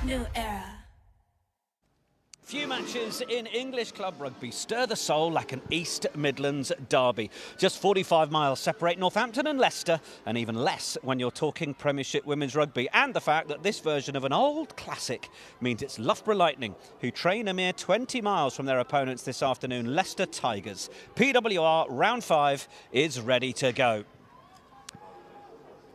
New era. Few matches in English club rugby stir the soul like an East Midlands derby. Just 45 miles separate Northampton and Leicester, and even less when you're talking Premiership women's rugby. And the fact that this version of an old classic means it's Loughborough Lightning, who train a mere 20 miles from their opponents this afternoon, Leicester Tigers. PWR Round 5 is ready to go.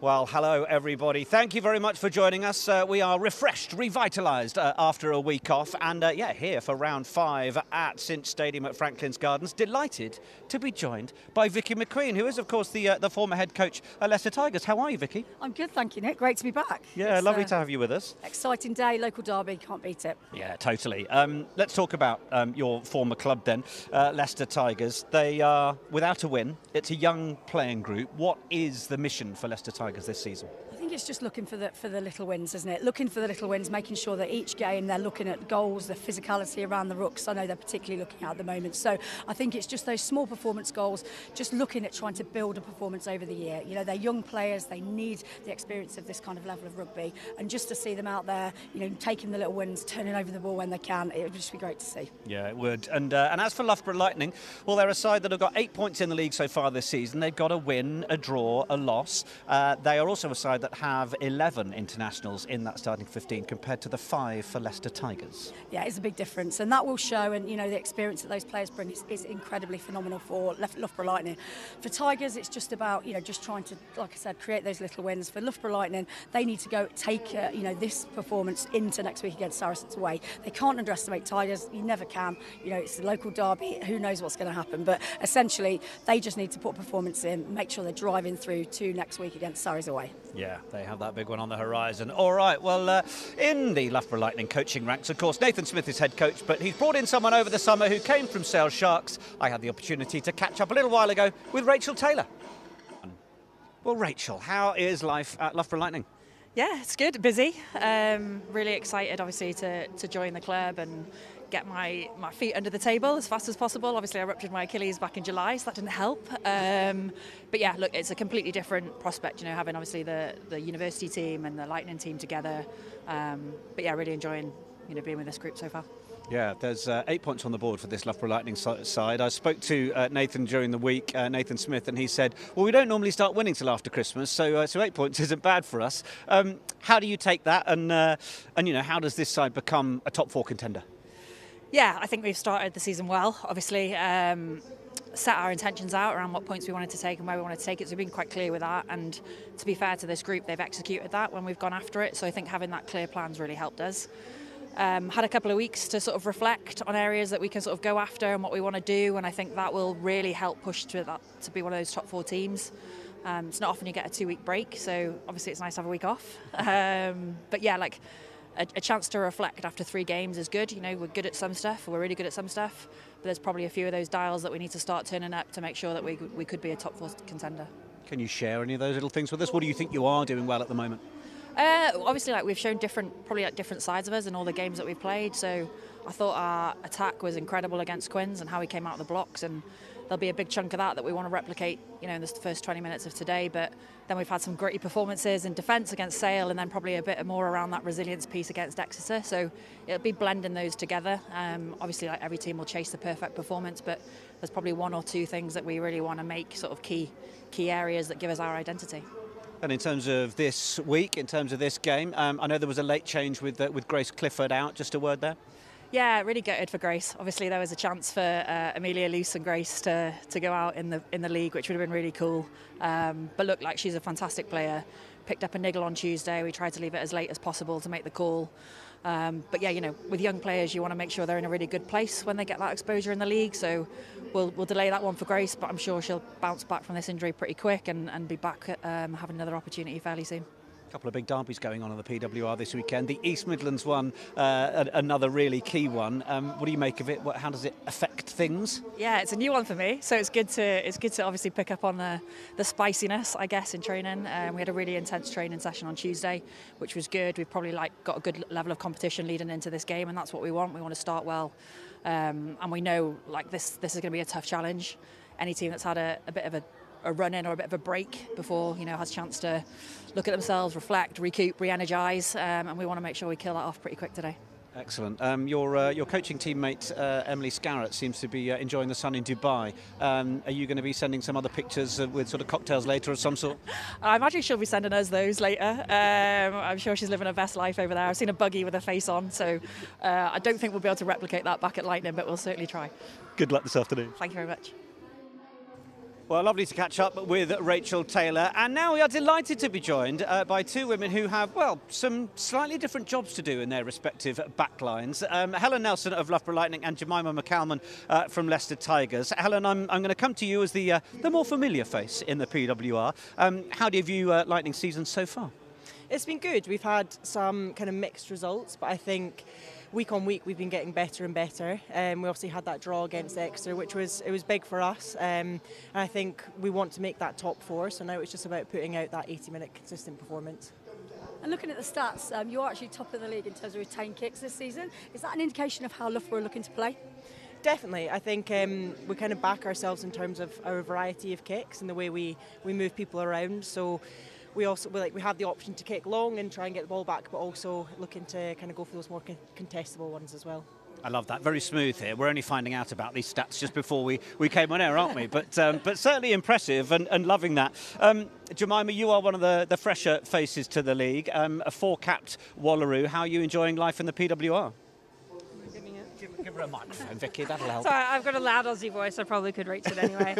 Well, hello everybody. Thank you very much for joining us. We are refreshed, revitalised after a week off, and here for round 5 at Cinch Stadium at Franklin's Gardens. Delighted to be joined by Vicky McQueen, who is of course the former head coach at Leicester Tigers. How are you, Vicky? I'm good, thank you, Nick. Great to be back. Yeah, it's lovely to have you with us. Exciting day, local derby, can't beat it. Yeah, totally. Let's talk about your former club then, Leicester Tigers. They are without a win. It's a young playing group. What is the mission for Leicester Tigers this season? I think it's just looking for the little wins, isn't it? Looking for the little wins, making sure that each game they're looking at goals, the physicality around the rooks. I know they're particularly looking at the moment. So I think it's just those small performance goals, just looking at trying to build a performance over the year. You know, they're young players, they need the experience of this kind of level of rugby, and just to see them out there, you know, taking the little wins, turning over the ball when they can, it would just be great to see. Yeah, it would. And as for Loughborough Lightning, well, they're a side that have got 8 points in the league so far this season. They've got a win, a draw, a loss. They are also a side that have 11 internationals in that starting 15 compared to the 5 for Leicester Tigers. Yeah, it's a big difference, and that will show, and you know the experience that those players bring is incredibly phenomenal for Loughborough Lightning. For Tigers, it's just about, you know, just trying to, like I said, create those little wins. For Loughborough Lightning, they need to go take you know, this performance into next week against Saracens away. They can't underestimate Tigers. You never can. You know, it's a local derby. Who knows what's going to happen? But essentially, they just need to put performance in, make sure they're driving through to next week against Saracens away. Yeah, they have that big one on the horizon. All right, well, in the Loughborough Lightning coaching ranks, of course, Nathan Smith is head coach, but he's brought in someone over the summer who came from Sales Sharks. I had the opportunity to catch up a little while ago with Rachel Taylor. Well, Rachel, how is life at Loughborough Lightning? Yeah, it's good, busy. Really excited, obviously, to join the club and get my feet under the table as fast as possible. Obviously, I ruptured my Achilles back in July, so that didn't help. But yeah, look, it's a completely different prospect, you know, having obviously the university team and the Lightning team together. But yeah, really enjoying, you know, being with this group so far. Yeah, there's 8 points on the board for this Loughborough Lightning side. I spoke to Nathan during the week, Nathan Smith, and he said, well, we don't normally start winning till after Christmas, so 8 points isn't bad for us. How do you take that, and you know, how does this side become a top 4 contender? Yeah, I think we've started the season well, obviously. Set our intentions out around what points we wanted to take and where we wanted to take it, so we've been quite clear with that, and to be fair to this group, they've executed that when we've gone after it, so I think having that clear plan's really helped us. Had a couple of weeks to sort of reflect on areas that we can sort of go after and what we want to do, and I think that will really help push to be one of those top 4 teams. It's not often you get a 2-week break, so obviously it's nice to have a week off. But yeah, like a chance to reflect after 3 games is good. You know, we're good at some stuff, we're really good at some stuff, but there's probably a few of those dials that we need to start turning up to make sure that we could be a top 4 contender. Can you share any of those little things with us? What do you think you are doing well at the moment? Obviously, like, we've shown different sides of us in all the games that we've played. So I thought our attack was incredible against Quins and how we came out of the blocks, and there'll be a big chunk of that we want to replicate, you know, in the first 20 minutes of today. But then we've had some gritty performances in defence against Sale, and then probably a bit more around that resilience piece against Exeter. So it'll be blending those together. Obviously, like, every team will chase the perfect performance, but there's probably 1 or 2 things that we really want to make sort of key areas that give us our identity. And in terms of this week, in terms of this game, I know there was a late change with Grace Clifford out. Just a word there? Yeah, really gutted for Grace. Obviously, there was a chance for Amelia Luce and Grace to go out in the league, which would have been really cool. But look, like, she's a fantastic player. Picked up a niggle on Tuesday. We tried to leave it as late as possible to make the call. But yeah, you know, with young players, you want to make sure they're in a really good place when they get that exposure in the league. So we'll delay that one for Grace, but I'm sure she'll bounce back from this injury pretty quick and be back having another opportunity fairly soon. A couple of big derbies going on the PWR this weekend. The East Midlands one, another really key one. What do you make of it? How does it affect things? Yeah, it's a new one for me, so it's good to obviously pick up on the spiciness, I guess, in training. We had a really intense training session on Tuesday, which was good. We've probably got a good level of competition leading into this game, and that's what we want. We want to start well, and we know this is going to be a tough challenge. Any team that's had a bit of a a run in or a bit of a break before, has a chance to look at themselves, reflect, recoup, re-energise, and we want to make sure we kill that off pretty quick today. Excellent. Your coaching teammate Emily Scarrett seems to be enjoying the sun in Dubai. Are you going to be sending some other pictures with sort of cocktails later of some sort? I imagine she'll be sending us those later. I'm sure she's living her best life over there. I've seen a buggy with her face on, so I don't think we'll be able to replicate that back at Lightning, but we'll certainly try. Good luck this afternoon. Thank you very much. Well, lovely to catch up with Rachel Taylor, and now we are delighted to be joined by two women who have, well, some slightly different jobs to do in their respective backlines. Helen Nelson of Loughborough Lightning and Jemima McCalman from Leicester Tigers. Helen, I'm going to come to you as the more familiar face in the PWR. How do you view Lightning's season so far? It's been good. We've had some kind of mixed results, but I think week on week we've been getting better and better. We obviously had that draw against Exeter, which was big for us, and I think we want to make that top four, so now it's just about putting out that 80-minute consistent performance. And looking at the stats, you're actually top of the league in terms of retained kicks this season. Is that an indication of how Loughborough are looking to play? Definitely. I think we kind of back ourselves in terms of our variety of kicks and the way we move people around. So we also we have the option to kick long and try and get the ball back, but also looking to kind of go for those more contestable ones as well. I love that. Very smooth here. We're only finding out about these stats just before we came on air, aren't we? But certainly impressive and loving that. Jemima, you are one of the fresher faces to the league, a four-capped Wallaroo. How are you enjoying life in the PWR? Give her a microphone, Vicky, that'll help. Sorry, I've got a loud Aussie voice, I probably could reach it anyway.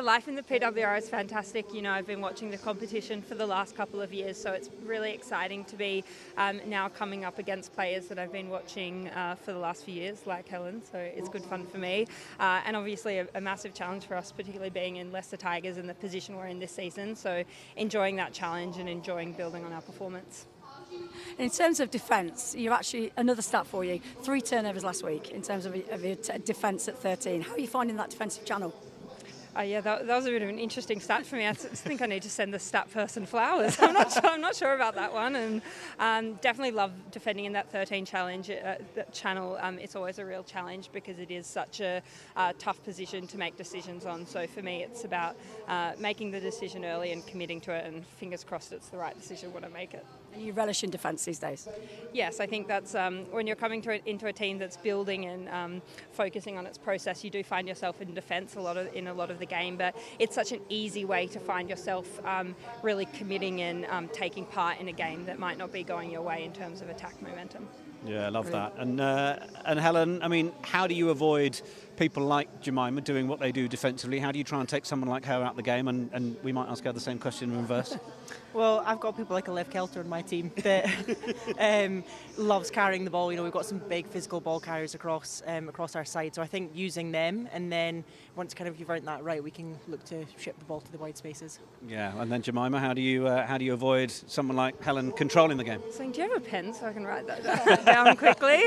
Life in the PWR is fantastic. I've been watching the competition for the last couple of years, so it's really exciting to be now coming up against players that I've been watching for the last few years, like Helen, so it's good fun for me. And obviously a massive challenge for us, particularly being in Leicester Tigers in the position we're in this season, so enjoying that challenge and enjoying building on our performance. In terms of defence, you're actually, another stat for you, 3 turnovers last week in terms of your defence at 13. How are you finding that defensive channel? That was a bit of an interesting stat for me. I think I need to send the stat person flowers. I'm not sure about that one, and definitely love defending in that 13 challenge that channel. It's always a real challenge because it is such a tough position to make decisions on. So for me, it's about making the decision early and committing to it, and fingers crossed it's the right decision when I make it. And you relish in defence these days? Yes, I think that's when you're coming into a team that's building and focusing on its process, you do find yourself in defence in a lot of the game, but it's such an easy way to find yourself really committing and taking part in a game that might not be going your way in terms of attack momentum. Yeah, I love that. And Helen, I mean, how do you avoid people like Jemima doing what they do defensively? How do you try and take someone like her out the game? And we might ask her the same question in reverse. Well, I've got people like a Lev Kelter on my team that loves carrying the ball. We've got some big physical ball carriers across our side. So I think using them, and then once kind of you've earned that right, we can look to ship the ball to the wide spaces. Yeah, and then Jemima, how do you avoid someone like Helen controlling the game? So do you have a pen so I can write that down quickly?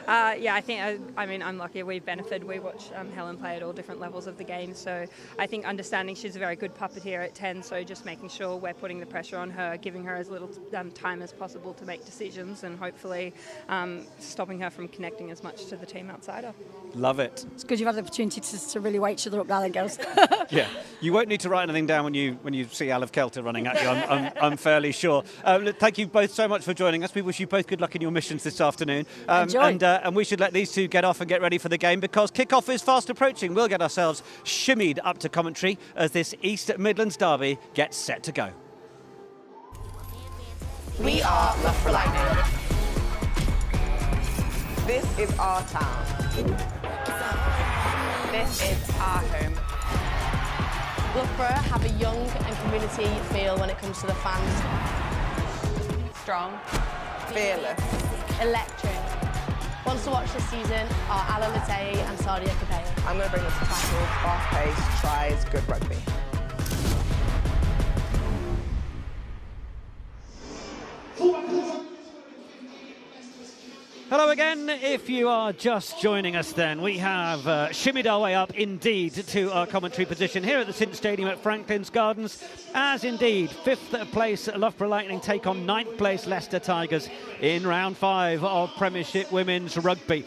I think I'm lucky. We benefit. We watch Helen play at all different levels of the game. So I think understanding she's a very good puppeteer at 10. So just making sure we're putting the pressure on her, giving her as little time as possible to make decisions, and hopefully stopping her from connecting as much to the team outside her. Love it. It's good you've had the opportunity to really wake each other up now then, girls. Yeah, you won't need to write anything down when you see Lev Kelter running at you, I'm fairly sure. Thank you both so much for joining us. We wish you both good luck in your missions this afternoon. Enjoy. And we should let these two get off and get ready for the game, because kick-off is fast approaching. We'll get ourselves shimmied up to commentary as this East Midlands derby gets set to go. We are Loughborough Lightning. This is our town. This is our home. Loughborough have a young and community feel when it comes to the fans. Strong, fearless, Electric. Ones to watch this season are Alan Matei and Sadia Capella. I'm going to bring us tackles, fast pace, tries, good rugby. Hello again. If you are just joining us then, we have shimmied our way up indeed to our commentary position here at the Cint Stadium at Franklin's Gardens, as indeed 5th place Loughborough Lightning take on 9th place Leicester Tigers in round 5 of Premiership Women's Rugby.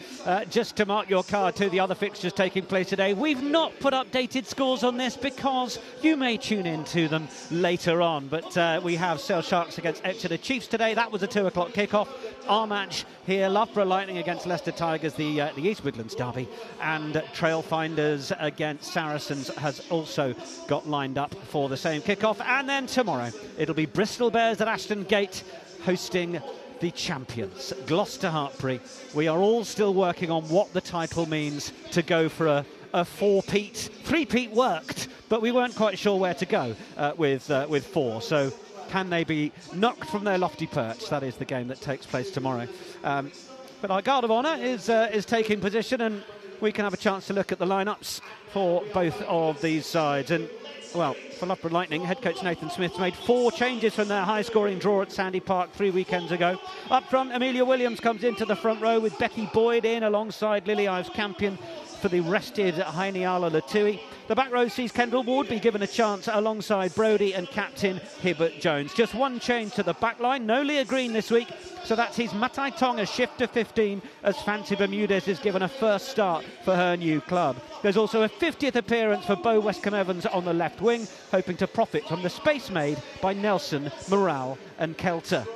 Just to mark your card to the other fixtures taking place today, we've not put updated scores on this because you may tune in to them later on, but we have Sale Sharks against Exeter Chiefs today. That was a 2 o'clock kickoff. Our match here, Loughborough Lightning against Leicester Tigers, the East Midlands derby, and Trailfinders against Saracens has also got lined up for the same kickoff. And then tomorrow it'll be Bristol Bears at Ashton Gate hosting the champions, Gloucester Hartpury. We are all still working on what the title means to go for a four-peat. Three-peat worked, but we weren't quite sure where to go with 4. So can they be knocked from their lofty perch? That is the game that takes place tomorrow. But our guard of honour is taking position, and we can have a chance to look at the lineups for both of these sides. And, well, for Loughborough Lightning, head coach Nathan Smith's made 4 changes from their high-scoring draw at Sandy Park 3 weekends ago. Up front, Amelia Williams comes into the front row with Becky Boyd in alongside Lily Ives-Campion for the rested Hainiala Latui. The back row sees Kendall Ward be given a chance alongside Brodie and captain Hibbert Jones. Just one change to the back line, no Leah Green this week, so that sees Matai Tonga shift to 15 as Fancy Bermudez is given a first start for her new club. There's also a 50th appearance for Bo Westcombe-Evans on the left wing, hoping to profit from the space made by Nelson, Morale and Kelter.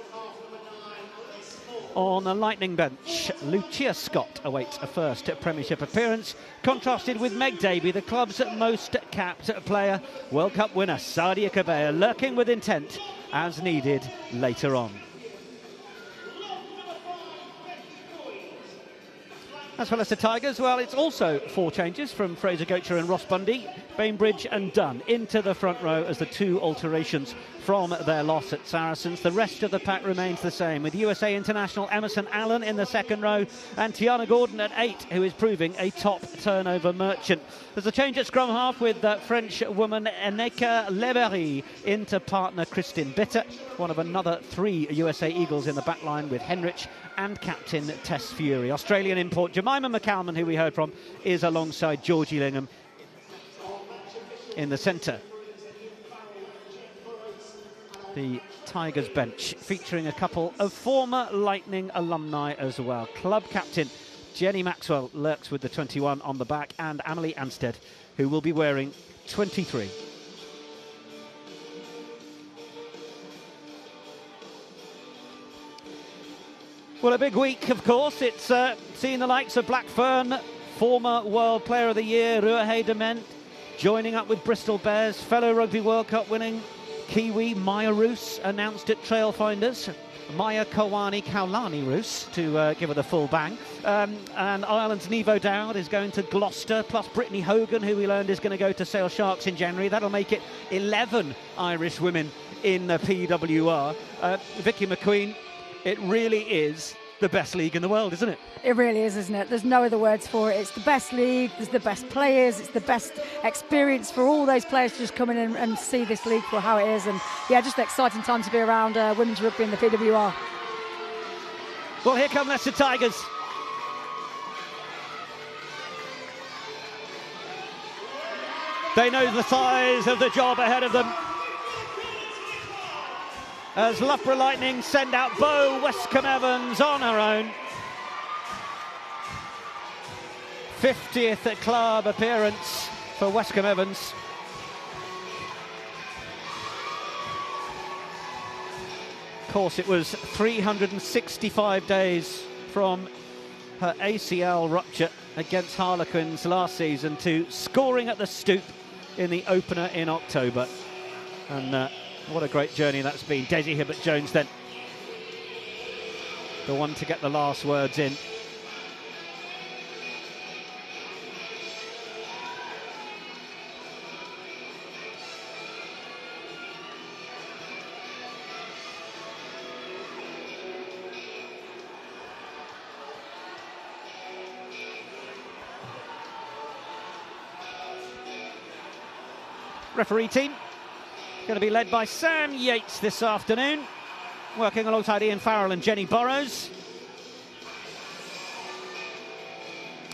On the Lightning bench, Lucia Scott awaits a first Premiership appearance, contrasted with Meg Davey, the club's most capped player. World Cup winner Sadia Kabea lurking with intent as needed later on. As for Leicester Tigers, well, it's also 4 changes from Fraser Gocher and Ross Bundy, Bainbridge and Dunn into the front row as the 2 alterations from their loss at Saracens. The rest of the pack remains the same, with USA international Emerson Allen in the second row and Tiana Gordon at 8, who is proving a top turnover merchant. There's a change at scrum half with French woman Eneka Lebery into partner Christine Bitter, one of another 3 USA Eagles in the back line with Henrich and captain Tess Fury. Australian import Jemima McCalman, who we heard from, is alongside Georgie Lingham in the centre. The Tigers bench featuring a couple of former Lightning alumni as well. Club captain Jenny Maxwell lurks with the 21 on the back, and Amelie Anstead, who will be wearing 23. Well, a big week, of course. It's seeing the likes of Blackfern, former World Player of the Year, Ruahei Dement, joining up with Bristol Bears, fellow Rugby World Cup winning Kiwi Maya Roos announced at Trailfinders. Maya Kawani Kaulani Roos, to give her the full bang. And Ireland's Nevo Dowd is going to Gloucester, plus Brittany Hogan, who we learned is going to go to Sale Sharks in January. That'll make it 11 Irish women in the PWR. Vicky McQueen, it really is the best league in the world, isn't it? It really is, isn't it? There's no other words for it. It's the best league, there's the best players, it's the best experience for all those players to just come in and see this league for how it is. And yeah, just an exciting time to be around women's rugby in the PWR. Well, here come Leicester Tigers. They know the size of the job ahead of them, as Loughborough Lightning send out Bo Westcombe-Evans on her own. 50th club appearance for Westcombe-Evans. Of course, it was 365 days from her ACL rupture against Harlequins last season to scoring at the Stoop in the opener in October. And what a great journey that's been. Desi Hibbert-Jones then, the one to get the last words in. Referee team going to be led by Sam Yates this afternoon, working alongside Ian Farrell and Jenny Burrows.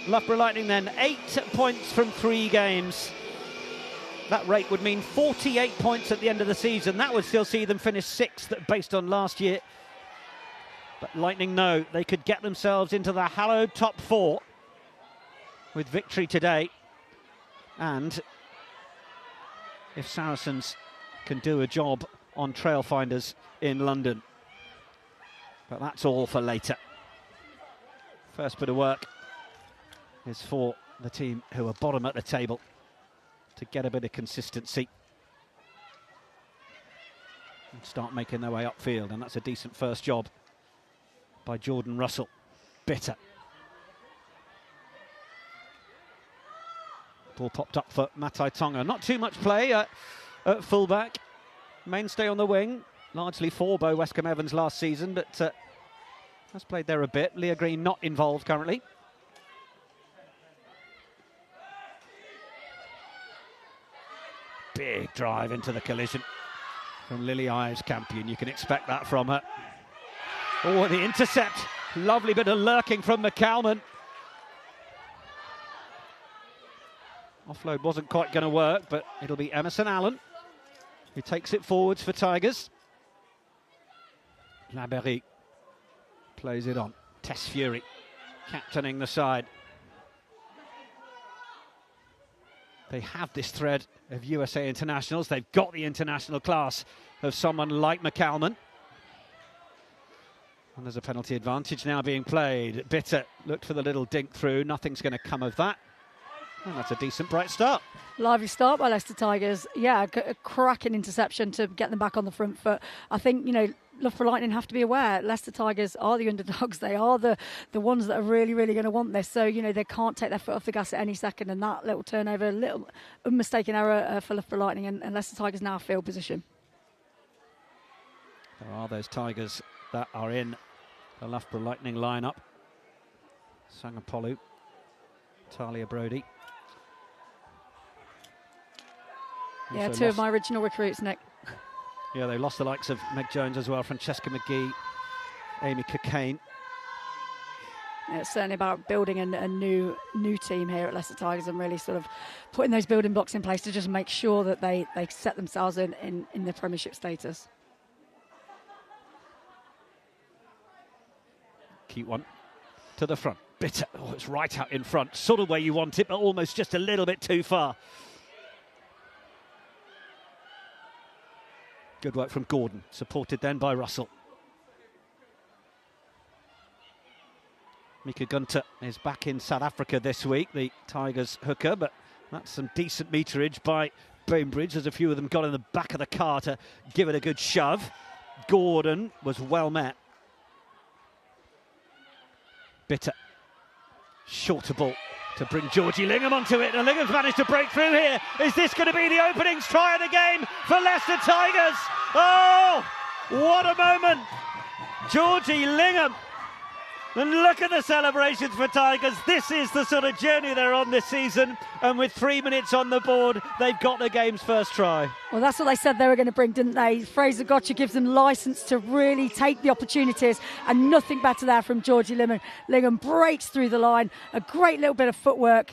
Loughborough Lightning then 8 points from 3 games. That rate would mean 48 points at the end of the season. That would still see them finish 6th based on last year. But Lightning know they could get themselves into the hallowed top 4 with victory today. And if Saracens can do a job on Trailfinders in London. But that's all for later. First bit of work is for the team who are bottom at the table to get a bit of consistency and start making their way upfield, and that's a decent first job by Jordan Russell. Bitter. Ball popped up for Matai Tonga. Not too much play at fullback. Mainstay on the wing, largely for Bo Westcombe Evans last season, but has played there a bit. Leah Green not involved currently. Big drive into the collision from Lily Ives Campion. You can expect that from her. Oh, the intercept. Lovely bit of lurking from McCalman. Offload wasn't quite going to work, but it'll be Emerson Allen who takes it forwards for Tigers. Laberry plays it on. Tess Fury captaining the side. They have this thread of USA internationals. They've got the international class of someone like McCalman. And there's a penalty advantage now being played. Bitter looked for the little dink through. Nothing's going to come of that. And that's a decent, bright start. Lively start by Leicester Tigers. Yeah, a cracking interception to get them back on the front foot. I think, Loughborough Lightning have to be aware. Leicester Tigers are the underdogs. They are the ones that are really, really going to want this. So, they can't take their foot off the gas at any second. And that little turnover, little unmistaken error for Loughborough Lightning. And Leicester Tigers now field position. There are those Tigers that are in the Loughborough Lightning lineup. Sangapolu, Talia Brody. Yeah, two of my original recruits, Nick. Yeah, they lost the likes of Meg Jones as well, Francesca McGee, Amy Cockayne. Yeah, it's certainly about building a new team here at Leicester Tigers and really sort of putting those building blocks in place to just make sure that they set themselves in the Premiership status. Cute one to the front. Bitter. Oh, it's right out in front. Sort of where you want it, but almost just a little bit too far. Good work from Gordon, supported then by Russell. Mika Gunter is back in South Africa this week, the Tigers hooker, but that's some decent meterage by Bainbridge, as a few of them got in the back of the car to give it a good shove. Gordon was well met. Bitter. Shorter ball to bring Georgie Lingham onto it, and Lingham's managed to break through here. Is this going to be the opening try of the game for Leicester Tigers? Oh, what a moment! Georgie Lingham. And look at the celebrations for Tigers. This is the sort of journey they're on this season. And with 3 minutes on the board, they've got the game's first try. Well, that's what they said they were going to bring, didn't they? Fraser Gotcha gives them licence to really take the opportunities. And nothing better there from Georgie Lingham. Lingham breaks through the line. A great little bit of footwork.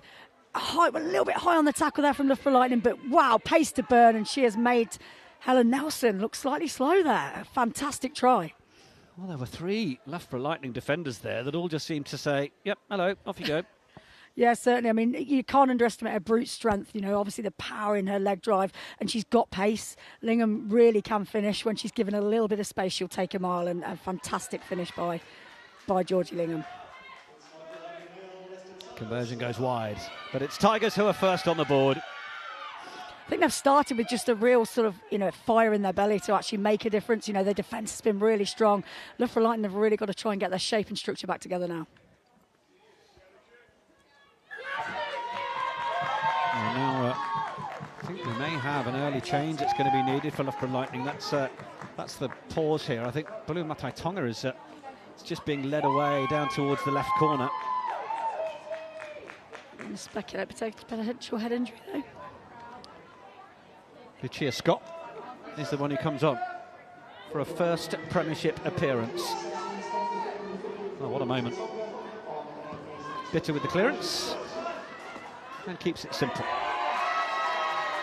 A little bit high on the tackle there from Loughborough Lightning. But wow, pace to burn. And she has made Helen Nelson look slightly slow there. A fantastic try. Well, there were 3 Loughborough Lightning defenders there that all just seemed to say, yep, hello, off you go. Yeah, certainly. I mean, you can't underestimate her brute strength, obviously the power in her leg drive, and she's got pace. Lingham really can finish. When she's given a little bit of space, she'll take a mile, and a fantastic finish by Georgie Lingham. Conversion goes wide, but it's Tigers who are first on the board. I think they've started with just a real sort of, fire in their belly to actually make a difference. Their defence has been really strong. Loughborough Lightning have really got to try and get their shape and structure back together now. Well, now, I think we may have an early change that's going to be needed for Loughborough Lightning. That's the pause here. I think Blue Matai Tonga is just being led away down towards the left corner. I'm going to speculate potential head injury, though. Lucia Scott is the one who comes on for a first Premiership appearance. Oh, what a moment. Bitter with the clearance and keeps it simple.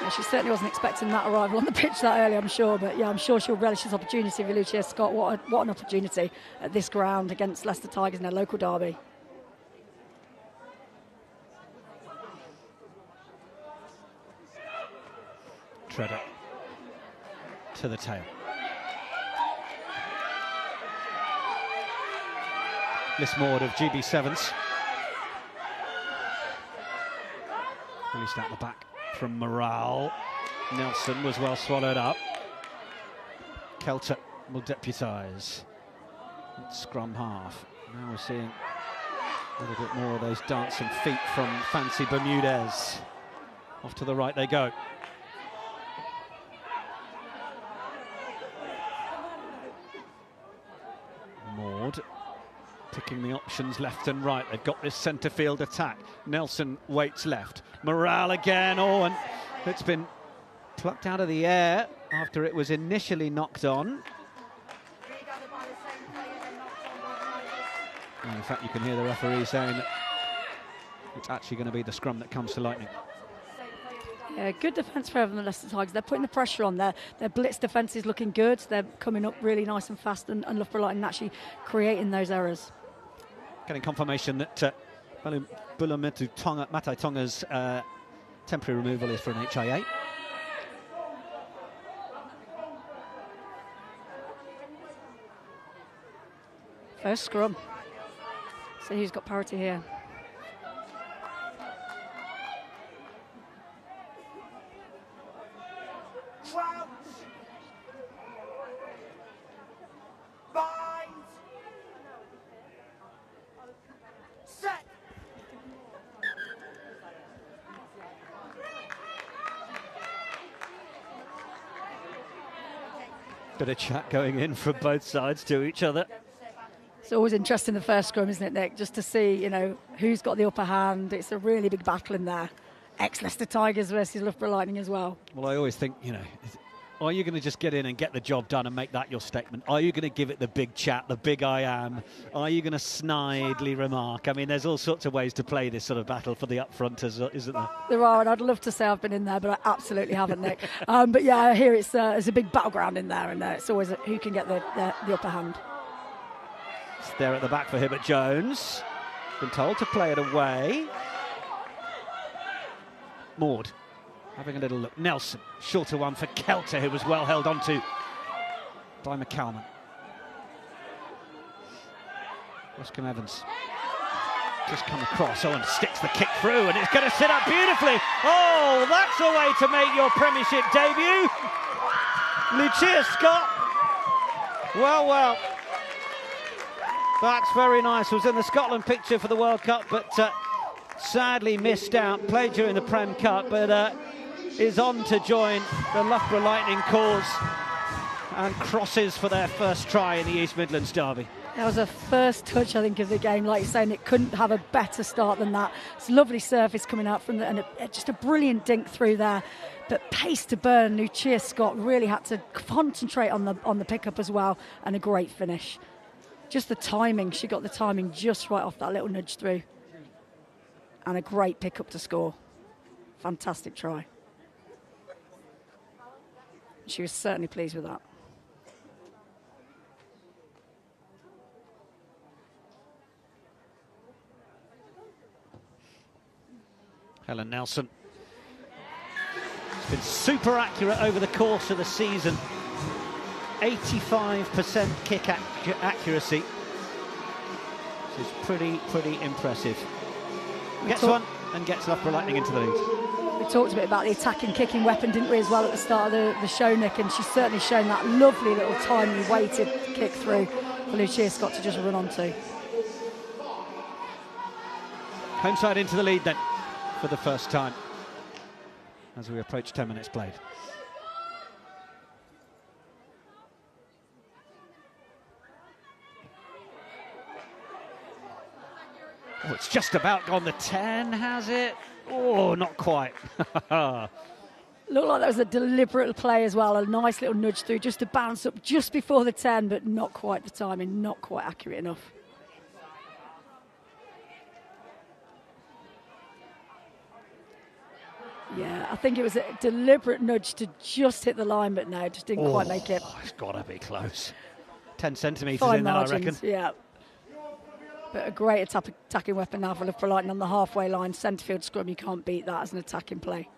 Yeah, she certainly wasn't expecting that arrival on the pitch that early, I'm sure. But yeah, I'm sure she'll relish this opportunity for Lucia Scott. What an opportunity at this ground against Leicester Tigers in their local derby. Treader to the tail. Liz Maud of GB Sevens. Released out the back from Morale. Nelson was well swallowed up. Kelter will deputise. Scrum half. Now we're seeing a little bit more of those dancing feet from Fancy Bermudez. Off to the right they go. Maud picking the options left and right. They've got this centre field attack. Nelson waits left. Morale again. Oh, and it's been plucked out of the air after it was initially knocked on. And in fact, you can hear the referee saying that it's actually going to be the scrum that comes to Lightning. Yeah, good defence for the Leicester Tigers. They're putting the pressure on there. Their blitz defence is looking good. They're coming up really nice and fast, and Loughborough Lightning actually creating those errors. Getting confirmation that Matai Tonga's temporary removal is for an HIA. First scrum. So who's got parity here? Bit of chat going in from both sides to each other. It's always interesting the first scrum, isn't it, Nick? Just to see, you know, who's got the upper hand. It's a really big battle in there. Ex-Leicester Tigers versus Loughborough Lightning as well. Well, I always think, you know, are you going to just get in and get the job done and make that your statement? Are you going to give it the big chat, the big I am? Are you going to snidely remark? I mean, there's all sorts of ways to play this sort of battle for the upfronters, isn't there? There are, and I'd love to say I've been in there, but I absolutely haven't, Nick. But yeah, I hear it's a big battleground in there, and it's always who can get the upper hand. It's there at the back for Hibbert Jones. Been told to play it away. Maud having a little look. Nelson, shorter one for Kelter, who was well held onto by McCalman. Roscoe Evans just come across, and sticks the kick through, and it's going to sit up beautifully. Oh, that's a way to make your Premiership debut. Lucia Scott. Well. That's very nice. Was in the Scotland picture for the World Cup, but sadly missed out. Played during the Prem Cup, but is on to join the Loughborough Lightning cause and crosses for their first try in the East Midlands derby. That was a first touch, I think, of the game. Like you're saying, it couldn't have a better start than that. It's a lovely surface coming out from and just a brilliant dink through there. But pace to burn. Lucia Scott really had to concentrate on the pickup as well, and a great finish. Just the timing, she got the timing just right off that little nudge through. And a great pick-up to score. Fantastic try. She was certainly pleased with that. Helen Nelson has been super accurate over the course of the season. 85% kick accuracy. This is pretty impressive. Gets one and gets Loughborough Lightning into the lead. We talked a bit about the attacking, kicking weapon, didn't we, as well at the start of the show, Nick, and she's certainly shown that lovely little timely weighted kick through for Lucia Scott to just run onto. Home side into the lead then for the first time as we approach 10 minutes played. Oh, it's just about gone the 10, has it? Oh, not quite. Looked like that was a deliberate play as well, a nice little nudge through just to bounce up just before the 10, but not quite the timing, not quite accurate enough. Yeah, I think it was a deliberate nudge to just hit the line, but no, just didn't quite make it. It's got to be close. 10 centimetres Fine in there, margins, I reckon. Yeah. But a great attacking weapon now for Loughborough Lightning on the halfway line. Centre field scrum, you can't beat that as an attacking play.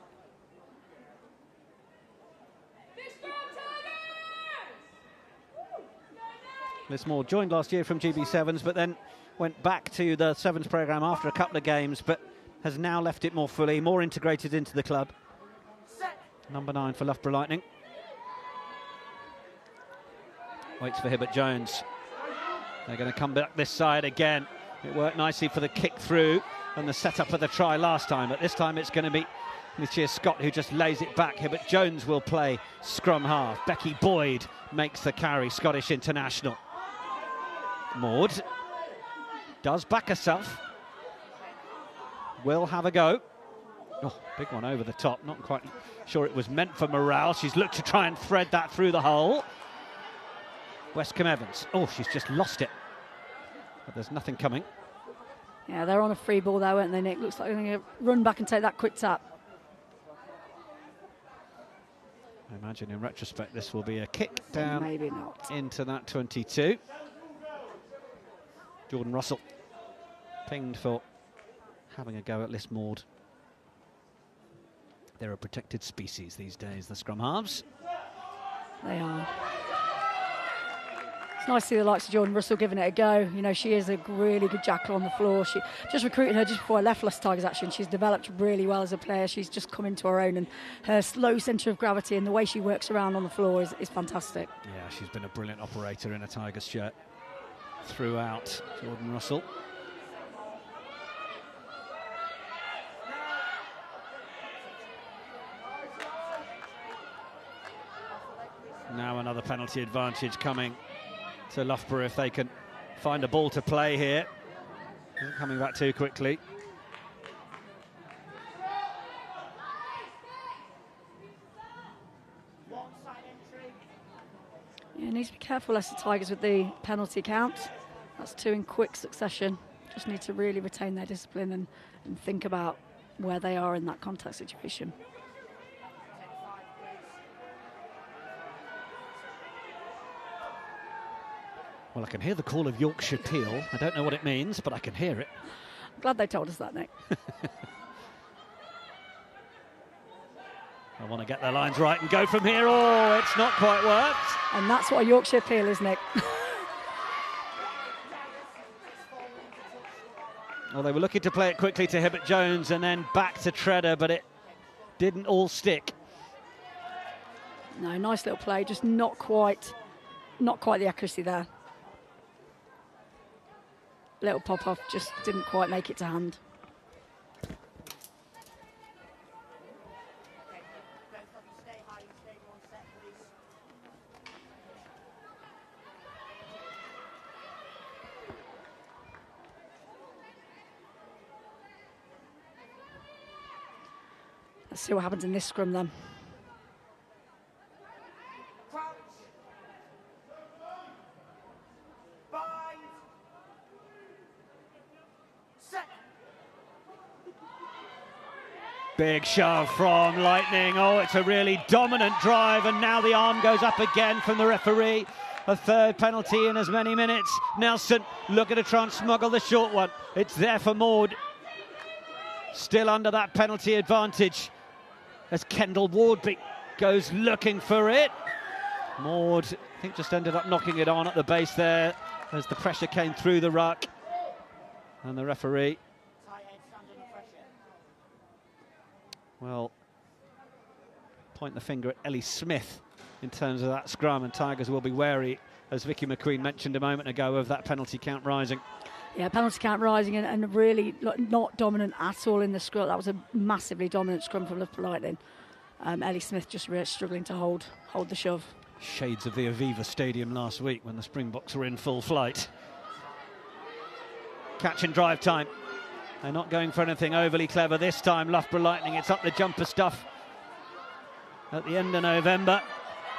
Liz Moore joined last year from GB Sevens, but then went back to the Sevens programme after a couple of games, but has now left it more fully, more integrated into the club. Number 9 for Loughborough Lightning. Waits for Hibbert Jones. They're going to come back this side again. It worked nicely for the kick through and the setup of the try last time, but this time it's going to be Lucia Scott who just lays it back. Hibbert Jones will play scrum half. Becky Boyd makes the carry, Scottish international. Maud does back herself. Will have a go. Oh, big one over the top. Not quite sure it was meant for Morale. She's looked to try and thread that through the hole. Westcombe Evans. Oh, she's just lost it. But there's nothing coming. Yeah, they're on a free ball there, weren't they, Nick? Looks like they're going to run back and take that quick tap. I imagine in retrospect this will be a kick down. Maybe not. Into that 22. Jordan Russell pinged for having a go at Liz Maud. They're a protected species these days, the scrum halves. They are. It's nice to see the likes of Jordan Russell giving it a go. You know, she is a really good jackal on the floor. She just recruited her just before I left Leicester Tigers, actually, and she's developed really well as a player. She's just come into her own, and her low centre of gravity and the way she works around on the floor is fantastic. Yeah, she's been a brilliant operator in a Tigers shirt throughout. Jordan Russell. Now another penalty advantage coming to Loughborough if they can find a ball to play here. Isn't coming back too quickly. Yeah, needs to be careful, Leicester Tigers, with the penalty count. That's 2 in quick succession. Just need to really retain their discipline and think about where they are in that contact situation. Well, I can hear the call of Yorkshire Peel. I don't know what it means, but I can hear it. I'm glad they told us that, Nick. I want to get their lines right and go from here. Oh, it's not quite worked. And that's what a Yorkshire Peel is, Nick. Well, they were looking to play it quickly to Hibbert Jones and then back to Treader, but it didn't all stick. No, nice little play, just not quite the accuracy there. Little pop-off, just didn't quite make it to hand. Let's see what happens in this scrum then. Big shove from Lightning. Oh, it's a really dominant drive, and now the arm goes up again from the referee. A third penalty in as many minutes. Nelson looking to try and smuggle the short one. It's there for Maud. Still under that penalty advantage as Kendall Wardby goes looking for it. Maud, I think, just ended up knocking it on at the base there as the pressure came through the ruck. And the referee, well, point the finger at Ellie Smith in terms of that scrum, and Tigers will be wary, as Vicky McQueen mentioned a moment ago, of that penalty count rising. Yeah, penalty count rising and really not dominant at all in the scrum. That was a massively dominant scrum from Loughborough Lightning. Ellie Smith just really struggling to hold the shove. Shades of the Aviva Stadium last week when the Springboks were in full flight. Catch and drive time. They're not going for anything overly clever this time, Loughborough Lightning. It's up the jumper stuff at the end of November.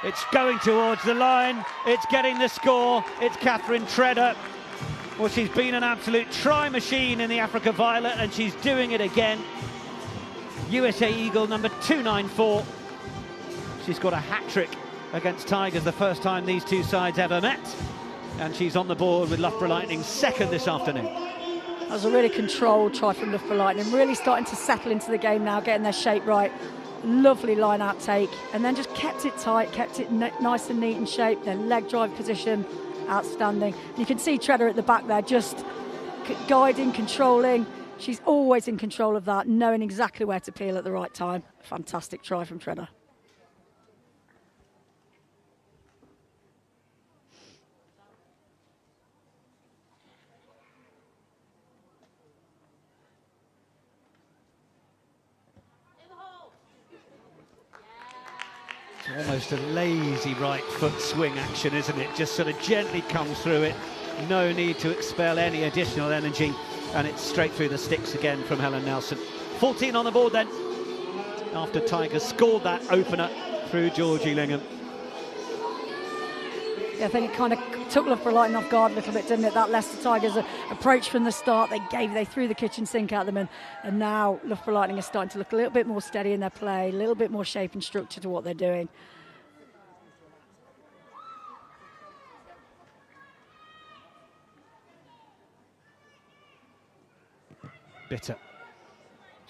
It's going towards the line. It's getting the score. It's Catherine Treader. Well, she's been an absolute try machine in the Africa Violet, and she's doing it again. USA Eagle number 294. She's got a hat-trick against Tigers, the first time these two sides ever met. And she's on the board with Loughborough Lightning's second this afternoon. That was a really controlled try from Loughborough Lightning, really starting to settle into the game now, getting their shape right. Lovely line-out take, and then just kept it tight, kept it nice and neat in shape. Their leg drive position, outstanding. And you can see Treader at the back there, just guiding, controlling. She's always in control of that, knowing exactly where to peel at the right time. Fantastic try from Treader. It's almost a lazy right foot swing action, isn't it? Just sort of gently comes through it. No need to expel any additional energy. And it's straight through the sticks again from Helen Nelson. 14 on the board then, after Tigers scored that opener through Georgie Lingham. Yeah, I think it kind of took Loughborough Lightning off guard a little bit, didn't it? That Leicester Tigers approach from the start, they threw the kitchen sink at them, and now Loughborough Lightning are starting to look a little bit more steady in their play, a little bit more shape and structure to what they're doing. Bitter.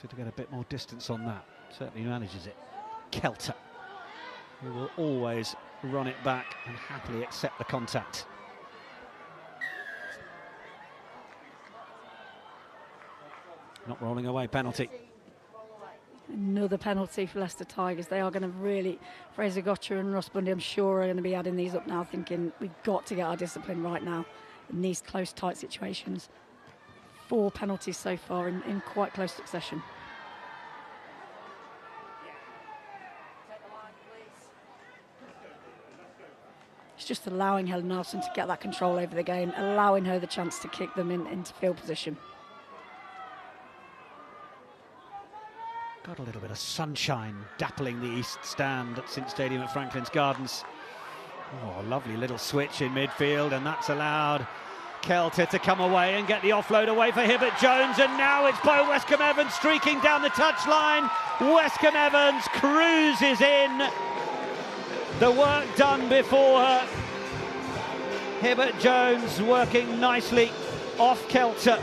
So to get a bit more distance on that, certainly manages it. Kelter, who will always run it back and happily accept the contact. Not rolling away, penalty. Another penalty for Leicester Tigers. They are going to really, Fraser Gotcha and Ross Bundy, I'm sure, are going to be adding these up now, thinking we've got to get our discipline right now in these close, tight situations. 4 penalties so far in quite close succession. It's just allowing Helen Nelson to get that control over the game, allowing her the chance to kick them into field position. Got a little bit of sunshine dappling the east stand at St Stadium at Franklin's Gardens. Oh, a lovely little switch in midfield, and that's allowed Kelter to come away and get the offload away for Hibbert Jones, and now it's Bo Westcombe Evans streaking down the touchline. Westcombe Evans cruises in. The work done before her. Hibbert Jones working nicely off Kelter.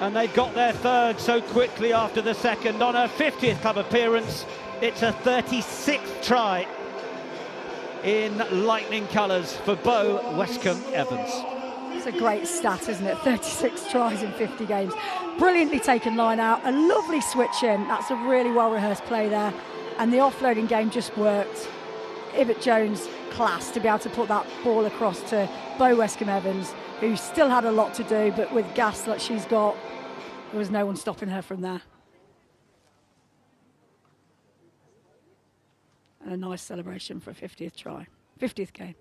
And they've got their third so quickly after the second. On her 50th club appearance, it's a 36th try in Lightning colours for Bo Westcombe Evans. It's a great stat, isn't it? 36 tries in 50 games. Brilliantly taken line out, a lovely switch in. That's a really well-rehearsed play there. And the offloading game just worked. Hibbert Jones, class to be able to put that ball across to Bo Westcombe Evans, who still had a lot to do, but with gas that she's got, there was no one stopping her from there. And a nice celebration for a 50th try, 50th game.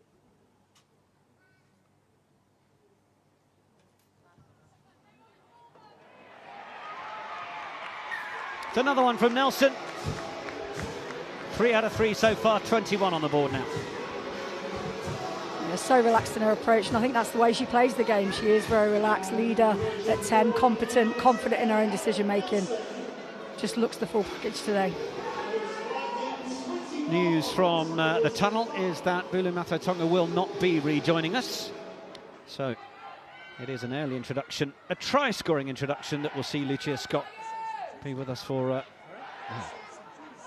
It's another one from Nelson. 3 out of 3 so far, 21 on the board now. Yeah, so relaxed in her approach, and I think that's the way she plays the game. She is very relaxed, leader at 10, competent, confident in her own decision-making. Just looks the full package today. News from the tunnel is that Bulu Matotonga will not be rejoining us. So it is an early introduction, a try-scoring introduction that will see Lucia Scott be with us for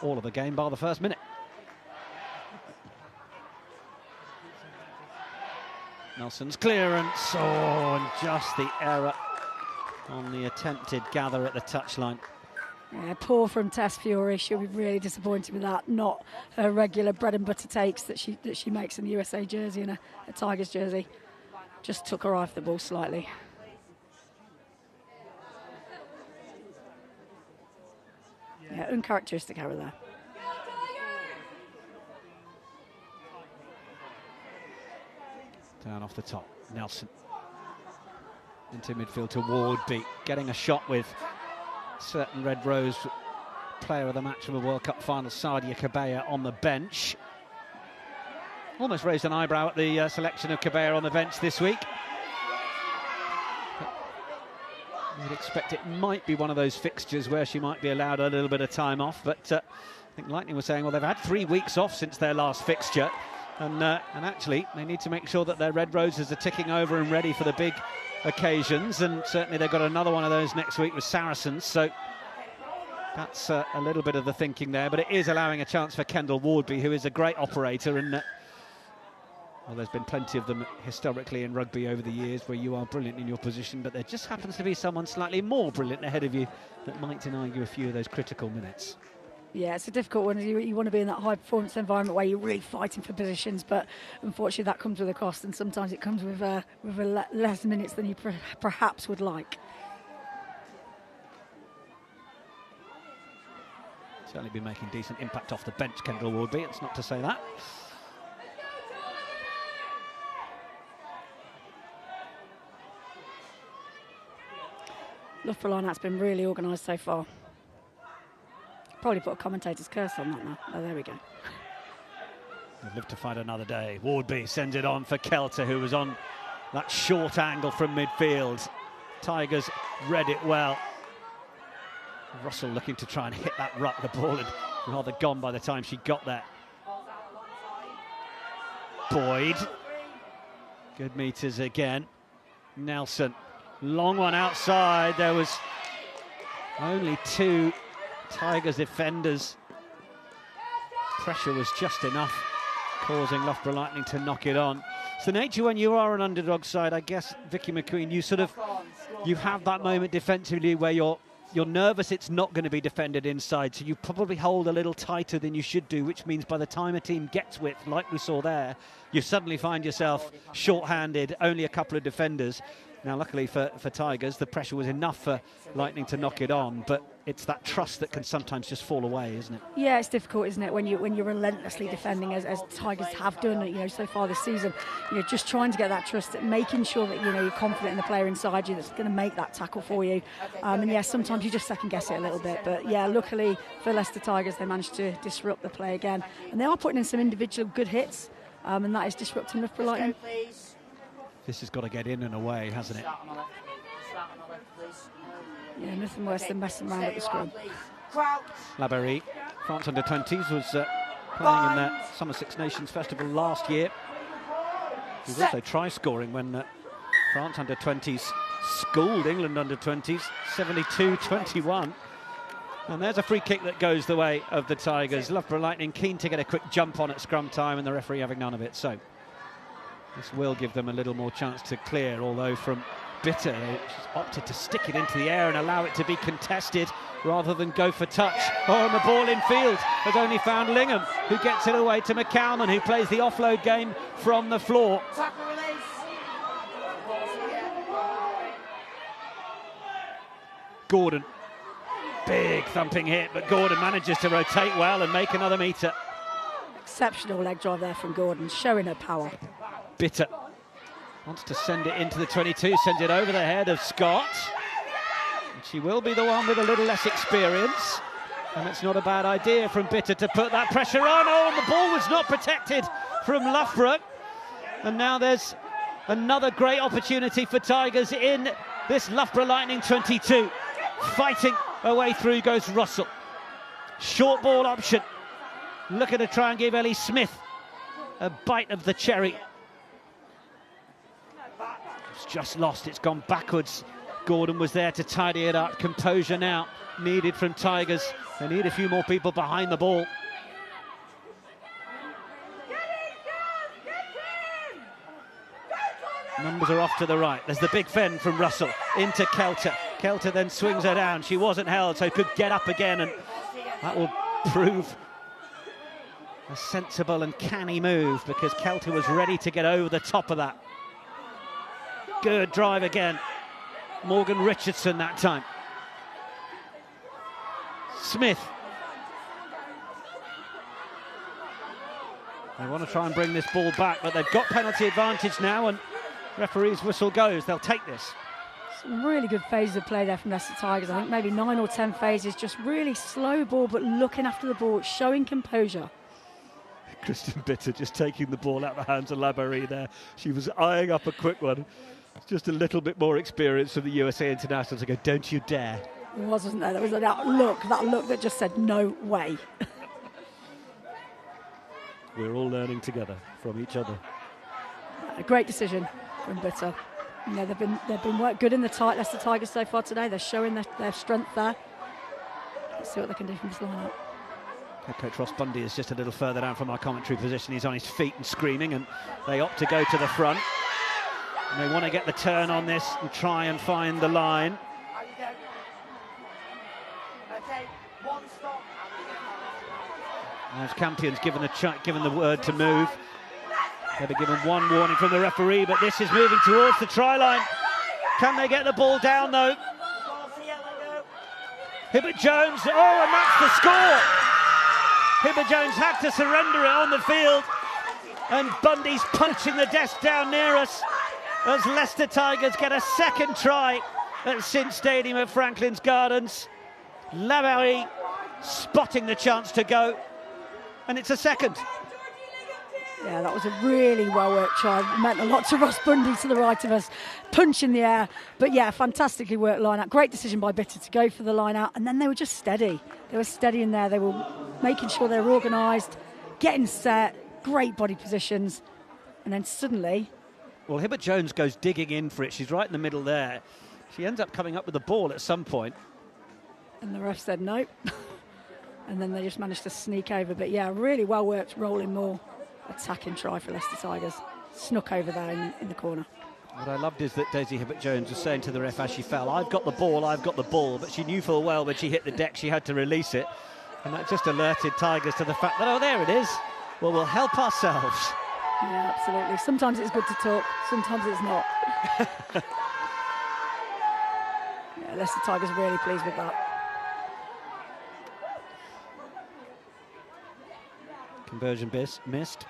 all of the game, bar the first minute. Nelson's clearance, and just the error on the attempted gather at the touchline. Yeah, poor from Tess Fury. She'll be really disappointed with that. Not her regular bread and butter takes that she makes in the USA jersey and a Tigers jersey. Just took her eye off the ball slightly. Yeah, uncharacteristic error there. Down off the top, Nelson. Into midfield to Wardby, getting a shot with certain Red Rose player of the match from the World Cup final, Sadia Kabea, on the bench. Almost raised an eyebrow at the selection of Kabea on the bench this week. You'd expect it might be one of those fixtures where she might be allowed a little bit of time off, but I think Lightning was saying, well, they've had 3 weeks off since their last fixture, and actually they need to make sure that their Red Roses are ticking over and ready for the big occasions, and certainly they've got another one of those next week with Saracens, so that's a little bit of the thinking there, but it is allowing a chance for Kendall Wardby, who is a great operator, and well, there's been plenty of them historically in rugby over the years where you are brilliant in your position, but there just happens to be someone slightly more brilliant ahead of you that might deny you a few of those critical minutes. Yeah, it's a difficult one. You want to be in that high-performance environment where you're really fighting for positions, but unfortunately that comes with a cost, and sometimes it comes with less minutes than you perhaps would like. Certainly been making decent impact off the bench, Kendall Wardby. It's not to say that. Loughborough line-out's been really organised so far. Probably put a commentator's curse on that now. Oh, there we go. They've lived to fight another day. Wardby sends it on for Kelter, who was on that short angle from midfield. Tigers read it well. Russell looking to try and hit that ruck. The ball had rather gone by the time she got there. Boyd. Good meters again. Nelson. Long one outside. There was only 2 Tigers defenders. Pressure was just enough, causing Loughborough Lightning to knock it on. It's the nature when you are an underdog side, I guess, Vicky McQueen, you have that moment defensively where you're nervous it's not going to be defended inside, so you probably hold a little tighter than you should do, which means by the time a team gets width, like we saw there, you suddenly find yourself short-handed, only a couple of defenders. Now, luckily for Tigers, the pressure was enough for Lightning to knock it on, but it's that trust that can sometimes just fall away, isn't it? Yeah, it's difficult, isn't it, when you're relentlessly defending, as Tigers have done, so far this season. Just trying to get that trust, making sure that you're confident in the player inside you that's going to make that tackle for you. And yeah, sometimes you just second guess it a little bit, but yeah, luckily for Leicester Tigers, they managed to disrupt the play again, and they are putting in some individual good hits, and that is disrupting Loughborough Lightning. This has got to get in and away, hasn't it? Yeah, nothing worse than messing around at the scrum. Loughborough, France under-20s, was playing in their Summer Six Nations Festival last year. He was also try-scoring when France under-20s schooled England under-20s, 72-21. And there's a free kick that goes the way of the Tigers. Loughborough Lightning keen to get a quick jump on at scrum time, and the referee having none of it. So this will give them a little more chance to clear, although from Bitter, she's opted to stick it into the air and allow it to be contested rather than go for touch. Oh, and the ball in field has only found Lingham, who gets it away to McCalman, who plays the offload game from the floor. Gordon, big thumping hit, but Gordon manages to rotate well and make another metre. Exceptional leg drive there from Gordon, showing her power. Bitter wants to send it into the 22, sends it over the head of Scott. And she will be the one with a little less experience. And it's not a bad idea from Bitter to put that pressure on. Oh, and the ball was not protected from Loughborough. And now there's another great opportunity for Tigers in this Loughborough Lightning 22. Fighting her way through goes Russell. Short ball option. Looking to try and give Ellie Smith a bite of the cherry. It's just lost, it's gone backwards. Gordon was there to tidy it up. Composure now needed from Tigers. They need a few more people behind the ball. Numbers are off to the right. There's the big fend from Russell into Kelter. Kelter then swings her down. She wasn't held, so could get up again, and that will prove a sensible and canny move because Kelter was ready to get over the top of that. Good drive again. Morgan Richardson that time. Smith. They want to try and bring this ball back, but they've got penalty advantage now, and referee's whistle goes. They'll take this. Some really good phases of play there from Leicester Tigers. I think maybe 9 or 10 phases, just really slow ball, but looking after the ball, showing composure. Kristen Bitter just taking the ball out of the hands of Loughborough there. She was eyeing up a quick one. Just a little bit more experience from the USA internationals to go, don't you dare. There wasn't there? There was that look that just said, no way. We're all learning together from each other. A great decision from Bitter. You know, they've been good in the tight Leicester Tigers so far today. They're showing their strength there. Let's see what they can do from this line-up. Head coach Ross Bundy is just a little further down from our commentary position. He's on his feet and screaming, and they opt to go to the front. And they want to get the turn on this and try and find the line. As Campion's given the word to move. They've been given one warning from the referee, but this is moving towards the try line. Can they get the ball down though? Hibbert Jones, oh, and that's the score! Hibbert Jones had to surrender it on the field, and Bundy's punching the desk down near us as Leicester Tigers get a second try at Sin Stadium at Franklin's Gardens. Loughborough spotting the chance to go, and it's a second. Yeah, that was a really well-worked try. It meant a lot to Ross Bundy to the right of us. Punch in the air. But yeah, fantastically worked line-out. Great decision by Bitter to go for the line-out. And then they were just steady. They were steady in there. They were making sure they were organised, getting set, great body positions. And then suddenly... Well, Hibbert Jones goes digging in for it. She's right in the middle there. She ends up coming up with the ball at some point. And the ref said no. And then they just managed to sneak over. But yeah, really well-worked rolling more. Attacking try for Leicester Tigers. Snuck over there in the corner. What I loved is that Daisy Hibbert-Jones was saying to the ref as she fell, I've got the ball, but she knew full well when she hit the deck she had to release it. And that just alerted Tigers to the fact that, oh, there it is. Well, we'll help ourselves. Yeah, absolutely. Sometimes it's good to talk, sometimes it's not. Yeah, Leicester Tigers are really pleased with that. Conversion missed.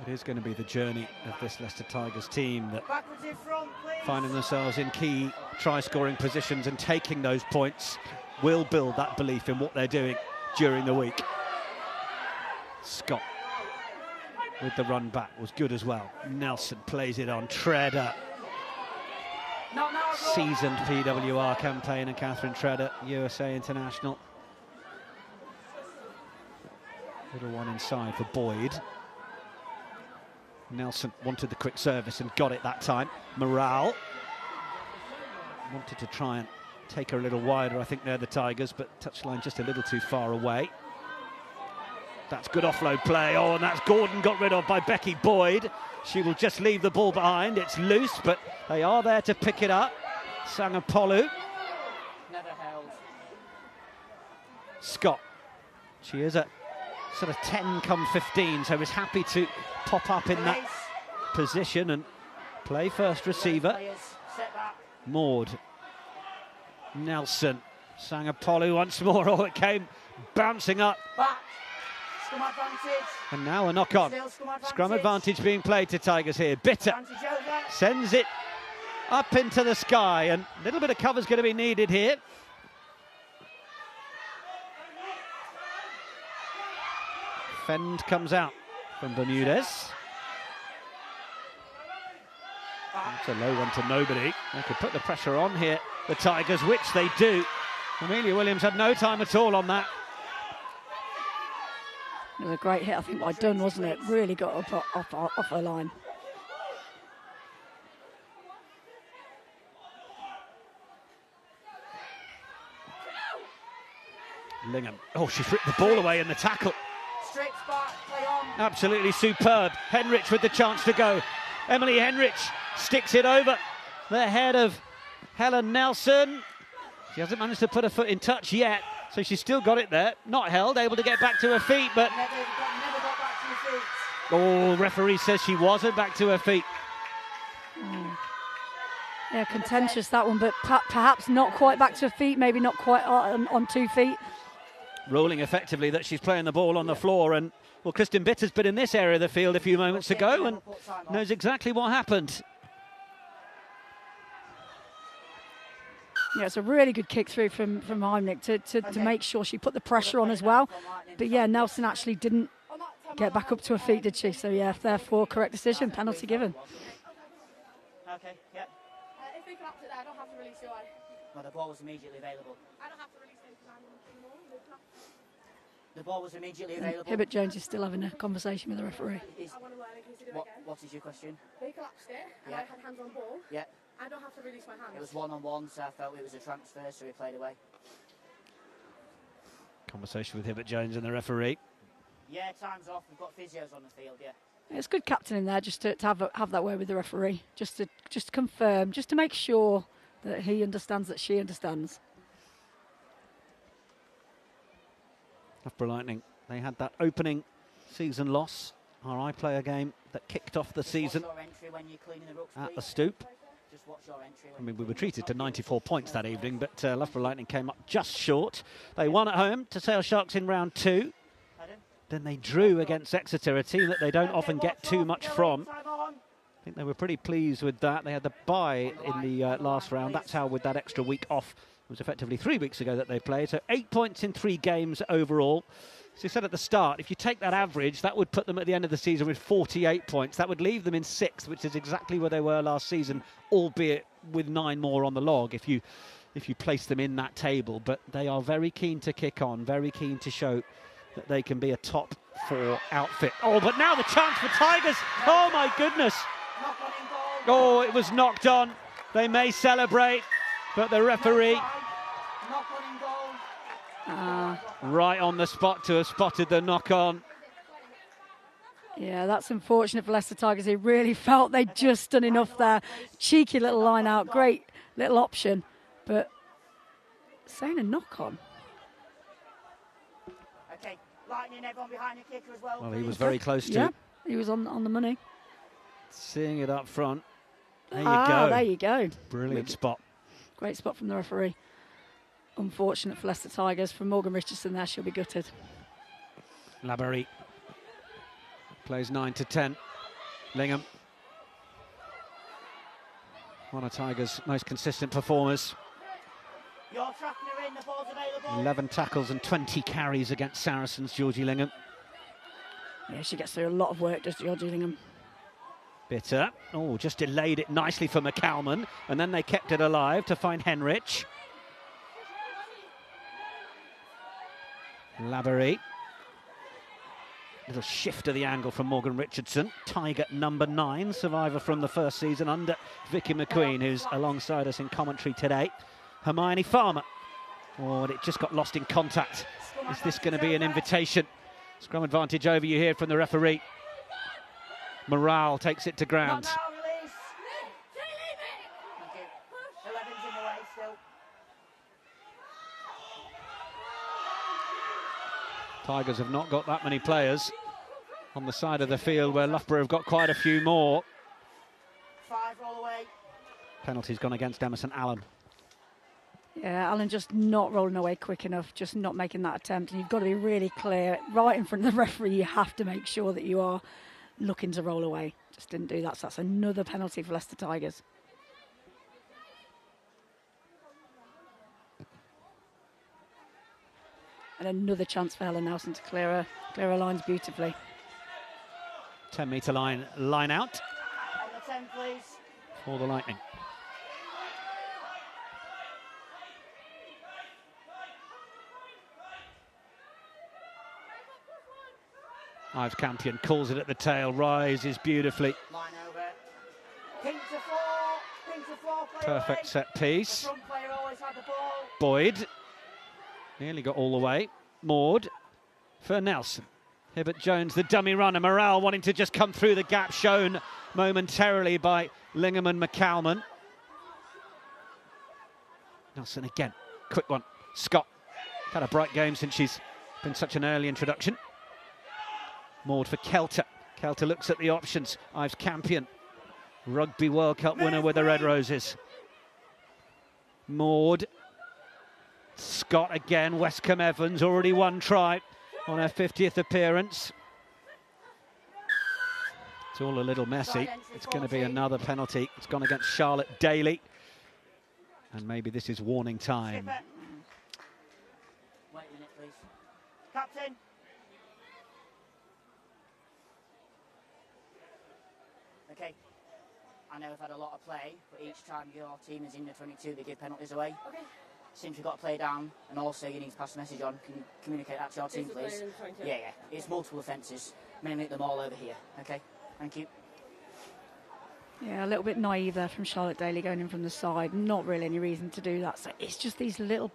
It is going to be the journey of this Leicester Tigers team that finding themselves in key try-scoring positions and taking those points will build that belief in what they're doing during the week. Scott with the run back was good as well. Nelson plays it on. Tredder. Seasoned PWR campaigner Catherine Tredder, USA International. Little one inside for Boyd. Nelson wanted the quick service and got it that time. Morale wanted to try and take her a little wider, I think they're the Tigers, but touchline just a little too far away. That's good offload play. Oh, and that's Gordon got rid of by Becky Boyd. She will just leave the ball behind. It's loose, but they are there to pick it up. Sangapolu. Never held. Scott. She is a sort of 10 come 15, so is happy to pop up in that position and play first receiver. Maud. Nelson. Sangapolu once more. Oh, it came bouncing up. Scrum advantage. And now a knock on. Scrum advantage being played to Tigers here. Bitter sends it up into the sky, and a little bit of cover's going to be needed here. Fend comes out from Bermudez. It's a low one to nobody. They could put the pressure on here, the Tigers, which they do. Amelia Williams had no time at all on that. It was a great hit, I think, by Dunn, wasn't it? Really got off her line. Lingham. Oh, she's ripped the ball away in the tackle. Straight back, play on. Absolutely superb. Henrich with the chance to go. Emily Henrich sticks it over the head of Helen Nelson. She hasn't managed to put her foot in touch yet, so she's still got it there. Not held, able to get back to her feet, but... Never got back to her feet. Oh, referee says she wasn't back to her feet. Yeah, contentious that one, but perhaps not quite back to her feet, maybe not quite on 2 feet. Ruling effectively that she's playing the ball on the floor, and Well, Kristen Bitter's been in this area of the field a few moments ago and knows exactly what happened. Yeah, it's a really good kick through from Heimlich to make sure she put the pressure on as well. But yeah, Nelson actually didn't get back up to her feet, did she? So yeah, therefore, correct decision, penalty given. Okay, yeah. If we collapse it there, I don't have to release your eye. Well, the ball was immediately available. I don't have to release it because I'm in the morning. The ball was immediately available. Hibbert Jones is still having a conversation with the referee. Is, I want to learn in case you do it again. what is your question? They collapsed it and I had hands on ball. Yeah. I don't have to release my hands. It was one-on-one, so I felt it was a transfer, so we played away. Conversation with Hibbert Jones and the referee. Yeah, time's off. We've got physios on the field, yeah. It's good captaining there, just to have that word with the referee, just to confirm, just to make sure that he understands that she understands. Loughborough Lightning, they had that opening season loss, our iPlayer game that kicked off the season Watch your entry when you're cleaning the rucks, at please. the Stoop. Just watch your entry. I mean, we were treated to 94 points that evening, but Loughborough Lightning came up just short. They won at home to Sale Sharks in round 2. Then they drew against Exeter, a team that they don't often get too much from. I think they were pretty pleased with that. They had the bye in the last round. That's how, with that extra week off, it was effectively 3 weeks ago that they played. So 8 points in 3 games overall. As you said at the start, if you take that average, that would put them at the end of the season with 48 points. That would leave them in 6th, which is exactly where they were last season, albeit with 9 more on the log if you place them in that table. But they are very keen to kick on, very keen to show that they can be a top 4 outfit. Oh, but now the chance for Tigers. Oh, my goodness. Oh, it was knocked on. They may celebrate, but the referee right on the spot to have spotted the knock-on. Yeah, that's unfortunate for Leicester Tigers. They really felt they'd just done enough there. Cheeky little line out, great little option, but saying a knock-on. Okay, Lightning, everyone behind the kicker as well. Well, he was very close to it. He was on the money. Seeing it up front. There you go. There you go. Brilliant spot. Great spot from the referee. Unfortunate for Leicester Tigers. From Morgan Richardson there, she'll be gutted. Labaree plays 9 to 10. Lingham, one of Tigers' most consistent performers. You're tracking her in, the ball's available. 11 tackles and 20 carries against Saracens, Georgie Lingham. Yeah, she gets through a lot of work, does Georgie Lingham. Bitter. Oh, just delayed it nicely for McCalman, and then they kept it alive to find Henrich. Labaree. Little shift of the angle from Morgan Richardson. Tiger number 9, survivor from the first season under Vicky McQueen, who's alongside us in commentary today. Hermione Farmer. Oh, and it just got lost in contact. Is this going to be an invitation? Scrum advantage over you here from the referee. Morale takes it to ground. Tigers have not got that many players on the side of the field, where Loughborough have got quite a few more. 5 roll away. Penalty's gone against Emerson Allen. Yeah, Allen just not rolling away quick enough, just not making that attempt. And you've got to be really clear. Right in front of the referee, you have to make sure that you are looking to roll away. Just didn't do that, so that's another penalty for Leicester Tigers. And another chance for Helen Nelson to clear her lines beautifully. 10-metre line out On the 10, please. for the Lightning. Ives Campion calls it at the tail, rises beautifully. Line over. Pink to 4. Pink to 4. Perfect set piece. The front player always had the ball. Boyd nearly got all the way. Maud for Nelson. Hibbert Jones, the dummy runner. Morale wanting to just come through the gap, shown momentarily by Lingham and McCalman. Nelson again, quick one. Scott, had a bright game since she's been such an early introduction. Maud for Kelter. Kelter looks at the options. Ives Campion, Rugby World Cup winner with the Red Roses. Maud. Scott again. Westcombe Evans, already 1 try on her 50th appearance. It's all a little messy. It's going to be another penalty. It's gone against Charlotte Daly. And maybe this is warning time. Wait a minute, please. Captain. Okay. I know we've had a lot of play, but each time your team is in the 22, they give penalties away. Okay. Since we've got to play down, and also you need to pass the message on, can you communicate that to your team, please? Yeah. It's multiple offences. Mainly them all over here. Okay. Thank you. Yeah, a little bit naive there from Charlotte Daly going in from the side. Not really any reason to do that. So it's just these little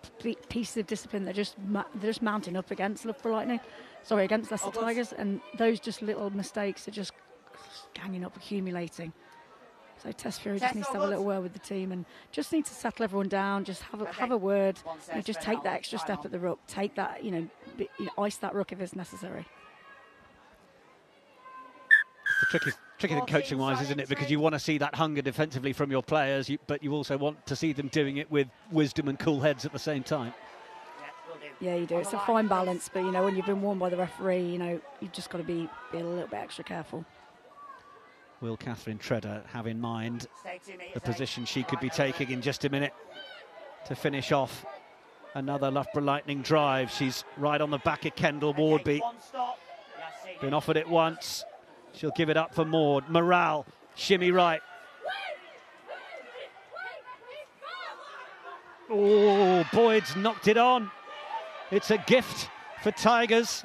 pieces of discipline that they're just mounting up against Loughborough Lightning. Sorry, against Leicester Tigers, and those just little mistakes are just ganging up, accumulating. So Tess Fury just needs to have a little word with the team and just need to settle everyone down. Just have a word. Just take that extra step at the ruck. Take that, ice that ruck if it's necessary. It's tricky thing coaching-wise, isn't it? Because you want to see that hunger defensively from your players, but you also want to see them doing it with wisdom and cool heads at the same time. Yeah, you do. It's a fine balance, but when you've been warned by the referee, you've just got to be a little bit extra careful. Will Catherine Tredder have in mind the position she could be taking in just a minute to finish off another Loughborough Lightning drive? She's right on the back of Kendall Wardby. Been offered it once. She'll give it up for Maud. Morale, shimmy right. Oh, Boyd's knocked it on. It's a gift for Tigers,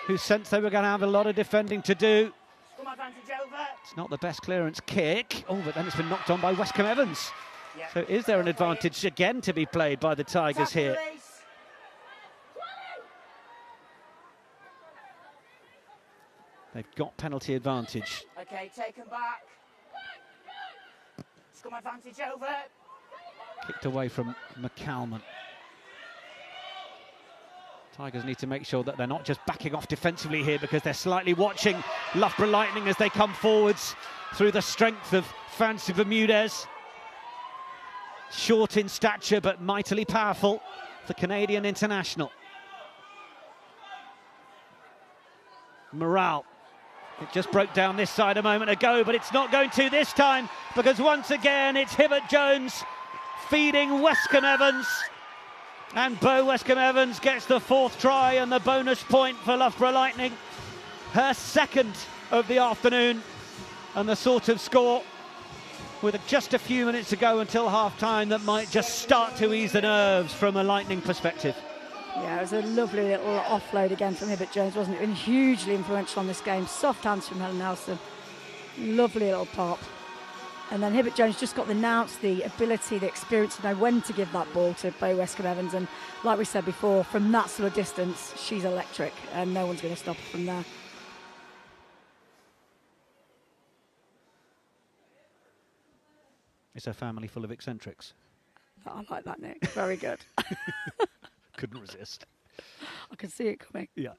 who sensed they were going to have a lot of defending to do. It's not the best clearance kick. Oh, but then it's been knocked on by Westcombe Evans. So is there an advantage again to be played by the Tigers here? They've got penalty advantage. Okay, take them back. Scum advantage over. Kicked away from McCalman. Tigers need to make sure that they're not just backing off defensively here, because they're slightly watching Loughborough Lightning as they come forwards through the strength of Fancy Bermudez. Short in stature but mightily powerful, the Canadian international. Morale. It just broke down this side a moment ago, but it's not going to this time, because once again it's Hibbert Jones feeding Westcombe Evans. And Bo Westcombe Evans gets the 4th try and the bonus point for Loughborough Lightning. Her 2nd of the afternoon, and the sort of score with just a few minutes to go until half-time that might just start to ease the nerves from a Lightning perspective. Yeah, it was a lovely little offload again from Hibbert Jones, wasn't it? And hugely influential on this game. Soft hands from Helen Nelson. Lovely little pop. And then Hibbert Jones just got the nous, the ability, the experience to know when to give that ball to Bo Westcombe Evans. And like we said before, from that sort of distance, she's electric, and no one's going to stop her from there. Is her family full of eccentrics? I like that, Nick. Very good. Couldn't resist. I can see it coming. Yeah.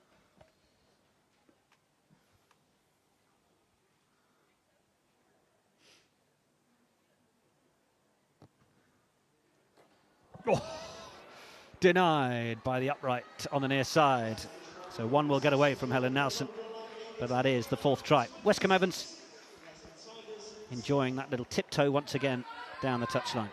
Oh, denied by the upright on the near side. So one will get away from Helen Nelson, but that is the 4th try. Westcombe Evans enjoying that little tiptoe once again down the touchline.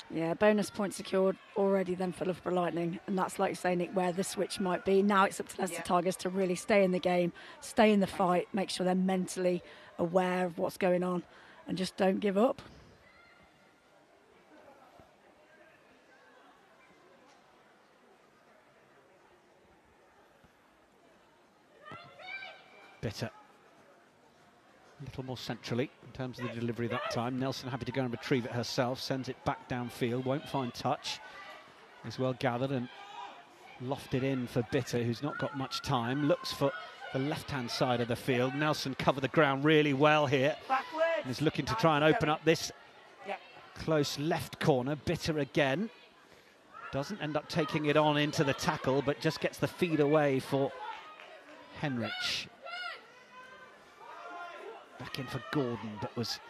Yeah, bonus point secured already then for Loughborough Lightning, and that's, like you say, Nick, where the switch might be. Now it's up to Leicester Tigers to really stay in the game, stay in the fight, make sure they're mentally aware of what's going on, and just don't give up. Bitter. A little more centrally in terms of the delivery that time. Nelson happy to go and retrieve it herself, sends it back downfield, won't find touch. Is well gathered and lofted in for Bitter, who's not got much time. Looks for the left-hand side of the field. Nelson covered the ground really well here. And is looking to try and open up this close left corner. Bitter again. Doesn't end up taking it on into the tackle, but just gets the feed away for Henrich. Back in for Gordon, but was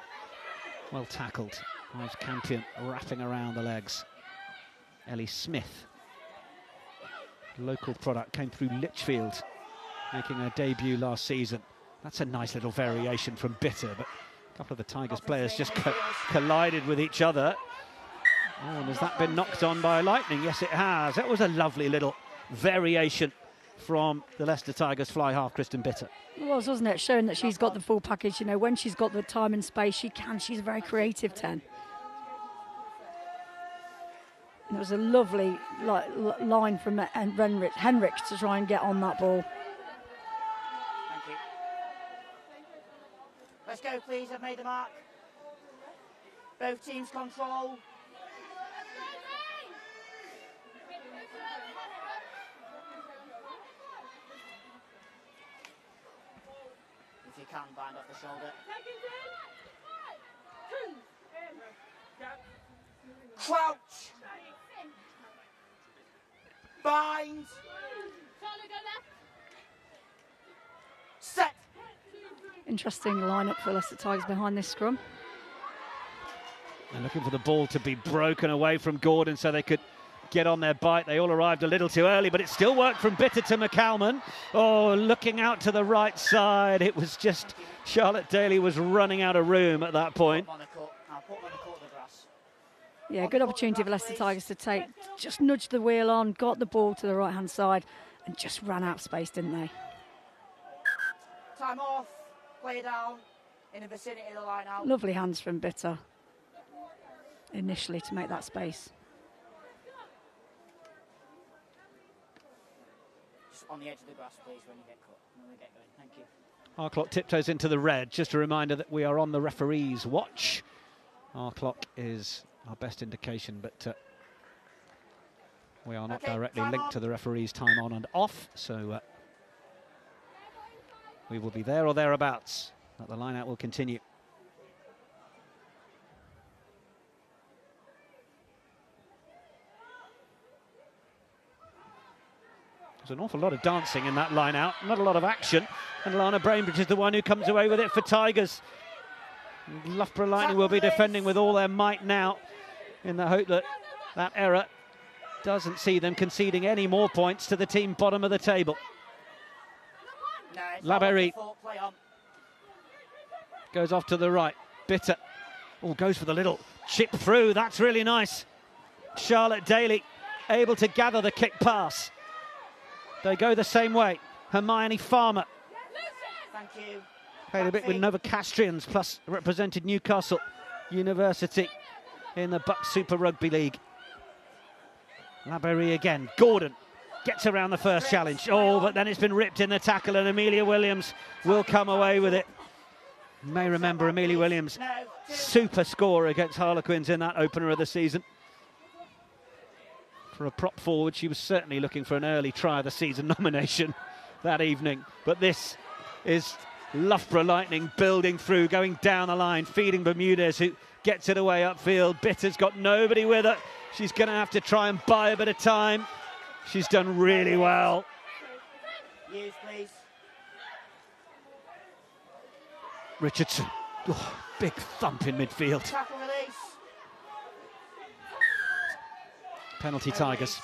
well tackled. Ives Campion wrapping around the legs. Ellie Smith, local product, came through Lichfield, making her debut last season. That's a nice little variation from Bitter, but a couple of the Tigers players just collided with each other. Oh, and has that been knocked on by lightning? Yes, it has. That was a lovely little variation from the Leicester Tigers fly half, Kristen Bitter. It was, wasn't it? Showing that she's got the full package. You know, when she's got the time and space, she can. She's a very creative 10. And it was a lovely line from Henrik to try and get on that ball. Thank you. Let's go, please. I've made the mark. Both teams control. If you can, bind off the shoulder. Crouch. Bind. Set. Interesting lineup for Leicester Tigers behind this scrum. And looking for the ball to be broken away from Gordon so they could get on their bite. They all arrived a little too early, but it still worked from Bitter to McCalman. Oh, looking out to the right side. It was just Charlotte Daly was running out of room at that point. Yeah, good opportunity for Leicester Tigers to take, just nudged the wheel on, got the ball to the right-hand side and just ran out of space, didn't they? Time off, play down in the vicinity of the line out. Lovely hands from Bitter initially to make that space. Just on the edge of the grass, please, when you get cut. When we get going. Thank you. Our clock tiptoes into the red. Just a reminder that we are on the referee's watch. Our clock is our best indication, but we are not directly linked to the referee's time on and off, so we will be there or thereabouts. But the line-out will continue. There's an awful lot of dancing in that line-out, not a lot of action, and Lana Brainbridge is the one who comes away with it for Tigers. Loughborough Lightning will be defending with all their might now, in the hope that that error doesn't see them conceding any more points to the team bottom of the table. Laberry goes off to the right. Bitter goes for the little chip through. That's really nice. Charlotte Daly able to gather the kick pass. They go the same way. Hermione Farmer. Thank you. Played a bit with Novocastrians, plus represented Newcastle University in the Bucks Super Rugby League. Laberry again. Gordon gets around the first challenge. Oh, but then it's been ripped in the tackle, and Amelia Williams will come away with it. You may remember Amelia Williams, super score against Harlequins in that opener of the season. For a prop forward, she was certainly looking for an early try of the season nomination that evening. But this is Loughborough Lightning building through, going down the line, feeding Bermudez, who gets it away upfield. Bitter's got nobody with her. She's going to have to try and buy a bit of time. She's done really well. Use, please. Richardson, big thump in midfield. Tackle release. Penalty Tigers.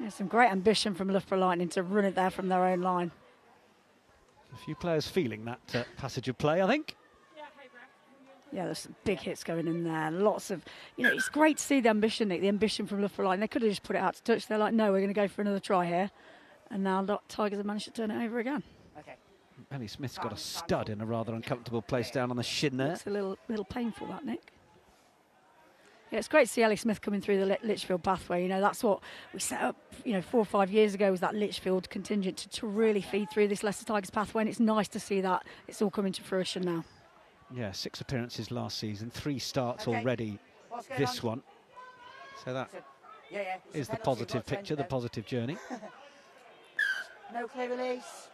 Yeah, some great ambition from Loughborough Lightning to run it there from their own line. A few players feeling that passage of play, I think. Yeah, there's some big hits going in there. Lots of, you know, it's great to see the ambition, Nick, the ambition from Loughborough Lightning. They could have just put it out to touch. They're like, no, we're going to go for another try here. And now Tigers have managed to turn it over again. Okay. Ellie Smith's got a stud in a rather uncomfortable place down on the shin there. It's a little painful, that, Nick. Yeah, it's great to see Ellie Smith coming through the Lichfield pathway. You know, that's what we set up, 4 or 5 years ago, was that Lichfield contingent to really feed through this Leicester Tigers pathway. And it's nice to see that it's all coming to fruition now. Yeah, 6 appearances last season, 3 starts already this one. So that is the positive picture, the positive journey. No clear release.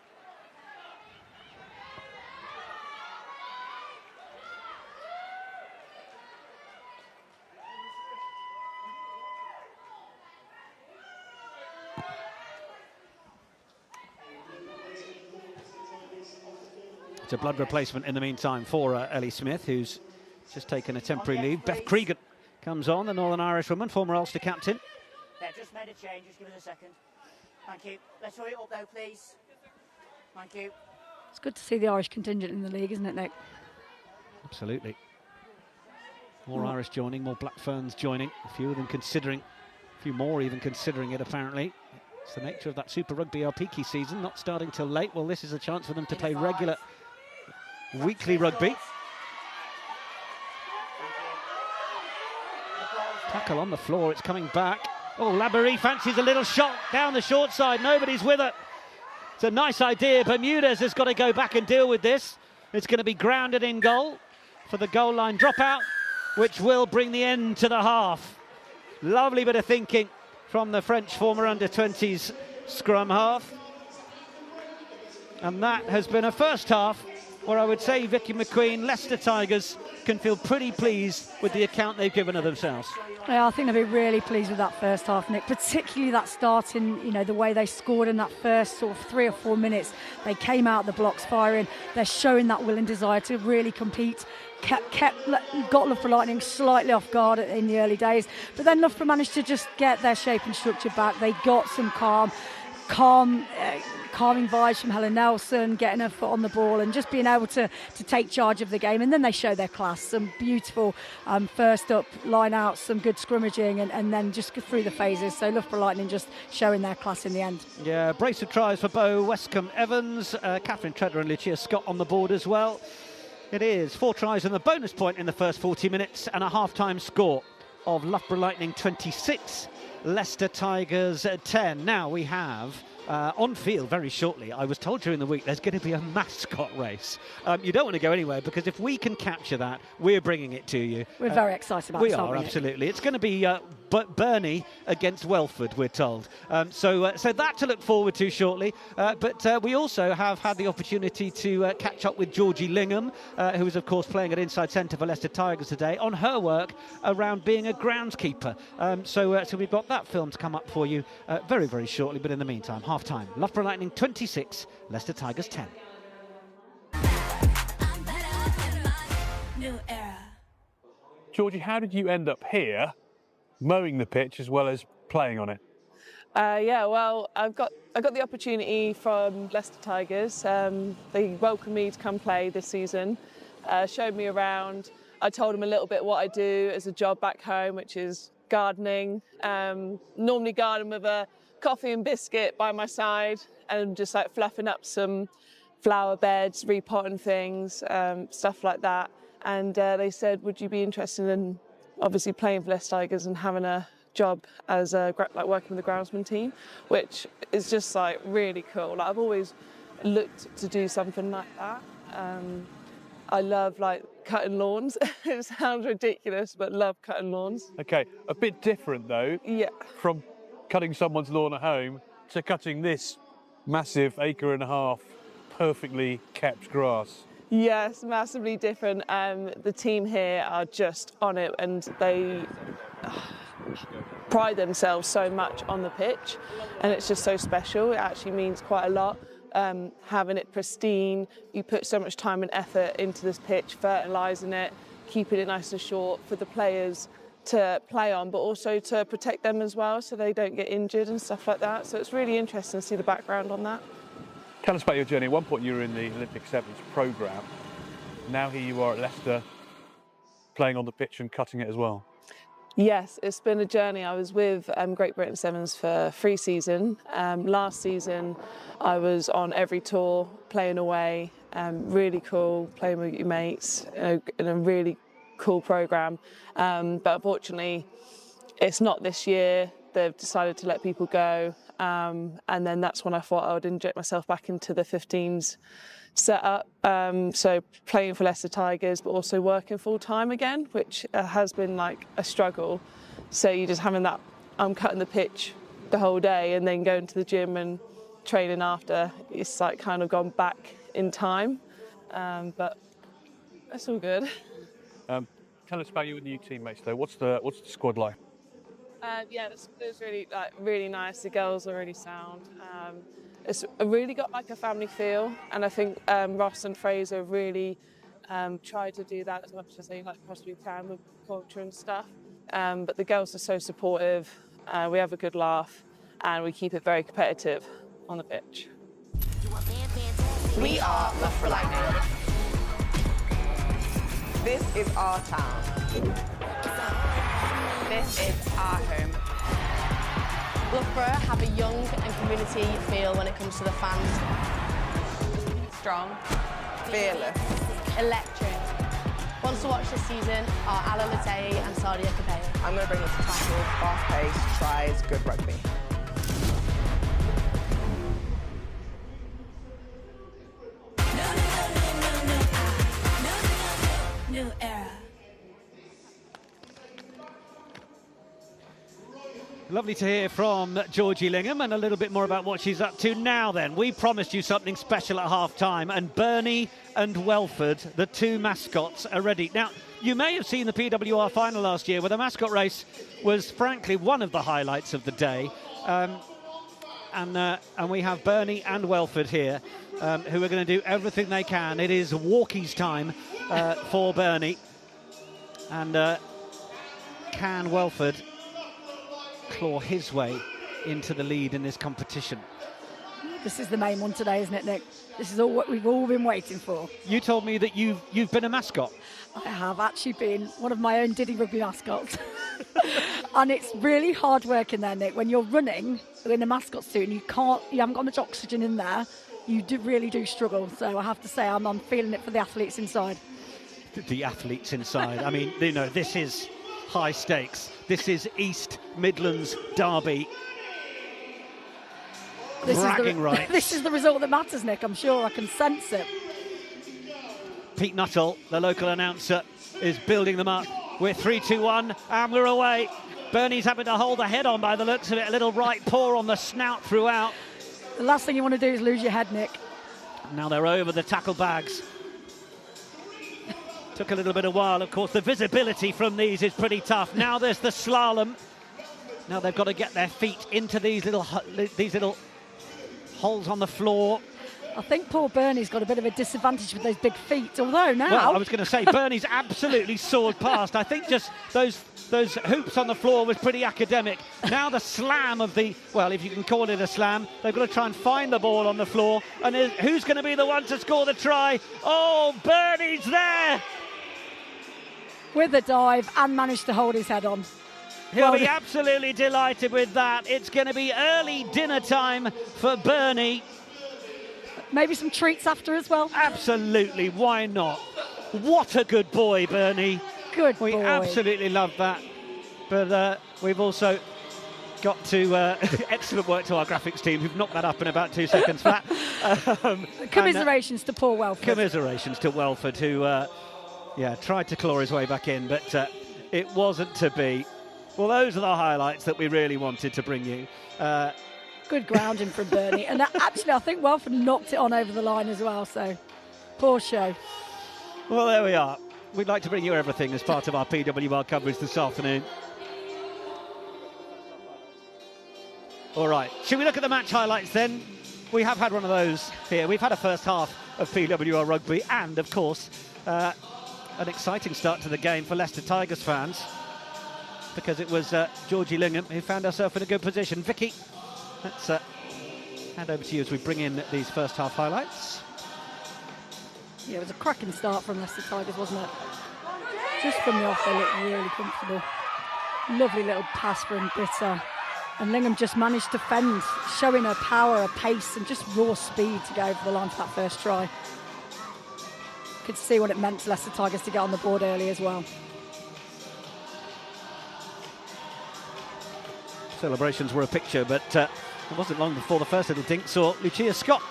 It's a blood replacement in the meantime for Ellie Smith, who's just taken a temporary leave. Beth Cregan comes on, the Northern Irish woman, former Ulster captain. Yeah, just made a change, just give us a second. Thank you. Let's hurry it up though, please. Thank you. It's good to see the Irish contingent in the league, isn't it, Nick? Absolutely. More Irish joining, more Black Ferns joining. A few of them considering, a few more even considering it apparently. It's the nature of that Super Rugby Alpiki season, not starting till late. Well, this is a chance for them to play regular weekly rugby. Tackle on the floor, it's coming back. Oh, Loughborough fancies a little shot down the short side. Nobody's with it. It's a nice idea. Bermudez has got to go back and deal with this. It's going to be grounded in goal for the goal line dropout, which will bring the end to the half. Lovely bit of thinking from the French former under-20s scrum half. And that has been a first half where I would say Vicky McQueen, Leicester Tigers, can feel pretty pleased with the account they've given of themselves. Yeah, I think they'll be really pleased with that first half, Nick, particularly that starting, you know, the way they scored in that first sort of 3 or 4 minutes. They came out the blocks firing. They're showing that will and desire to really compete. Got Loughborough Lightning slightly off guard in the early days, but then Loughborough managed to just get their shape and structure back. They got some calming vibes from Helen Nelson, getting her foot on the ball and just being able to take charge of the game. And then they show their class, some beautiful first up line outs, some good scrimmaging, and then just through the phases. So Loughborough Lightning just showing their class in the end. Yeah, brace of tries for Beau Westcombe Evans, Catherine Treader and Lucia Scott on the board as well. It is 4 tries and the bonus point in the first 40 minutes and a half-time score of Loughborough Lightning 26, Leicester Tigers 10. Now we have on field very shortly. I was told during the week there's going to be a mascot race. You don't want to go anywhere because if we can capture that, we're bringing it to you. We're very excited about it. We are, absolutely. It's going to be Burnley against Welford, we're told. So that to look forward to shortly. But we also have had the opportunity to catch up with Georgie Lingham, who is, of course, playing at inside centre for Leicester Tigers today, on her work around being a groundskeeper. So we've got that film to come up for you very, very shortly. But in the meantime, half-time. Loughborough Lightning 26, Leicester Tigers 10. New era. Georgie, how did you end up here, mowing the pitch as well as playing on it? Yeah, well, I got the opportunity from Leicester Tigers. They welcomed me to come play this season, showed me around. I told them a little bit what I do as a job back home, which is gardening. Normally garden with a coffee and biscuit by my side and just like fluffing up some flower beds, repotting things, stuff like that. And they said, would you be interested in obviously playing for Leicester Tigers and having a job as like working with the groundsman team, which is just like really cool. Like, I've always looked to do something like that. I love like cutting lawns. It sounds ridiculous, but love cutting lawns. Okay, a bit different though. Yeah. From cutting someone's lawn at home to cutting this massive 1.5 acre perfectly kept grass. Yes, massively different. The team here are just on it and they pride themselves so much on the pitch and it's just so special. It actually means quite a lot. Having it pristine, you put so much time and effort into this pitch, fertilising it, keeping it nice and short for the players to play on, but also to protect them as well so they don't get injured and stuff like that. So it's really interesting to see the background on that. Tell us about your journey. At one point you were in the Olympic Sevens programme. Now here you are at Leicester, playing on the pitch and cutting it as well. Yes, it's been a journey. I was with Great Britain Sevens for 3 seasons. Last season I was on every tour, playing away, really cool, playing with your mates in a really cool programme. But unfortunately it's not this year. They've decided to let people go. And then that's when I thought I would inject myself back into the 15s setup. So playing for Leicester Tigers, but also working full time again, which has been like a struggle. So you're just having that, I'm cutting the pitch the whole day and then going to the gym and training after. It's like kind of gone back in time, but that's all good. Tell us about you and the new teammates though. What's the squad like? Yeah, it was really nice. The girls are really sound. It's really got like a family feel, and I think Ross and Fraser really try to do that as much as they possibly can with culture and stuff. But the girls are so supportive. We have a good laugh, and we keep it very competitive on the pitch. We are Loughborough Lightning. This is our town. This is our home. Loughborough have a young and community feel when it comes to the fans. Strong, fearless, Electric. Ones to watch this season are Ala Latei and Sadia Capello. I'm going to bring this tackle, fast pace, tries, good rugby. New era. Lovely to hear from Georgie Lingham, and a little bit more about what she's up to now then. We promised you something special at half-time, and Bernie and Welford, the two mascots, are ready. Now, you may have seen the PWR final last year, where the mascot race was, frankly, one of the highlights of the day. And we have Bernie and Welford here, who are going to do everything they can. It is walkies time for Bernie. And can Welford claw his way into the lead in this competition? This is the main one today, isn't it, Nick? This is all what we've all been waiting for. You told me that you've been a mascot. I have actually been one of my own Diddy Rugby mascots. And it's really hard work in there, Nick, when you're running in a mascot suit and you haven't got much oxygen in there. You really do struggle. So I have to say I'm feeling it for the athletes inside. The athletes inside. I mean, you know, this is high stakes. This is East Midlands Derby. Bragging rights. This is the result that matters, Nick. I'm sure I can sense it. Pete Nuttall, the local announcer, is building them up. We're 3-2-1 and we're away. Bernie's having to hold the head on by the looks of it. A little right paw on the snout throughout. The last thing you want to do is lose your head, Nick. Now they're over the tackle bags. Took a little bit of while, of course. The visibility from these is pretty tough. Now there's the slalom. Now they've got to get their feet into these little holes on the floor. I think poor Bernie's got a bit of a disadvantage with those big feet, although now... Well, I was going to say, Bernie's absolutely soared past. I think just those hoops on the floor was pretty academic. Now the slam of the... Well, if you can call it a slam, they've got to try and find the ball on the floor. And who's going to be the one to score the try? Oh, Bernie's there! With a dive and managed to hold his head on. He'll be absolutely delighted with that. It's going to be early dinner time for Bernie. Maybe some treats after as well. Absolutely, why not? What a good boy, Bernie. Good boy. We absolutely love that. But we've also got to... excellent work to our graphics team, who've knocked that up in about 2 seconds flat. Commiserations to poor Welford. Commiserations to Welford, who tried to claw his way back in, but it wasn't to be. Well, those are the highlights that we really wanted to bring you. Good grounding from Bernie. And actually, I think Welford knocked it on over the line as well, so poor show. Well, there we are. We'd like to bring you everything as part of our PWR coverage this afternoon. All right, should we look at the match highlights then? We have had one of those here. We've had a first half of PWR Rugby and, of course, an exciting start to the game for Leicester Tigers fans, because it was Georgie Lingham who found herself in a good position. Vicky, let's hand over to you as we bring in these first half highlights. Yeah, it was a cracking start from Leicester Tigers, wasn't it? Just from the off, they looked really comfortable. Lovely little pass from Bitter. And Lingham just managed to fend, showing her power, her pace, and just raw speed to go over the line for that first try. Could see what it meant to Leicester Tigers to get on the board early as well. Celebrations were a picture, but it wasn't long before the first little dink saw Lucia Scott.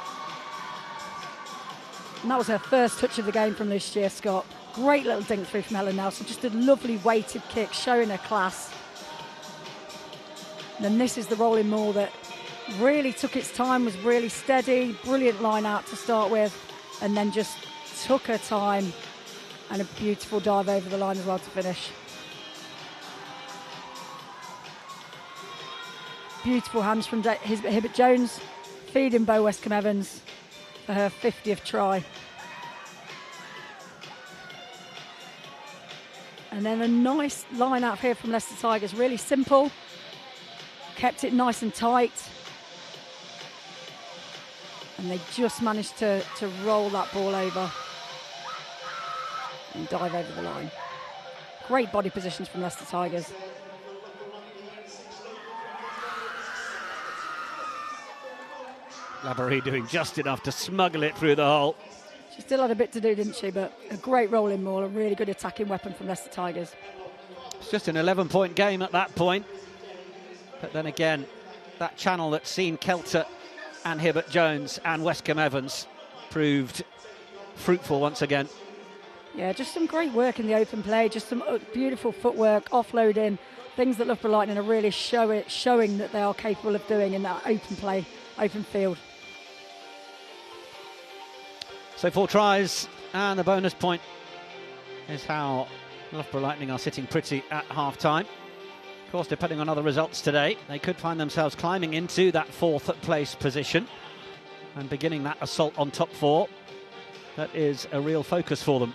And that was her first touch of the game from Lucia Scott. Great little dink through from Helen Nelson. Just a lovely weighted kick, showing her class. And then this is the rolling maul that really took its time, was really steady, brilliant line out to start with, and then just took her time, and a beautiful dive over the line as well to finish. Beautiful hands from Hibbert Jones, feeding Bo Westcombe Evans for her 50th try. And then a nice line out here from Leicester Tigers, really simple, kept it nice and tight. And they just managed to roll that ball over and dive over the line. Great body positions from Leicester Tigers. Loughborough doing just enough to smuggle it through the hole. She still had a bit to do, didn't she? But a great rolling ball, a really good attacking weapon from Leicester Tigers. It's just an 11-point game at that point. But then again, that channel that's seen Kelter and Hibbert Jones and Westcombe Evans proved fruitful once again. Yeah, just some great work in the open play, just some beautiful footwork, offloading, things that Loughborough Lightning are really showing that they are capable of doing in that open play, open field. So 4 tries and the bonus point is how Loughborough Lightning are sitting pretty at half-time. Of course, depending on other results today, they could find themselves climbing into that 4th place position and beginning that assault on top 4. That is a real focus for them.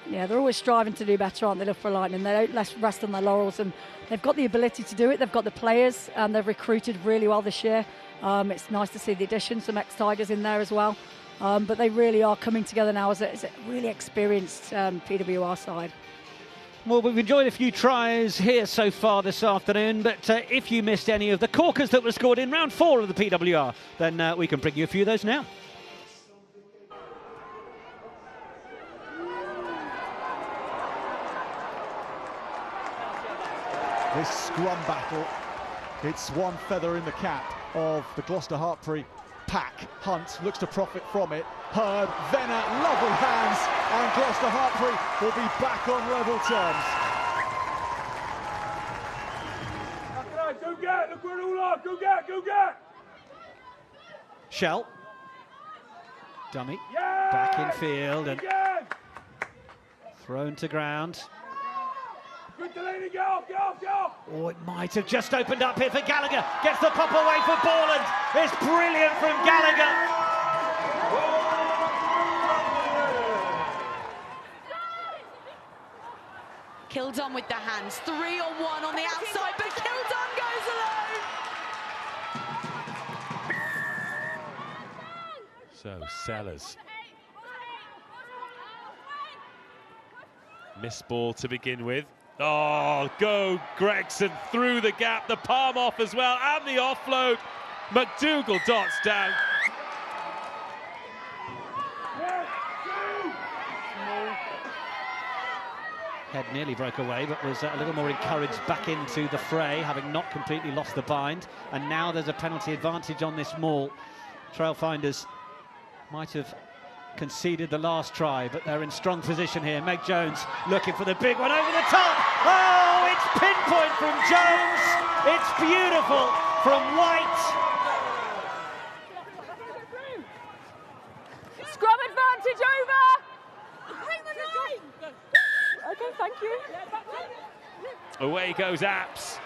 Yeah, they're always striving to do better, aren't they, Loughborough Lightning? They don't rest on their laurels, and they've got the ability to do it. They've got the players, and they've recruited really well this year. It's nice to see the addition, some ex-Tigers in there as well. But they really are coming together now as a really experienced PWR side. Well, we've enjoyed a few tries here so far this afternoon, but if you missed any of the corkers that were scored in round 4 of the PWR, then we can bring you a few of those now. This scrum battle, it's one feather in the cap of the Gloucester Hartpury pack. Hunt looks to profit from it. Hurd, Venner, lovely hands, and Gloucester Hartpury will be back on level terms. Go get, look where it all are, go get! Shell. Dummy. Yeah! Back in field and thrown to ground. Good Delaney, get off! Oh, it might have just opened up here for Gallagher. Gets the pop away for Borland. It's brilliant from Gallagher. Kildon with the hands, 3-on-1 on the outside, but Kildon goes alone. So Sellers. Missed ball to begin with. Oh, go Gregson through the gap, the palm off as well, and the offload. McDougall dots down. Head nearly broke away, but was a little more encouraged back into the fray, having not completely lost the bind. And now there's a penalty advantage on this maul. Trailfinders might have conceded the last try, but they're in strong position here. Meg Jones looking for the big one over the top. Oh, it's pinpoint from Jones. It's beautiful from White. Scrum advantage over. Okay, thank you. Away goes Apps.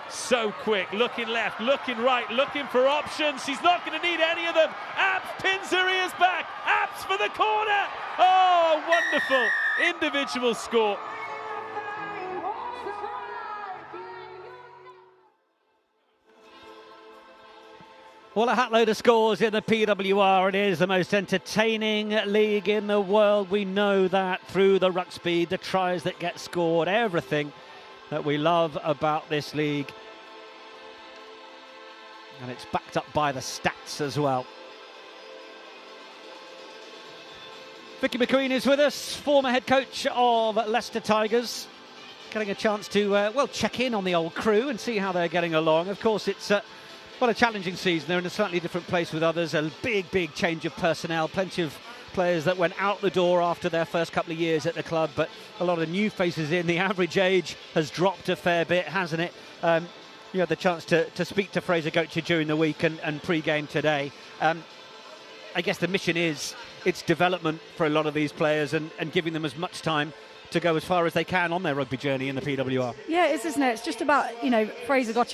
So quick, looking left, looking right, looking for options. She's not going to need any of them. Apps pins her ears back. Apps for the corner. Oh, wonderful individual score. Well, a hatload of scores in the PWR. It is the most entertaining league in the world. We know that through the ruck speed, the tries that get scored, everything that we love about this league. And it's backed up by the stats as well. Vicky McQueen is with us, former head coach of Leicester Tigers. Getting a chance to, well, check in on the old crew and see how they're getting along. Of course, it's well, a challenging season. They're in a slightly different place with others. A big change of personnel. Plenty of players that went out the door after their first couple of years at the club, but a lot of new faces in. The average age has dropped a fair bit, hasn't it? You had the chance to speak to Fraser Goethe during the week and pre-game today. I guess the mission is it's development for a lot of these players and giving them as much time to go as far as they can on their rugby journey in the PWR. Yeah, it is, isn't it? It's just about, Fraser got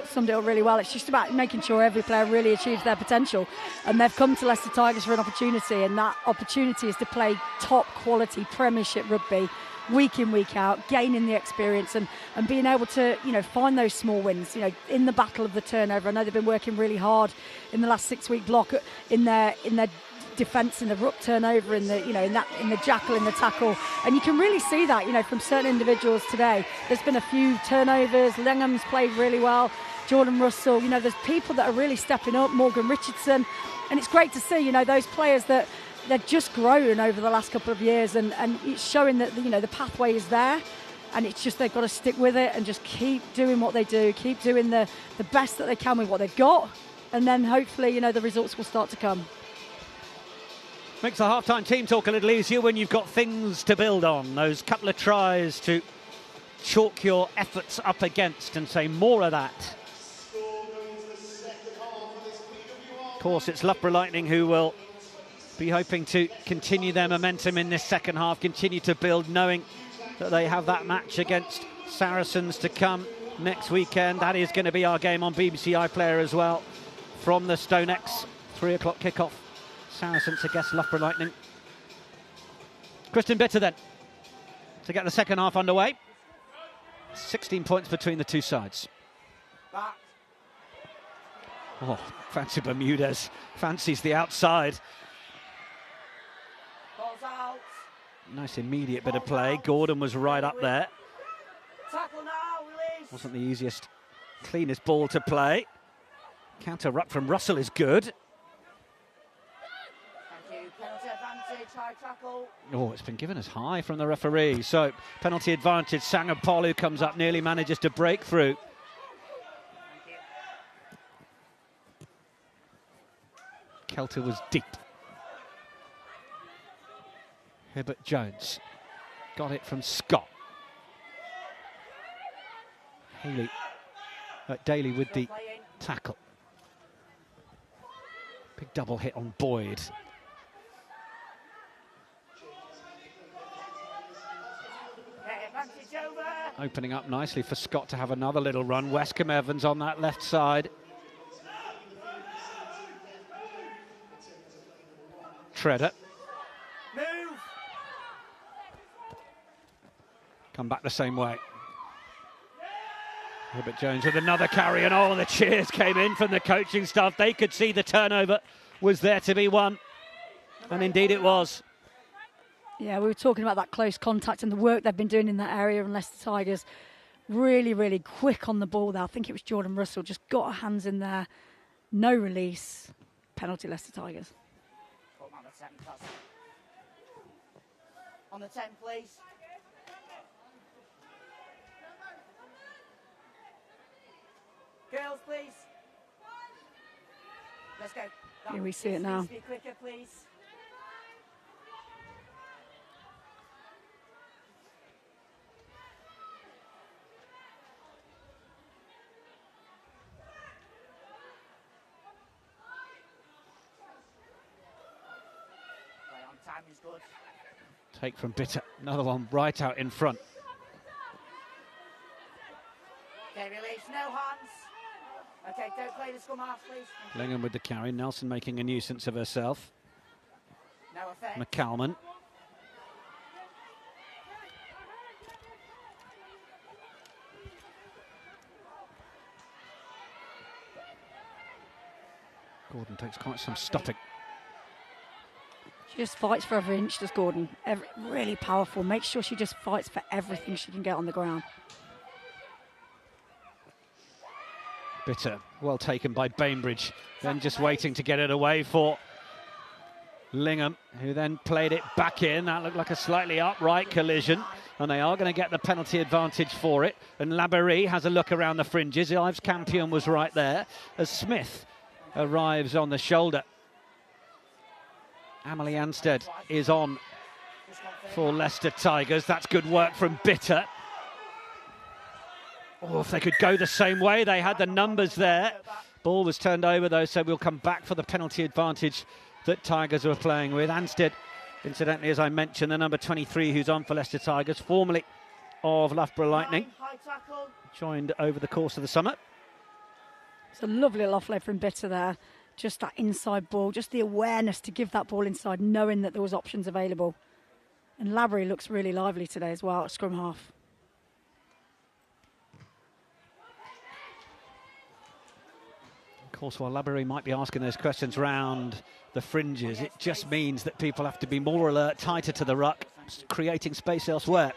summed it up really well. It's just about making sure every player really achieves their potential. And they've come to Leicester Tigers for an opportunity, and that opportunity is to play top quality Premiership rugby week in, week out, gaining the experience and being able to, find those small wins, in the battle of the turnover. I know they've been working really hard in the last 6-week block in their defence, in the ruck turnover, in the jackal, in the tackle, and you can really see that, from certain individuals today. There's been a few turnovers. Lingham's played really well. Jordan Russell, there's people that are really stepping up. Morgan Richardson, and it's great to see, those players that they're just growing over the last couple of years, and it's showing that the pathway is there, and it's just they've got to stick with it and just keep doing what they do, keep doing the best that they can with what they've got, and then hopefully the results will start to come. Makes the half-time team talk a little easier when you've got things to build on. Those couple of tries to chalk your efforts up against and say more of that. Of course, it's Loughborough Lightning who will be hoping to continue their momentum in this second half, continue to build, knowing that they have that match against Saracens to come next weekend. That is going to be our game on BBC iPlayer as well, from the StoneX 3 o'clock kickoff. Saracens against Loughborough Lightning. Kristen Bitter then to get the second half underway. 16 points between the two sides. Oh, fancy Bermudez. Fancies the outside. Nice immediate bit of play. Gordon was right up there. Wasn't the easiest, cleanest ball to play. Counter ruck from Russell is good. Oh, it's been given as high from the referee. So, penalty advantage. Sangapolu comes up, nearly manages to break through. Kelter was deep. Hibbert Jones got it from Scott. Daly with the tackle. Big double hit on Boyd. Opening up nicely for Scott to have another little run. Westcombe Evans on that left side. Treader. Move. Come back the same way. Hibbert Jones with another carry, and the cheers came in from the coaching staff. They could see the turnover was there to be won, and indeed it was. Yeah, we were talking about that close contact and the work they've been doing in that area, and Leicester Tigers really, really quick on the ball there. I think it was Jordan Russell, just got her hands in there. No release. Penalty Leicester Tigers. On the 10, please. Girls, please. Let's go. Here we see it now. Be quicker, please. Time is good. Take from Bitter, another one right out in front. Okay, release, no hands. Okay, don't play the scrum half, please. Lingham with the carry, Nelson making a nuisance of herself. No effect. McCalman. Gordon takes quite some stopping. She just fights for every inch, does Gordon. Really powerful. Make sure she just fights for everything she can get on the ground. Bitter, well taken by Bainbridge. Then just waiting to get it away for Lingham, who then played it back in. That looked like a slightly upright collision, and they are going to get the penalty advantage for it. And Laberie has a look around the fringes. Ives Campion was right there as Smith arrives on the shoulder. Amelie Anstead is on for Leicester Tigers. That's good work from Bitter. Oh, if they could go the same way, they had the numbers there. Ball was turned over though, so we'll come back for the penalty advantage that Tigers were playing with. Anstead, incidentally, as I mentioned, the number 23 who's on for Leicester Tigers, formerly of Loughborough Lightning, joined over the course of the summer. It's a lovely little offload from Bitter there. Just that inside ball, just the awareness to give that ball inside, knowing that there was options available. And Loughborough looks really lively today as well at scrum half. Of course, while Loughborough might be asking those questions round the fringes, it just means that people have to be more alert, tighter to the ruck, creating space elsewhere.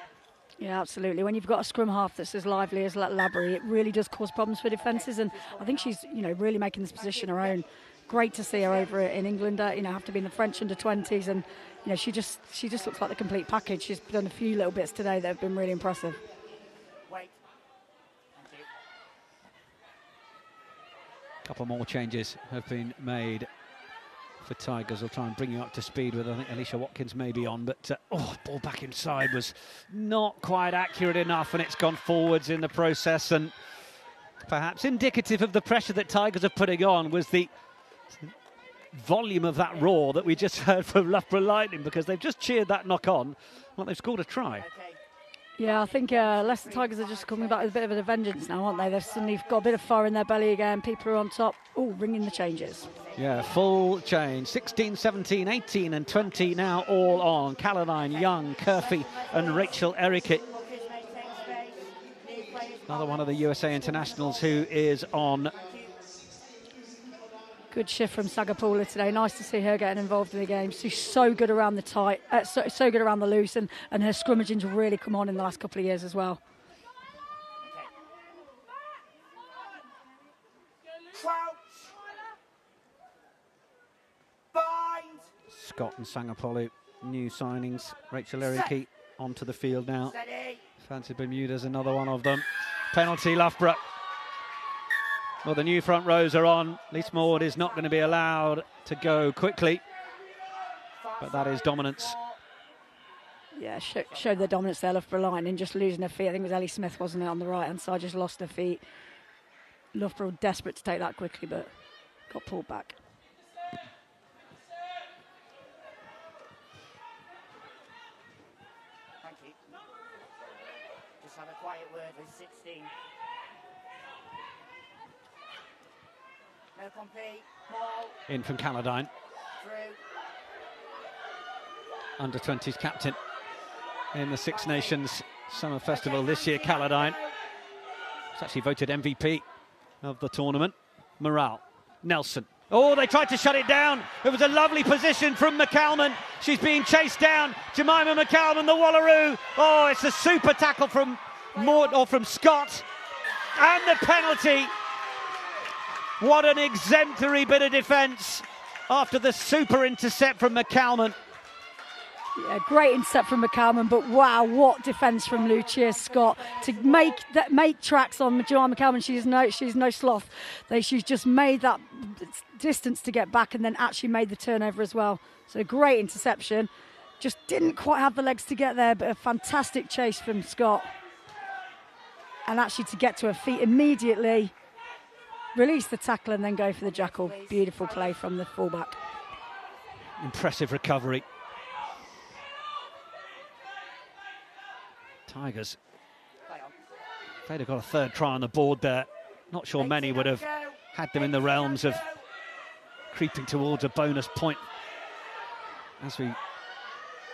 Yeah, absolutely. When you've got a scrum half that's as lively as Loughborough, it really does cause problems for defences. And I think she's, really making this position her own. Great to see her over in England. Have to be in the French under-20s, and she just looks like the complete package. She's done a few little bits today that have been really impressive. A couple more changes have been made for Tigers. I'll try and bring you up to speed with, I think Alicia Watkins may be on, but ball back inside was not quite accurate enough, and it's gone forwards in the process, and perhaps indicative of the pressure that Tigers are putting on was the volume of that roar that we just heard from Loughborough Lightning, because they've just cheered that knock on. Well, they've scored a try. Yeah, I think Leicester Tigers are just coming back with a bit of a vengeance now, aren't they? They've suddenly got a bit of fire in their belly again. People are on top. Oh, ringing the changes. Yeah, full change. 16, 17, 18 and 20 now all on. Caroline, Young, Curfey and Rachel Erickett. Another one of the USA internationals who is on. Good shift from Sagapula today. Nice to see her getting involved in the game. She's so good around the so good around the loose, and her scrummaging's really come on in the last couple of years as well. Scott and Sangapolu, new signings. Rachel Erickett onto the field now. Fancy Bermuda's another one of them. Penalty, Loughborough. Well, the new front rows are on. Lise Maud is not going to be allowed to go quickly, but that is dominance. Yeah, showed the dominance there, Loughborough Lightning, just losing her feet. I think it was Ellie Smith, wasn't it, on the right-hand side, just lost her feet. Loughborough desperate to take that quickly, but got pulled back. Thank you. Just have a quiet word with 16. No compete. Ball. In from Caladine. Through. Under-20s captain in the Six Nations Summer Festival this year, Caladine. She's actually voted MVP of the tournament. Morale. Nelson. Oh, they tried to shut it down. It was a lovely position from McCalman. She's being chased down. Jemima McCalman, the Wallaroo. Oh, it's a super tackle from from Scott. And the penalty. What an exemplary bit of defence after the super intercept from McCalman. Yeah, great intercept from McCalman, but wow, what defence from Lucia Scott to make tracks on Jemima McCalman. She's no sloth. She's just made that distance to get back, and then actually made the turnover as well. So great interception. Just didn't quite have the legs to get there, but a fantastic chase from Scott. And actually to get to her feet immediately, release the tackle and then go for the jackal. Beautiful play from the fullback. Impressive recovery. Tigers, if they'd have got a third try on the board there, not sure many would have had them in the realms of creeping towards a bonus point. As we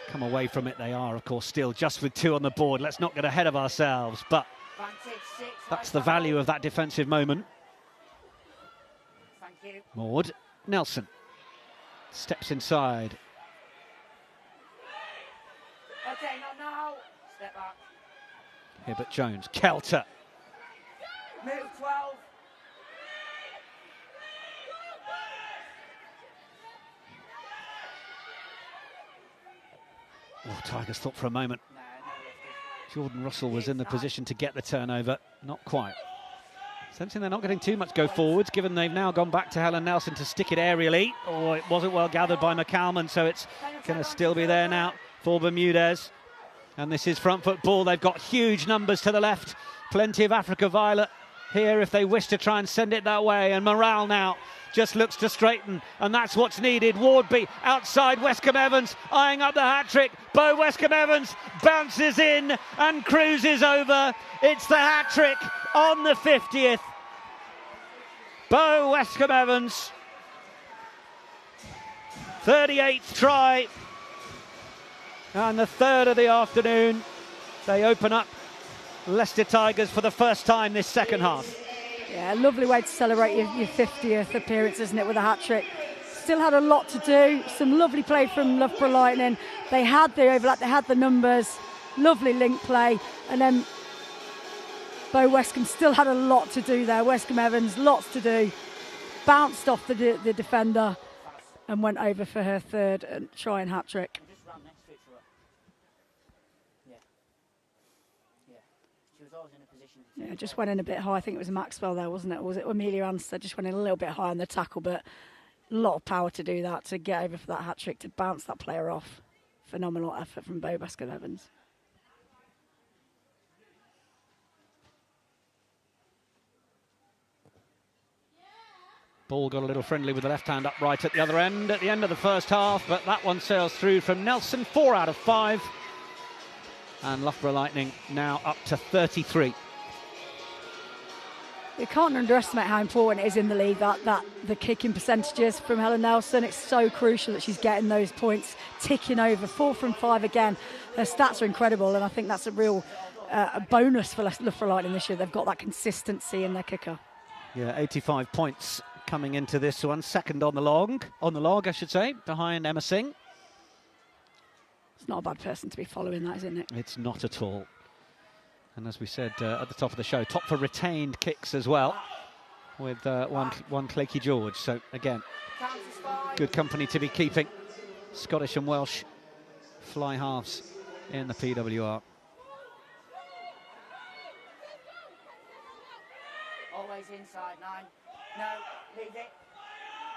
come away from it, they are, of course, still just with 2 on the board. Let's not get ahead of ourselves, but that's the value of that defensive moment. Maud, Nelson steps inside. Okay, now. Step back. Hibbert Jones, Kelter. Move 12. Oh, Tigers thought for a moment Jordan Russell was in the position to get the turnover. Not quite. Sensing they're not getting too much go forwards, given they've now gone back to Helen Nelson to stick it aerially. Oh, it wasn't well gathered by McCalman, so it's going to still be there now for Bermudez. And this is front foot ball. They've got huge numbers to the left. Plenty of Africa Violet here if they wish to try and send it that way. And Morale now just looks to straighten, and that's what's needed. Wardby outside Westcombe Evans, eyeing up the hat-trick. Bo Westcombe Evans bounces in and cruises over. It's the hat-trick on the 50th. Bo Westcombe Evans, 38th try And the third of the afternoon, they open up Leicester Tigers for the first time this second half. Yeah, lovely way to celebrate your 50th appearance, isn't it, with a hat-trick. Still had a lot to do. Some lovely play from Loughborough Lightning. They had the overlap, they had the numbers. Lovely link play. And then Bo Westcombe still had a lot to do there. Westcombe Evans, lots to do. Bounced off the defender and went over for her third and try and hat-trick. Yeah, just went in a bit high. I think it was Maxwell there, wasn't it? Or was it Amelia Anstad? Just went in a little bit high on the tackle, but a lot of power to do that, to get over for that hat-trick, to bounce that player off. Phenomenal effort from Bo Westcombe Evans. Ball got a little friendly with the left hand upright at the other end at the end of the first half, but that one sails through from Nelson, 4 out of 5. And Loughborough Lightning now up to 33. You can't underestimate how important it is in the league that the kicking percentages from Helen Nelson. It's so crucial that she's getting those points ticking over. 4 from 5 again. Her stats are incredible, and I think that's a real a bonus for Loughborough Lightning this year. They've got that consistency in their kicker. Yeah, 85 points coming into this one. Second on the log, I should say, behind Emma Singh. It's not a bad person to be following that, isn't it? It's not at all. And as we said at the top of the show, top for retained kicks as well, with one Claky George. So again, good company to be keeping. Scottish and Welsh fly halves in the PWR. Always inside 9. No, leave it.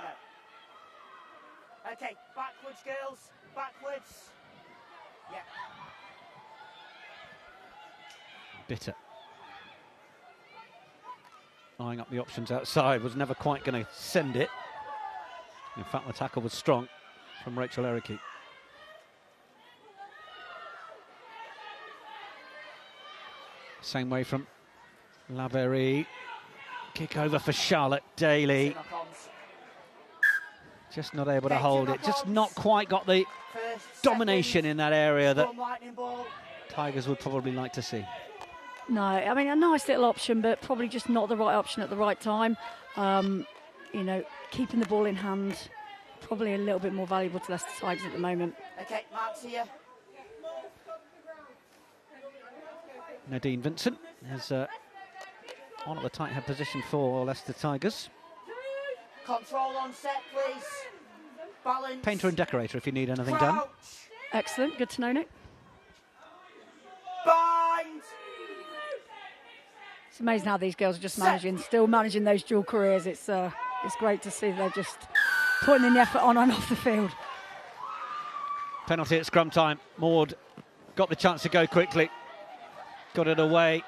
No. Okay, backwards, girls. Backwards. Yeah. Bitter. Eyeing up the options outside, was never quite going to send it. In fact, the tackle was strong from Rachel Ericke. Same way from Laverie. Kick over for Charlotte Daly. Just not able to hold it. Just not quite got the domination in that area that Tigers would probably like to see. No, I mean, a nice little option, but probably just not the right option at the right time. You know, keeping the ball in hand, probably a little bit more valuable to Leicester Tigers at the moment. Okay, Mark's here. Nadine Vincent is on at the tight head position for Leicester Tigers. Control on set, please. Balance. Painter and decorator if you need anything done. Excellent, good to know, Nick. Bind. It's amazing how these girls are just still managing those dual careers. It's great to see they're just putting in the effort on and off the field. Penalty at scrum time. Maud got the chance to go quickly. Got it away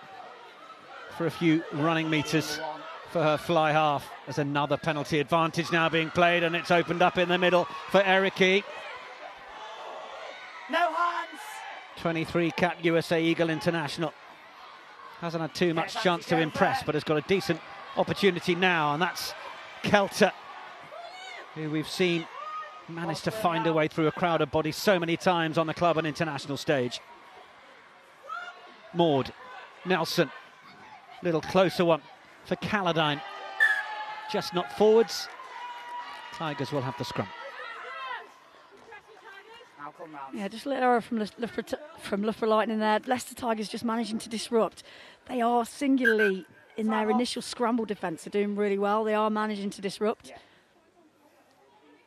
for a few running metres for her fly half. There's another penalty advantage now being played, and it's opened up in the middle for Ericke. No hands. 23 cap USA Eagle International. Hasn't had too much chance to impress, but has got a decent opportunity now, and that's Kelter, who we've seen manage to find her way through a crowd of bodies so many times on the club and international stage. Maud, Nelson, little closer one for Calladine. Just not forwards. Tigers will have the scrum. Yeah, just a little error from Loughborough Lightning there. Leicester Tigers just managing to disrupt. They are singularly in their initial scramble defence. They're doing really well. They are managing to disrupt. Yeah.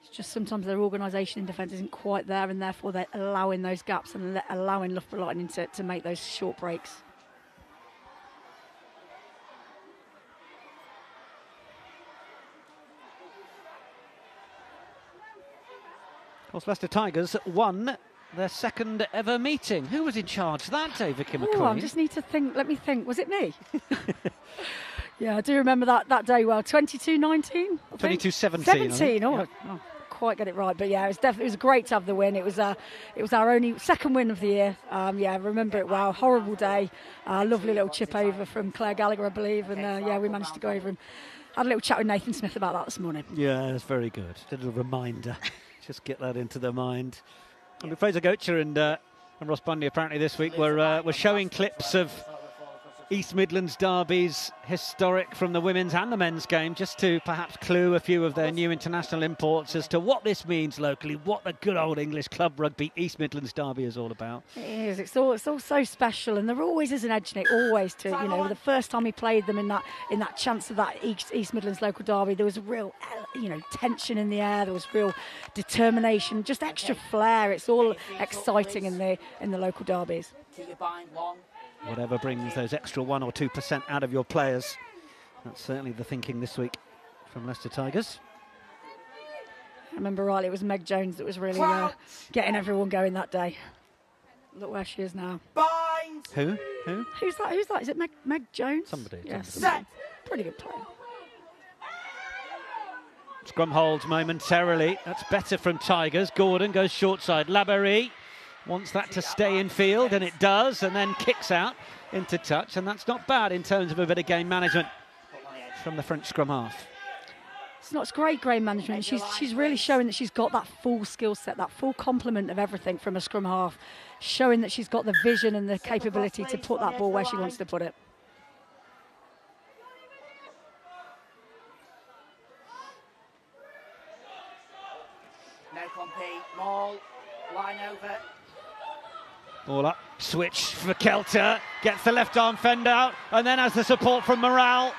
It's just sometimes their organisation in defence isn't quite there, and therefore they're allowing those gaps and allowing Loughborough Lightning to make those short breaks. Of course, Leicester Tigers won their second ever meeting. Who was in charge that day, Vicky McQueen? Oh, I just need to think. Let me think. Was it me? Yeah, I do remember that day well. 22-19? 22-17. 17. Oh, yep. Oh, quite get it right. But yeah, it was great to have the win. It was our only second win of the year. Yeah, I remember it well. Horrible day. Lovely little chip over from Claire Gallagher, I believe. And yeah, we managed to go over and had a little chat with Nathan Smith about that this morning. Yeah, it's very good. A little reminder. Just get that into the mind. And Fraser Gocher and Ross Bundy apparently this week were showing clips of East Midlands derbies, historic from the women's and the men's game, just to perhaps clue a few of their new international imports as to what this means locally, what the good old English club rugby East Midlands derby is all about. It is. It's all so special, and there always is an edge in it. Always, to the first time we played them in that chance of that East Midlands local derby, there was a real tension in the air. There was real determination, just extra flair. It's all exciting in the local derbies. Keep your bind long. Whatever brings those extra 1 or 2% out of your players. That's certainly the thinking this week from Leicester Tigers. I remember rightly, it was Meg Jones that was really getting everyone going that day. Look where she is now. Bind! Who? Who's that? Is it Meg Jones? Somebody. Yes. Somebody. Pretty good player. Scrum holds momentarily. That's better from Tigers. Gordon goes short side. Laberie wants that to stay in field, and it does, and then kicks out into touch, and that's not bad in terms of a bit of game management from the French scrum half. It's great game management. She's really showing that she's got that full skill set, that full complement of everything from a scrum half, showing that she's got the vision and the capability to put that ball where she wants to put it. No compete, maul, line over. All up, switch for Kelter, gets the left arm fend out, and then has the support from Morale.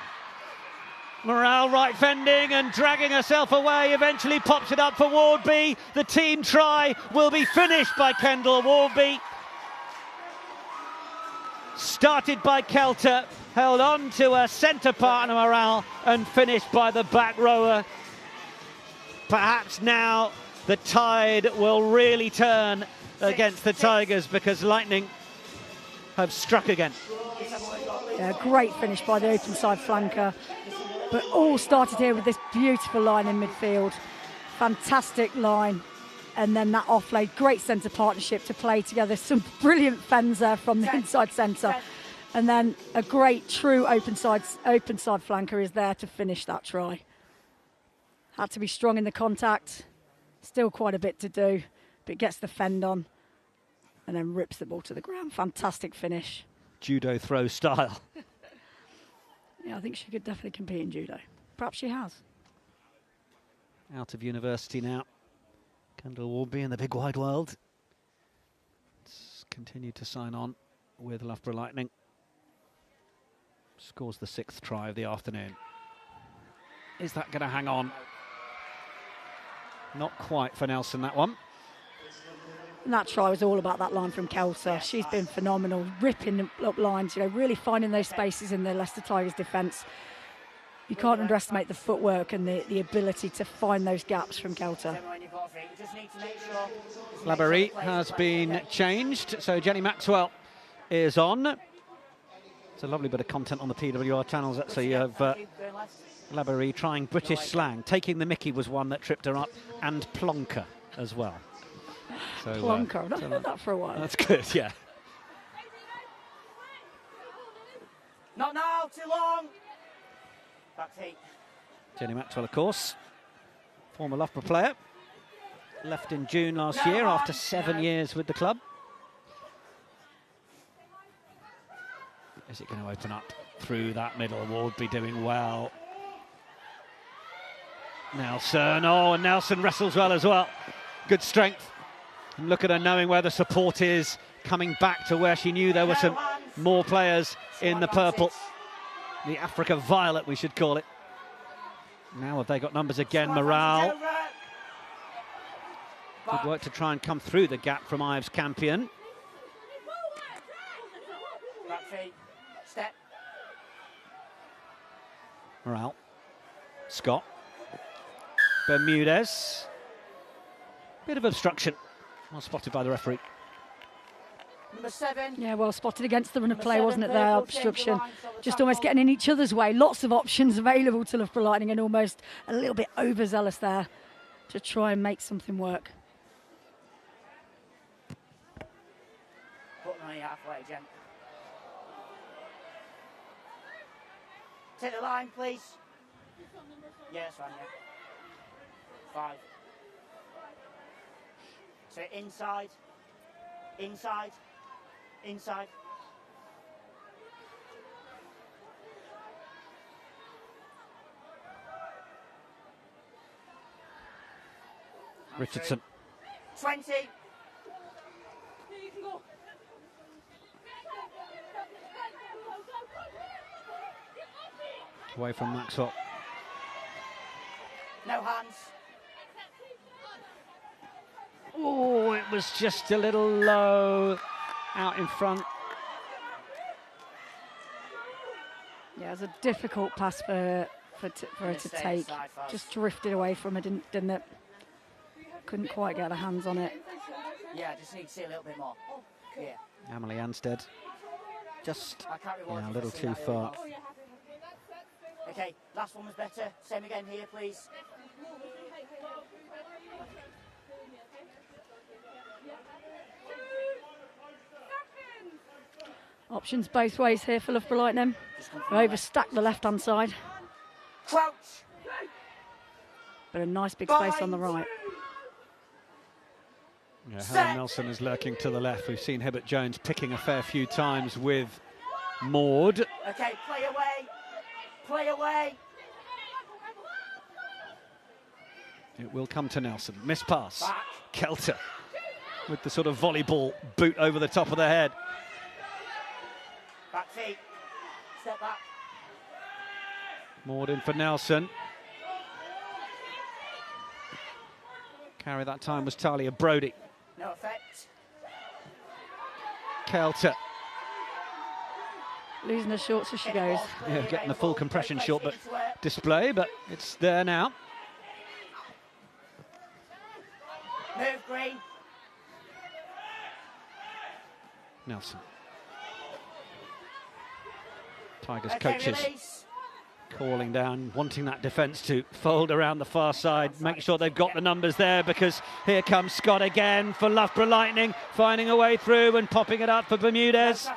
Morale right fending and dragging herself away, eventually pops it up for Wardby. The team try will be finished by Kendall Wardby. Started by Kelter, held on to her centre partner Morale, and finished by the back rower. Perhaps now the tide will really turn against the Tigers, because Lightning have struck again. Yeah, great finish by the open side flanker. But all started here with this beautiful line in midfield. Fantastic line. And then that offload, great centre partnership to play together. Some brilliant fends there from the inside centre. And then a great true open side flanker is there to finish that try. Had to be strong in the contact. Still quite a bit to do. But gets the fend on and then rips the ball to the ground. Fantastic finish. Judo throw style. Yeah, I think she could definitely compete in judo. Perhaps she has. Out of university now. Kendall Wardby in the big wide world. It's continued to sign on with Loughborough Lightning. Scores the 6th try of the afternoon. Is that going to hang on? Not quite for Nelson, that one. And that try was all about that line from Kelter. She's been phenomenal, ripping up lines, really finding those spaces in the Leicester Tigers defence. You can't underestimate the footwork and the ability to find those gaps from Kelter. Laberie has been changed, so Jenny Maxwell is on. It's a lovely bit of content on the PWR channels. So you have Laberie trying British slang. Taking the mickey was one that tripped her up, and plonker as well. So, plonker, I've not heard that for a while. That's good, yeah. Not now, too long. Back to 8. Jenny Maxwell, of course, former Loughborough player. Left in June last year after 7 years with the club. Is it going to open up through that middle? Wardby doing well. Nelson, and Nelson wrestles well as well. Good strength. And look at her knowing where the support is, coming back to where she knew there were some more players in the purple. The Africa Violet, we should call it. Now have they got numbers again? Morale. Good work to try and come through the gap from Ives Campion. Step. Morale. Scott. Bermudez. Bit of obstruction. Well spotted by the referee. Number 7. Yeah, well spotted against the run of play, wasn't it there? Obstruction. Just almost getting in each other's way. Lots of options available to Loughborough Lightning, and almost a little bit overzealous there to try and make something work. Put them on your halfway, Jen. Take the line, please. Yeah, that's fine, yeah. 5. So inside, inside, inside. Richardson. 20. Away from Maxwell. No hands. Oh, it was just a little low out in front. Yeah, it was a difficult pass for her to take. Just drifted away from it, didn't it? Couldn't quite get her hands on it. Yeah, just need to see a little bit more. Yeah. Emily Anstead. Just a little too far. Okay, last one was better. Same again here, please. Options both ways here for Loughborough Lightning. They overstacked the left-hand side. Crouch. But a nice big space on the right. Yeah, Helen Nelson is lurking to the left. We've seen Hibbert Jones picking a fair few times with Maud. Okay, play away. Play away. It will come to Nelson. Miss pass. Back. Kelter with the sort of volleyball boot over the top of the head. Back feet. Step back. Maud in for Nelson. Carry that time was Talia Brodie. No effect. Kelter. Losing her shorts as she goes. Yeah, getting the full compression short but display, but it's there now. Move, Green. Nelson. Tigers coaches calling down, wanting that defence to fold around the far side, make sure they've got the numbers there, because here comes Scott again for Loughborough Lightning, finding a way through and popping it up for Bermudez.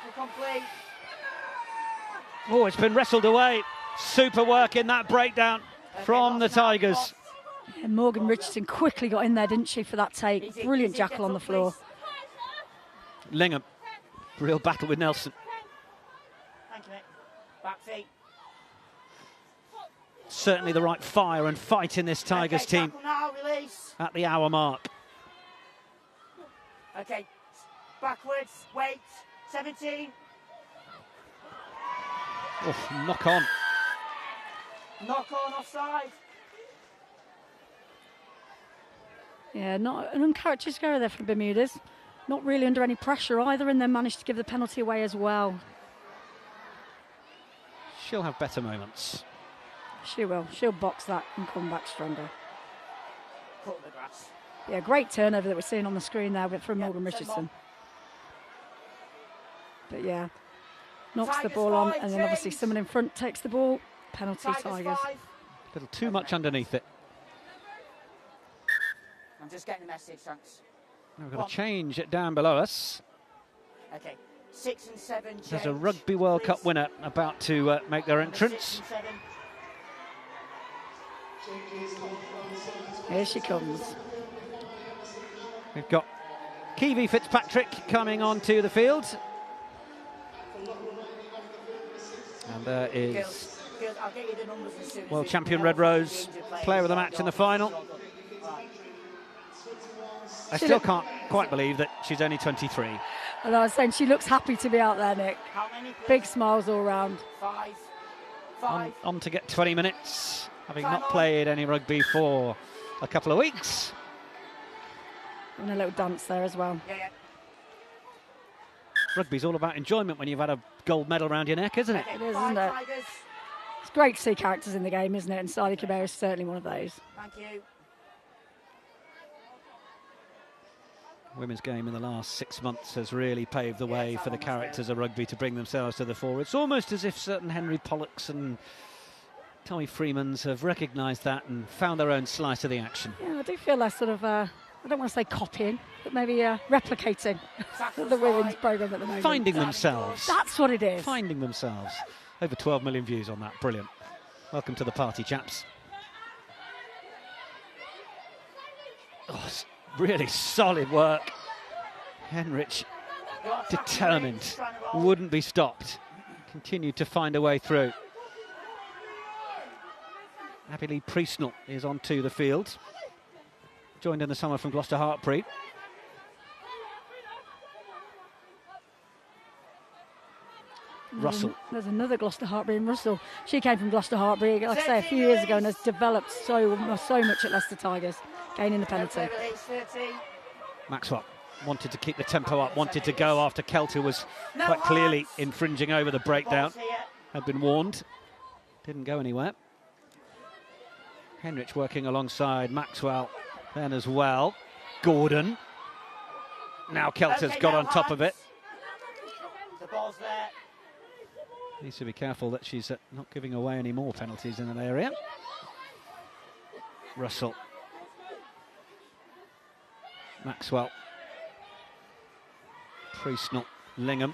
Oh, it's been wrestled away. Super work in that breakdown from the Tigers. And Morgan Richardson quickly got in there, didn't she, for that take? Brilliant jackal on the floor. Lingham, real battle with Nelson. Thank you, mate. Back feet. Certainly the right fire and fight in this Tigers team now, release. at the hour mark. Okay, backwards, wait, 17. Oh, knock on. Knock on offside. Yeah, not an uncharacteristic error there from Bermudez. Not really under any pressure either, and then managed to give the penalty away as well. She'll have better moments. She will. She'll box that and come back stronger. Cut the grass. Yeah, great turnover that we're seeing on the screen there from Morgan Richardson. But yeah, knocks the ball on, and then obviously someone in front takes the ball. Penalty, Tigers. A little too much underneath it. I'm just getting the message, thanks. We've got a change down below us. Okay, 6 and 7. There's a Rugby World Cup winner about to make their entrance. Here she comes. We've got Kiwi Fitzpatrick coming onto the field. And there is world champion Red Rose, player of the match in the final. I still can't quite believe that she's only 23. And I was saying she looks happy to be out there, Nick. Big smiles all round. On to get 20 minutes, having not played any rugby for a couple of weeks. And a little dance there as well. Rugby's all about enjoyment when you've had a gold medal around your neck, isn't it? It is, isn't it? It's great to see characters in the game, isn't it? And Sadi Kabir is certainly one of those. Thank you. Women's game in the last 6 months has really paved the way for the characters of rugby to bring themselves to the fore. It's almost as if certain Henry Pollocks and Tommy Freemans have recognised that and found their own slice of the action. Yeah, I do feel like sort of, I don't want to say copying, but maybe replicating the women's programme at the moment. Finding themselves. That's what it is. Finding themselves. Over 12 million views on that. Brilliant. Welcome to the party, chaps. Oh, Really solid work. Henrich, determined, wouldn't be stopped. Continued to find a way through. Abilene Priestnell is onto the field. Joined in the summer from Gloucester Hartpury. Russell. There's another Gloucester Hartpury in Russell. She came from Gloucester Hartpury, like I say, a few years ago and has developed so much at Leicester Tigers, gaining the penalty. Maxwell wanted to keep the tempo up, wanted to go after Kelter was quite clearly infringing over the breakdown. Had been warned. Didn't go anywhere. Henrich working alongside Maxwell then as well. Gordon. Now Kelter's got on top of it. The ball's there. Needs to be careful that she's not giving away any more penalties in that area. Russell. Maxwell. Priestnell. Lingham.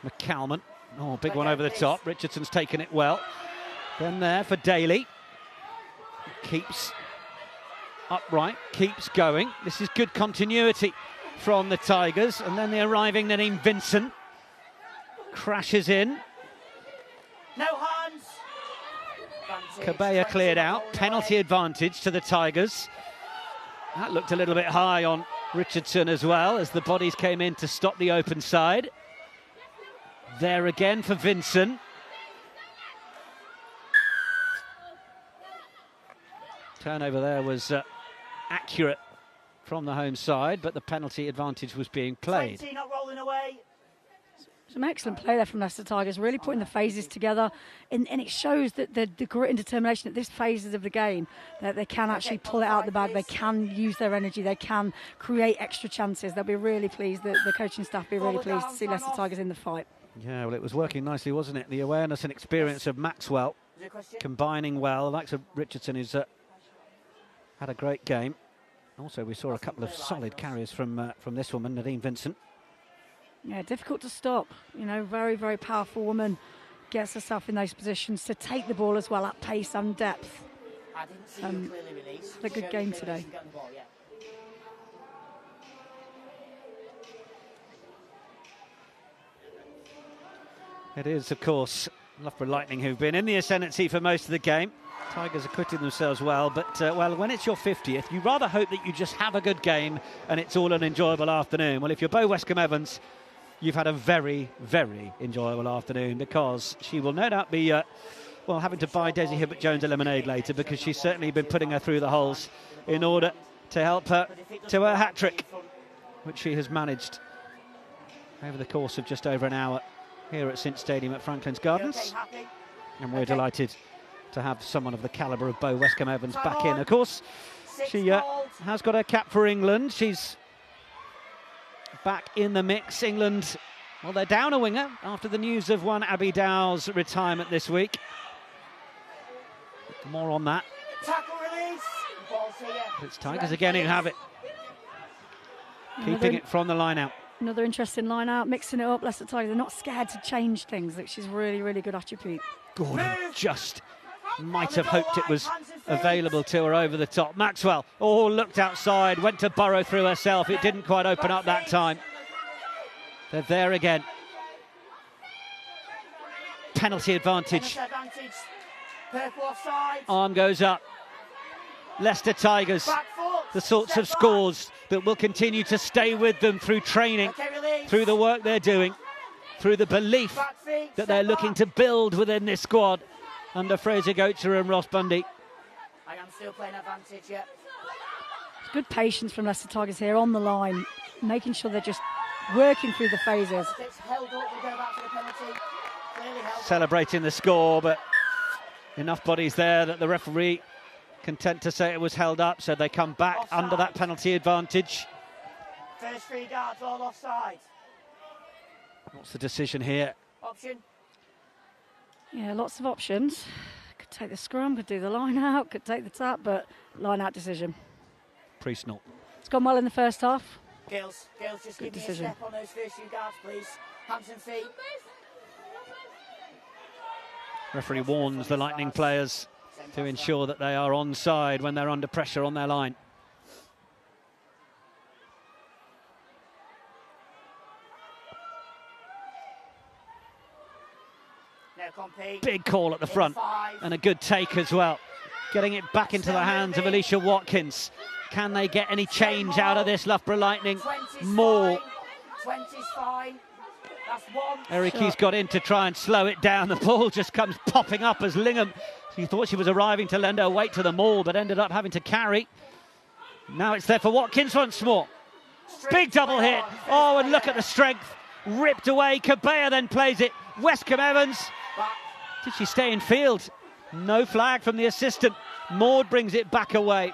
McCalman. Oh, big one over the top. Richardson's taken it well. Then there for Daly. Keeps upright, keeps going. This is good continuity from the Tigers. And then the arriving Nadine Vincent crashes in. No hands. Cabella cleared out. Penalty advantage to the Tigers. That looked a little bit high on Richardson as well as the bodies came in to stop the open side. There again for Vincent. Turnover there was accurate from the home side, but the penalty advantage was being played. 20, not rolling away. Some excellent play there from Leicester Tigers, really putting the phases together, and it shows that the grit and determination at this phases of the game, that they can actually pull it out of the bag, they can use their energy, they can create extra chances. They'll be really pleased, the coaching staff will be really pleased to see Leicester Tigers in the fight. Yeah, well, it was working nicely, wasn't it? The awareness and experience of Maxwell combining well. The likes of Richardson who's had a great game. Also, we saw a couple of solid carries from this woman, Nadine Vincent. Yeah, difficult to stop. You know, very, very powerful woman. Gets herself in those positions to take the ball as well at pace and depth. I didn't see you clearly release. Had a good game today. It is, of course, Loughborough Lightning who've been in the ascendancy for most of the game. Tigers acquitted themselves well, but well, when it's your 50th, you rather hope that you just have a good game and it's all an enjoyable afternoon. Well, if you're Bo Westcombe-Evans, you've had a very, very enjoyable afternoon because she will no doubt be, well, having to buy Daisy Hibbert-Jones a lemonade later because she's certainly been putting her through the holes in order to help her to her hat-trick, which she has managed over the course of just over an hour here at St Stadium at Franklin's Gardens. And we're delighted to have someone of the calibre of Bo Westcombe-Evans back in. Of course, she has got her cap for England. She's back in the mix. England, well, they're down a winger after the news of one Abby Dow's retirement this week. More on that. Tackle release. It's Tigers again who have it. Keeping it from the line out. Another interesting line out, mixing it up. Leicester Tigers, they're not scared to change things, which is really, really good attribute. Gordon just might have hoped it was available to her over the top. Maxwell, oh, looked outside, went to burrow through herself. It didn't quite open up that time. They're there again. Penalty advantage. Arm goes up. Leicester Tigers, the sorts of scores that will continue to stay with them through training, through the work they're doing, through the belief that they're looking to build within this squad under Fraser Goetzer and Ross Bundy. I am still playing advantage, yeah. Good patience from Leicester Tigers here on the line, making sure they're just working through the phases. Celebrating the score, but enough bodies there that the referee content to say it was held up, so they come back offside under that penalty advantage. First 3 guards all offside. What's the decision here? Option. Yeah, lots of options. Could take the scrum, could do the line out, could take the tap, but line out decision. Priestnell. It's gone well in the first half. Girls, just good give decision. me a step on those first 2 guards, please. Hands and feet. Referee warns the Lightning players to ensure that they are onside when they're under pressure on their line. Big call at the front and a good take as well. Getting it back into the hands of Alicia Watkins. Can they get any change out of this, Loughborough Lightning? More. 20's fine. That's one. Eriki's got in to try and slow it down. The ball just comes popping up as Lingham. She thought she was arriving to lend her weight to the maul, but ended up having to carry. Now it's there for Watkins once more. Big double hit. Oh, and look at the strength. Ripped away. Cabea then plays it. Westcombe Evans. Did she stay in field? No flag from the assistant. Maud brings it back away.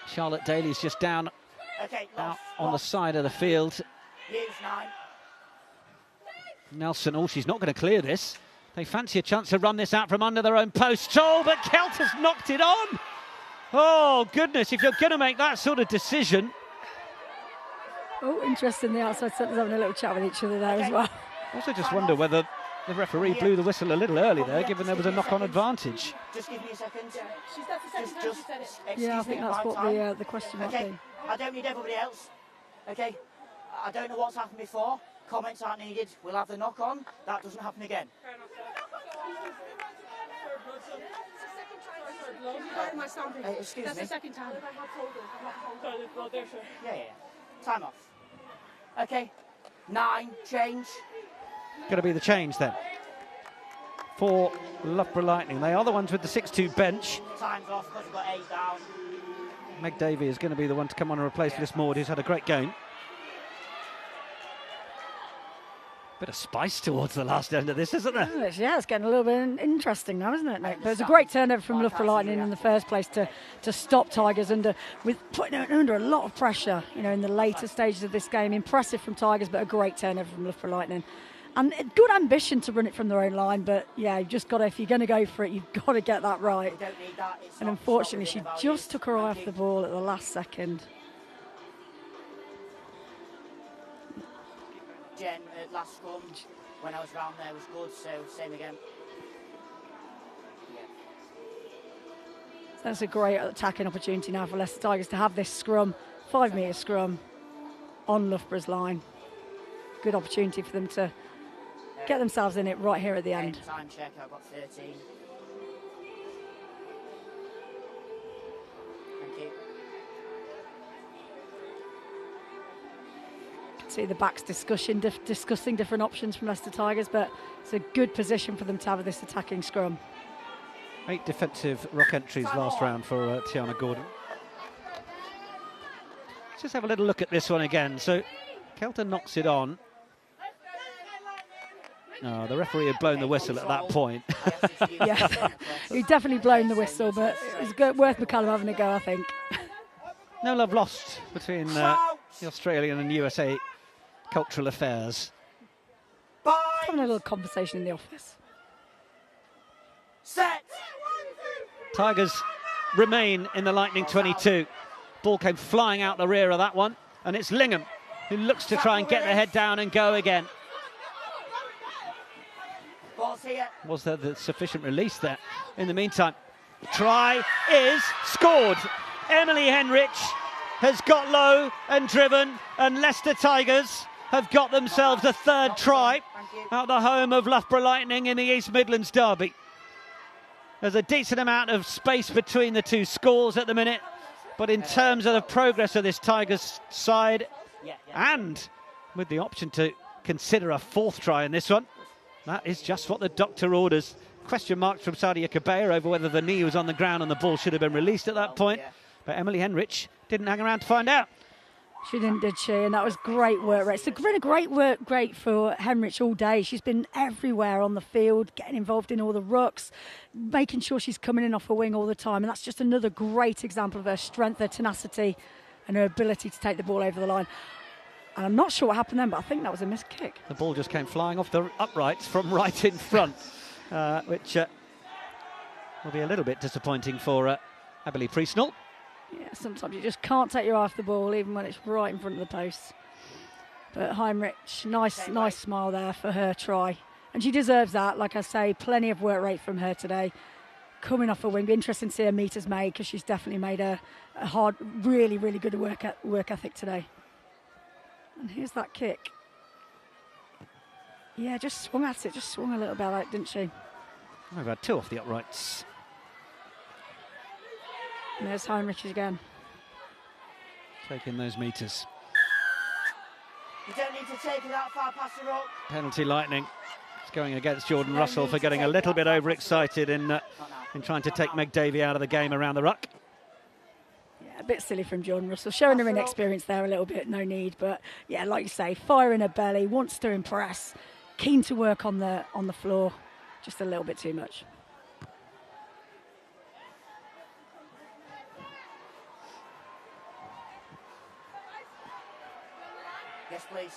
Charlotte Daly's just down out on the side of the field. Nelson, oh, she's not going to clear this. They fancy a chance to run this out from under their own post. Oh, but Kelt has knocked it on. Oh, goodness, if you're going to make that sort of decision. Oh, interesting, the outside centres having a little chat with each other there as well. I also just wonder whether the referee blew the whistle a little early there, given there was a knock-on advantage. Just give me a second. Yeah, I think that's what the question might be. I don't need everybody else. Okay, I don't know what's happened before. Comments aren't needed. We'll have the knock-on. That doesn't happen again. Excuse me. That's the second time. Yeah. Time off. Okay. 9, change. Going to be the change then for Loughborough Lightning. They are the ones with the 6-2 bench. Time's off because we've got 8 down. Meg Davey is going to be the one to come on and replace Liz Maud, who's had a great game. Bit of spice towards the last end of this, isn't there? Yeah, it's getting a little bit interesting now, isn't it, Nick? But it's a great turnover from Loughborough Lightning in the first place to stop Tigers with putting it under a lot of pressure, you know, in the later stages of this game. Impressive from Tigers, but a great turnover from Loughborough Lightning. And good ambition to run it from their own line, but yeah, you've just got to, if you're going to go for it, you've got to get that right. And unfortunately, she just took her eye off the ball at the last second. Jen, last scrum, when I was round there was good, so same again. That's a great attacking opportunity now for Leicester Tigers to have this scrum, 5-metre scrum, on Loughborough's line. Good opportunity for them to get themselves in it right here at the end. Time check, I've got 13. Thank you. See the backs discussing different options from Leicester Tigers, but it's a good position for them to have this attacking scrum. 8 defensive rock entries last round for Tiana Gordon. Let's just have a little look at this one again. So Kelton knocks it on. Oh, the referee had blown the whistle at that point. Yeah, he'd definitely blown the whistle, but it was worth McCallum having a go, I think. No love lost between the Australian and USA cultural affairs. Having a little conversation in the office. Set. Tigers remain in the Lightning 22. Ball came flying out the rear of that one, and it's Lingham who looks to try and get the head down and go again. Was there the sufficient release there? In the meantime, the try is scored. Emily Henrich has got low and driven, and Leicester Tigers have got themselves a third try at the home of Loughborough Lightning in the East Midlands derby. There's a decent amount of space between the two scores at the minute, but in terms of the progress of this Tigers side, and with the option to consider a fourth try in this one, that is just what the doctor orders. Question marks from Sadia Cabea over whether the knee was on the ground and the ball should have been released at that point. But Emily Henrich didn't hang around to find out. She didn't, did she? And that was great work. It's been a great work for Henrich all day. She's been everywhere on the field, getting involved in all the rucks, making sure she's coming in off her wing all the time. And that's just another great example of her strength, her tenacity, and her ability to take the ball over the line. And I'm not sure what happened then, but I think that was a missed kick. The ball just came flying off the uprights from right in front, which will be a little bit disappointing for Abilene Priestnall. Yeah, sometimes you just can't take your eye off the ball, even when it's right in front of the post. But Heinrich, nice smile there for her try. And she deserves that. Like I say, plenty of work rate from her today. Coming off her wing, be interesting to see her meters made, because she's definitely made a hard, really good work ethic today. And here's that kick. Yeah, just swung at it, just swung a little bit out, didn't she? We've had 2 off the uprights. And there's Heinrich again. Taking those metres. You don't need to take it that far past the rope. Penalty Lightning. It's going against Jordan Russell for getting a little bit overexcited in trying to take Meg Davey out of the game around the ruck. Yeah, a bit silly from Jordan Russell, showing her inexperience there a little bit, no need. But yeah, like you say, fire in her belly, wants to impress, keen to work on the floor, just a little bit too much. Yes, please.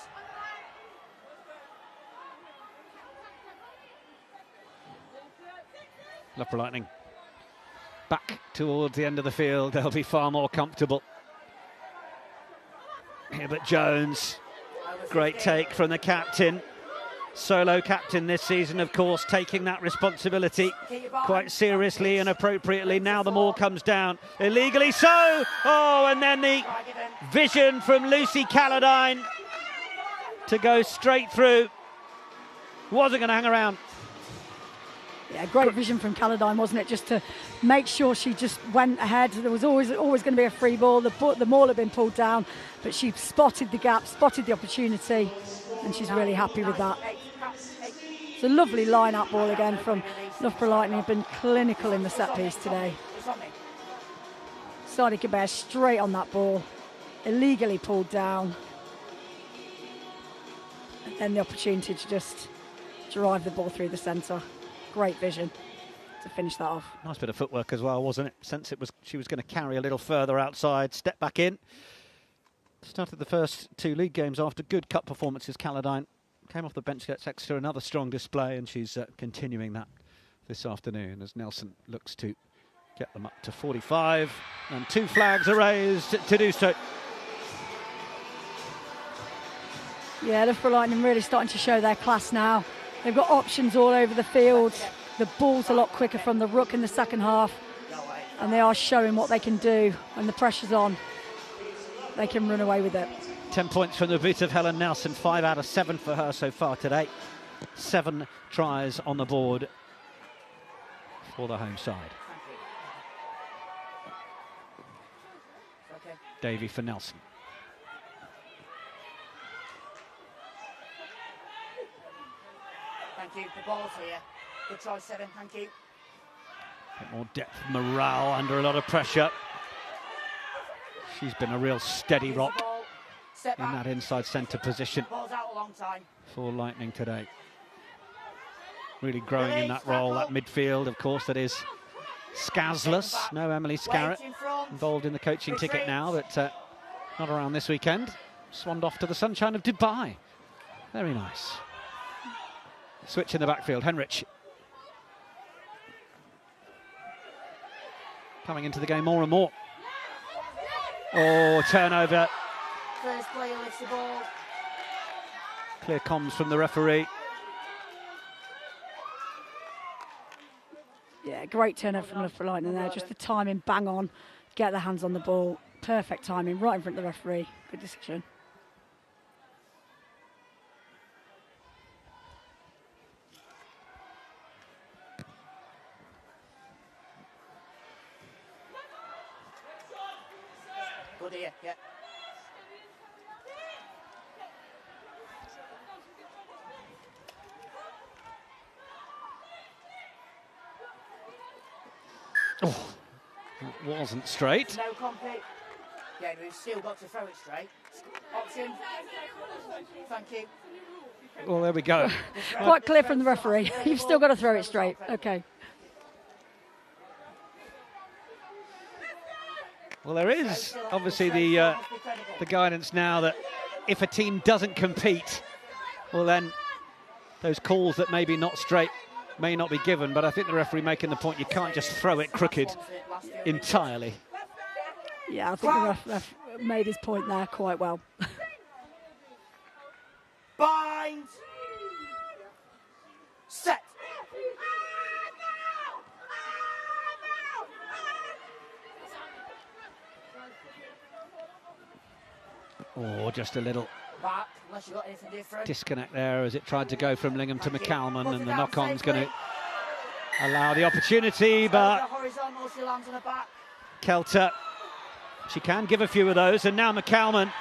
Loughborough Lightning back towards the end of the field. They'll be far more comfortable. Hibbert Jones, great take from the captain. Solo captain this season, of course, taking that responsibility quite seriously and appropriately. Now the maul comes down, illegally so. Oh, and then the vision from Lucy Calladine to go straight through. Wasn't going to hang around. Yeah, great vision from Calladine, wasn't it? Just to make sure she just went ahead. There was always going to be a free ball. The maul had been pulled down, but she spotted the gap, spotted the opportunity, and she's really happy with that. It's a lovely line-up ball again from Loughborough Lightning. Have been clinical in the set piece today. Sadia Kabir straight on that ball, illegally pulled down, and then the opportunity to just drive the ball through the centre. Great vision to finish that off. Nice bit of footwork as well, wasn't it? Since she was going to carry a little further outside, step back in. Started the first 2 league games after good cup performances. Calladine came off the bench against Exeter, another strong display, and she's continuing that this afternoon as Nelson looks to get them up to 45, and 2 flags are raised to do so. Yeah, Loughborough Lightning really starting to show their class now. They've got options all over the field. The ball's a lot quicker from the ruck in the second half, and they are showing what they can do when the pressure's on. They can run away with it. 10 points from the boot of Helen Nelson, 5 out of 7 for her so far today. 7 tries on the board for the home side. Davey for Nelson. Thank you. The ball's here. Good try, 7. Thank you. A bit more depth, morale under a lot of pressure. She's been a real steady rock in that inside centre position for Lightning today. Really growing in that role, that midfield, of course, that is Skazless. No Emily Scarrett involved in the coaching ticket now, but not around this weekend. Swanned off to the sunshine of Dubai. Very nice. Switch in the backfield, Henrich. Coming into the game more and more. Oh, turnover. First player lifts the ball. Clear comms from the referee. Yeah, great turnover from Loughborough Lightning there. Just the timing, bang on. Get their hands on the ball. Perfect timing, right in front of the referee. Good decision. Good here, yeah. Oh, that wasn't straight. No compete. Yeah, we've still got to throw it straight. Option. Thank you. Well, there we go. Quite clear from the referee. You've still got to throw it straight. Okay. Well, there is obviously the guidance now that if a team doesn't compete, well then those calls that maybe not straight may not be given. But I think the referee making the point you can't just throw it crooked entirely. Yeah, I think the ref made his point there quite well. Bind. Set. Oh, just a little Back, unless you've got anything different. Disconnect there as it tried to go from Lingham to McCalman, and the knock-on's going to allow the opportunity, but horizontal, she lands on her back. Kelter, she can give a few of those, and now McCalman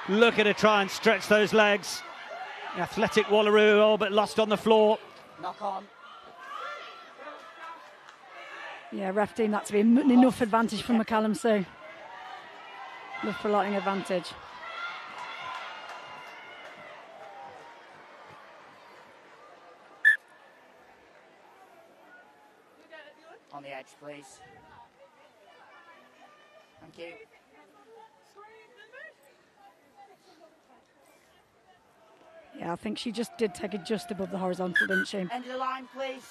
looking to try and stretch those legs. The athletic Wallaroo all but lost on the floor. Knock on. Yeah, ref deemed that to be enough advantage from McCallum, so Loughborough Lightning advantage. On the edge, please. Thank you. Yeah, I think she just did take it just above the horizontal, didn't she? End of the line, please.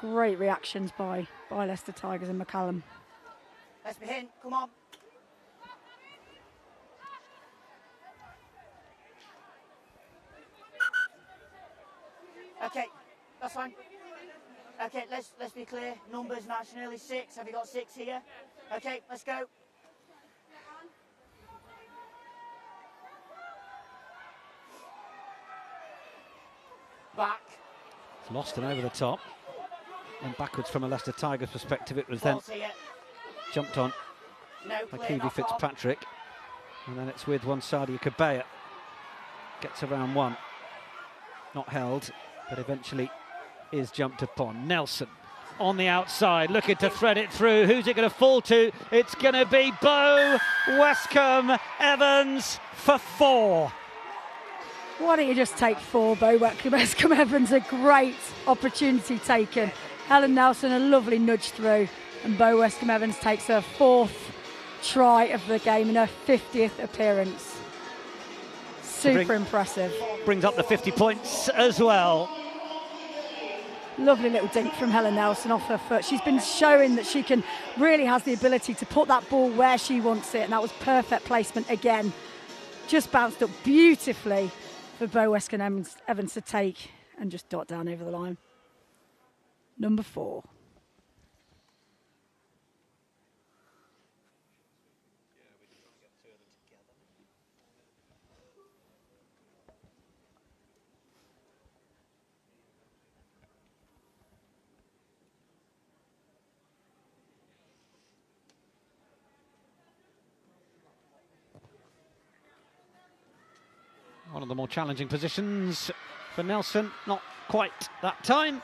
Great reactions by Leicester Tigers and McCallum. Let's be hint, come on. Okay, that's fine. Okay, let's be clear. Numbers match nearly 6. Have you got 6 here? Okay, let's go. Back. It's lost and over the top. And backwards from a Leicester Tigers perspective, it was then jumped on by Kiwi Fitzpatrick. And then it's with one Sadia Kabea. Gets around one. Not held, but eventually is jumped upon. Nelson on the outside, looking to thread it through. Who's it going to fall to? It's going to be Bo Westcombe Evans for 4. Why don't you just take 4, Bo Westcombe Evans? A great opportunity taken. Helen Nelson, a lovely nudge through, and Bo Westcombe Evans takes her 4th try of the game in her 50th appearance. Super impressive. Brings up the 50 points as well. Lovely little dink from Helen Nelson off her foot. She's been showing that she really has the ability to put that ball where she wants it, and that was perfect placement again. Just bounced up beautifully for Bo Westcombe Evans to take and just dot down over the line. Number 4. One of the more challenging positions for Nelson, not quite that time.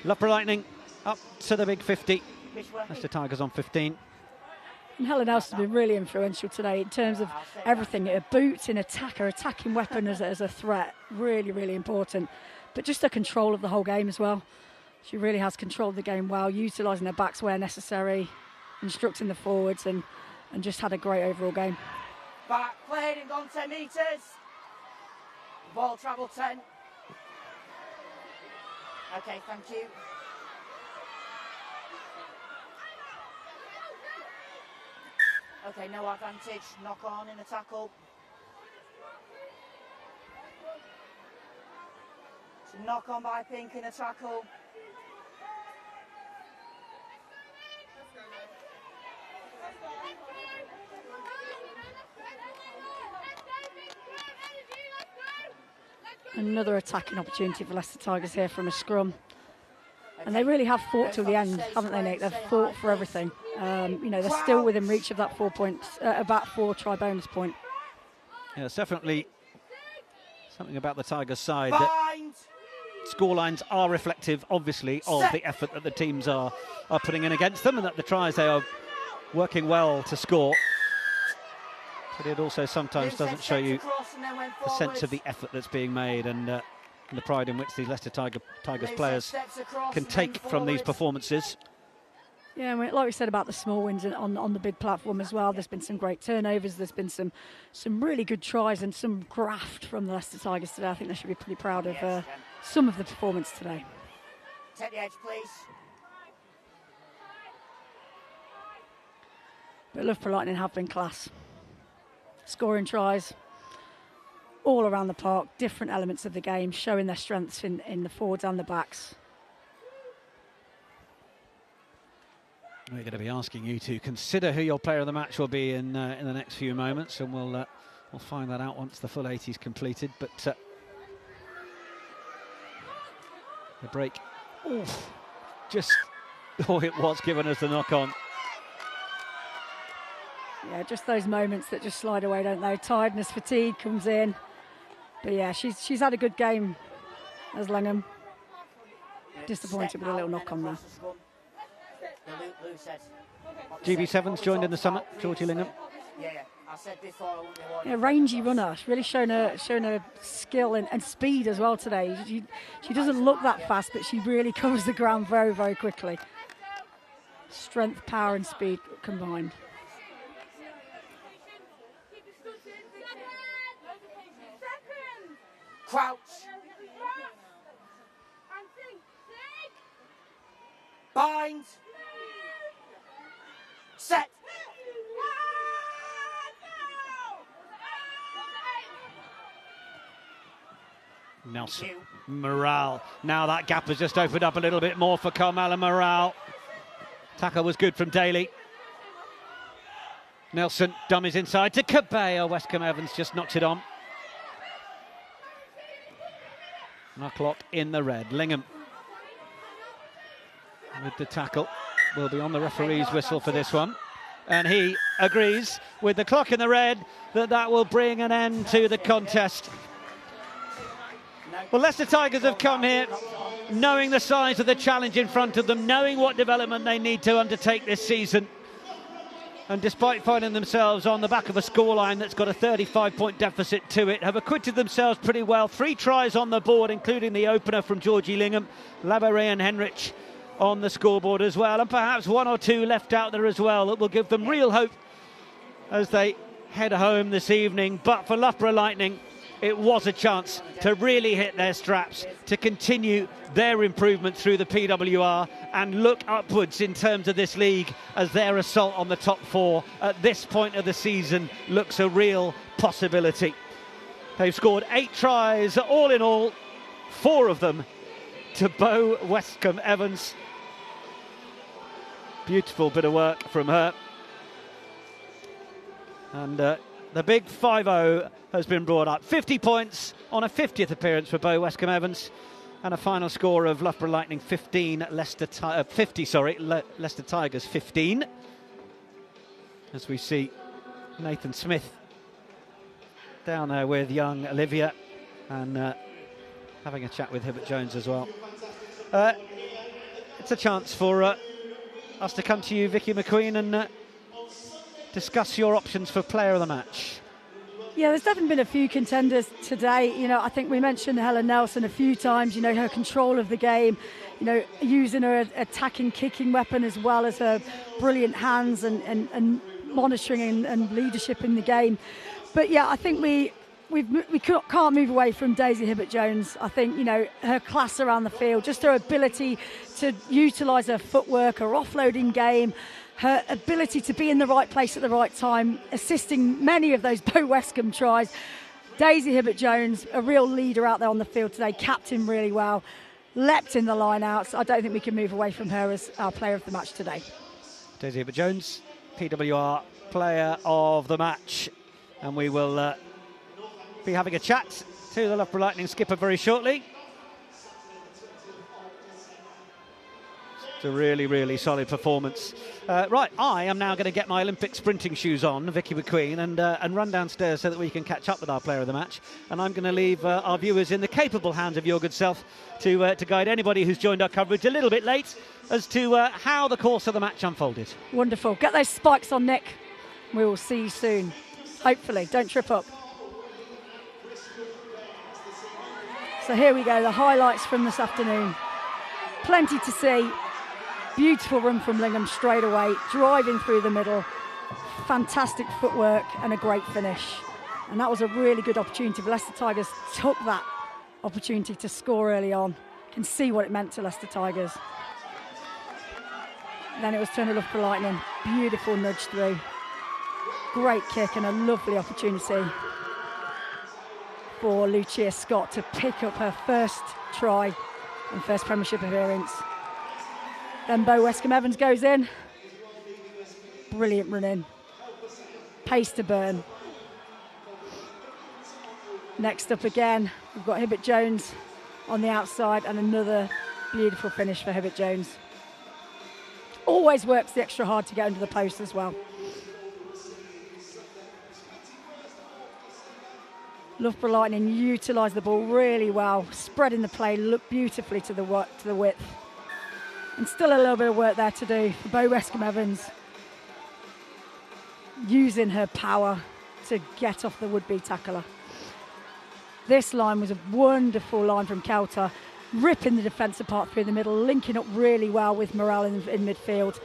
Loughborough Lightning up to the big 50. Leicester Tigers on 15. And Helen Nelson has been really influential today in terms of everything. Her boots in attack, her attacking weapon as a threat, really, really important. But just her control of the whole game as well. She really has controlled the game well, utilising her backs where necessary, instructing the forwards, and just had a great overall game. Back, played and gone 10 metres. Ball travel 10. Okay, thank you. Okay, no advantage. Knock on in the tackle. So knock on by Pink in the tackle. Another attacking opportunity for Leicester Tigers here from a scrum. And they really have fought till the end, haven't they, Nick? They've fought for everything. You know, they're still within reach of that 4 points, about 4 try bonus point. Yeah, it's definitely something about the Tigers side that scorelines are reflective, obviously, of the effort that the teams are putting in against them, and that the tries they are working well to score. But it also sometimes doesn't show you the sense of the effort that's being made and the pride in which these Leicester Tigers players can take from these performances. Yeah, like we said about the small wins on the big platform as well, there's been some great turnovers, there's been some really good tries and some graft from the Leicester Tigers today. I think they should be pretty proud of some of the performance today. Take the edge, please. But Loughborough Lightning have been class. Scoring tries all around the park, different elements of the game, showing their strengths in the forwards and the backs. We're going to be asking you to consider who your player of the match will be in the next few moments, and we'll find that out once the full 80 is completed. But the break, it was given us the knock-on. Yeah, just those moments that just slide away, don't they? Tiredness, fatigue comes in. But yeah, she's had a good game as Lingham. Disappointed with a little knock on there. GB7's joined in the summit, Georgie Lingham. Yeah, rangy runner. She's really shown her skill and speed as well today. She doesn't look that fast, but she really covers the ground very, very quickly. Strength, power and speed combined. Crouch. Bind. Set. Nelson. Morale. Now that gap has just opened up a little bit more for Carmela Morale. Tackle was good from Daly. Nelson dummies inside to Cabello. Westcombe Evans just knocked it on. Knocklock in the red. Lingham with the tackle will be on the referee's whistle for this one, and he agrees with the clock in the red that will bring an end to the contest. Well, Leicester Tigers have come here knowing the size of the challenge in front of them, knowing what development they need to undertake this season, and despite finding themselves on the back of a scoreline that's got a 35-point deficit to it, have acquitted themselves pretty well. 3 tries on the board, including the opener from Georgie Lingham, Labarre and Henrich on the scoreboard as well, and perhaps 1 or 2 left out there as well that will give them real hope as they head home this evening. But for Loughborough Lightning, it was a chance to really hit their straps, to continue their improvement through the PWR and look upwards in terms of this league, as their assault on the top 4 at this point of the season looks a real possibility. They've scored 8 tries, all in all, 4 of them to Bo Westcombe Evans. Beautiful bit of work from her. And the big 5-0 has been brought up. 50 points on a 50th appearance for Bo Westcombe Evans, and a final score of Loughborough Lightning 15, Leicester Tigers 15. As we see Nathan Smith down there with young Olivia, and having a chat with Hibbert Jones as well. It's a chance for us to come to you, Vicky McQueen, and discuss your options for player of the match. Yeah, there's definitely been a few contenders today. You know, I think we mentioned Helen Nelson a few times. You know, her control of the game, you know, using her attacking, kicking weapon as well as her brilliant hands and monitoring and leadership in the game. But yeah, I think we can't move away from Daisy Hibbert Jones. I think, you know, her class around the field, just her ability to utilise her footwork, her offloading game, her ability to be in the right place at the right time, assisting many of those Bo Westcombe tries. Daisy Hibbert Jones, a real leader out there on the field today, captained really well, leapt in the line-outs. I don't think we can move away from her as our player of the match today. Daisy Hibbert Jones, PWR player of the match, and we will be having a chat to the Loughborough Lightning skipper very shortly. It's a really, really solid performance. Right, I am now going to get my Olympic sprinting shoes on, Vicky McQueen, and run downstairs so that we can catch up with our player of the match. And I'm going to leave our viewers in the capable hands of your good self to guide anybody who's joined our coverage a little bit late as to how the course of the match unfolded. Wonderful. Get those spikes on, Nick. We will see you soon. Hopefully. Don't trip up. So here we go, the highlights from this afternoon. Plenty to see. Beautiful run from Lingham straight away, driving through the middle. Fantastic footwork and a great finish. And that was a really good opportunity. The Leicester Tigers took that opportunity to score early on. You can see what it meant to Leicester Tigers. Then it was turned to Loughborough Lightning. Beautiful nudge through. Great kick and a lovely opportunity for Lucia Scott to pick up her first try and first Premiership appearance. Then Bo Westcombe Evans goes in. Brilliant run in. Pace to burn. Next up again, we've got Hibbert Jones on the outside, and another beautiful finish for Hibbert Jones. Always works the extra hard to get under the post as well. Loughborough Lightning utilised the ball really well, spreading the play, looked beautifully to the width. And still a little bit of work there to do for Bo Wescombe-Evans, using her power to get off the would-be tackler. This line was a wonderful line from Kelter, ripping the defence apart through the middle, linking up really well with Morel in midfield.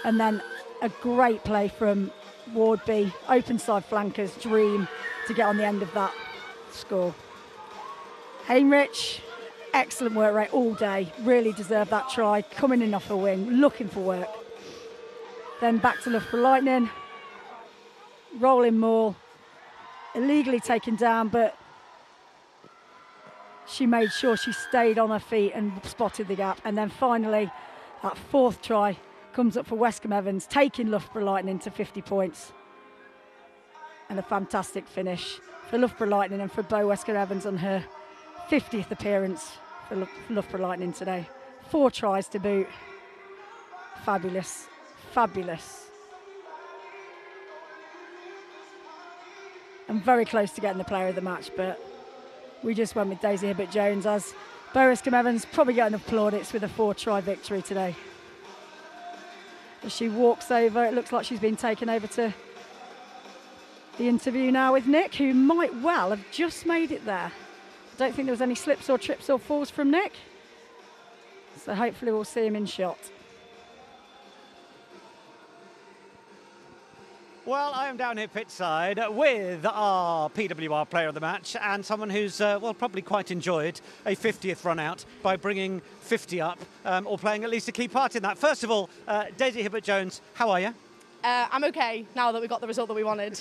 And then a great play from Wardby, open side flankers, Dream, to get on the end of that score. Heinrich, excellent work rate all day, really deserved that try, coming in off a wing, looking for work. Then back to Loughborough Lightning, rolling maul, illegally taken down, but she made sure she stayed on her feet and spotted the gap. And then finally, that fourth try comes up for Wescombe-Evans, taking Loughborough Lightning to 50 points. And a fantastic finish for Loughborough Lightning and for Bo Wescombe-Evans on her 50th appearance for Loughborough Lightning today. 4 tries to boot. Fabulous, fabulous. And very close to getting the player of the match, but we just went with Daisy Hibbert Jones, as Bo Wescombe-Evans probably getting enough plaudits with a 4-try victory today. As she walks over, it looks like she's been taken over to the interview now with Nick, who might well have just made it there. I don't think there was any slips or trips or falls from Nick, so hopefully we'll see him in shot. Well, I am down here pitchside with our PWR player of the match and someone who's, well, probably quite enjoyed a 50th run out by bringing 50 up or playing at least a key part in that. First of all, Daisy Hibbert Jones, how are you? I'm okay now that we got the result that we wanted.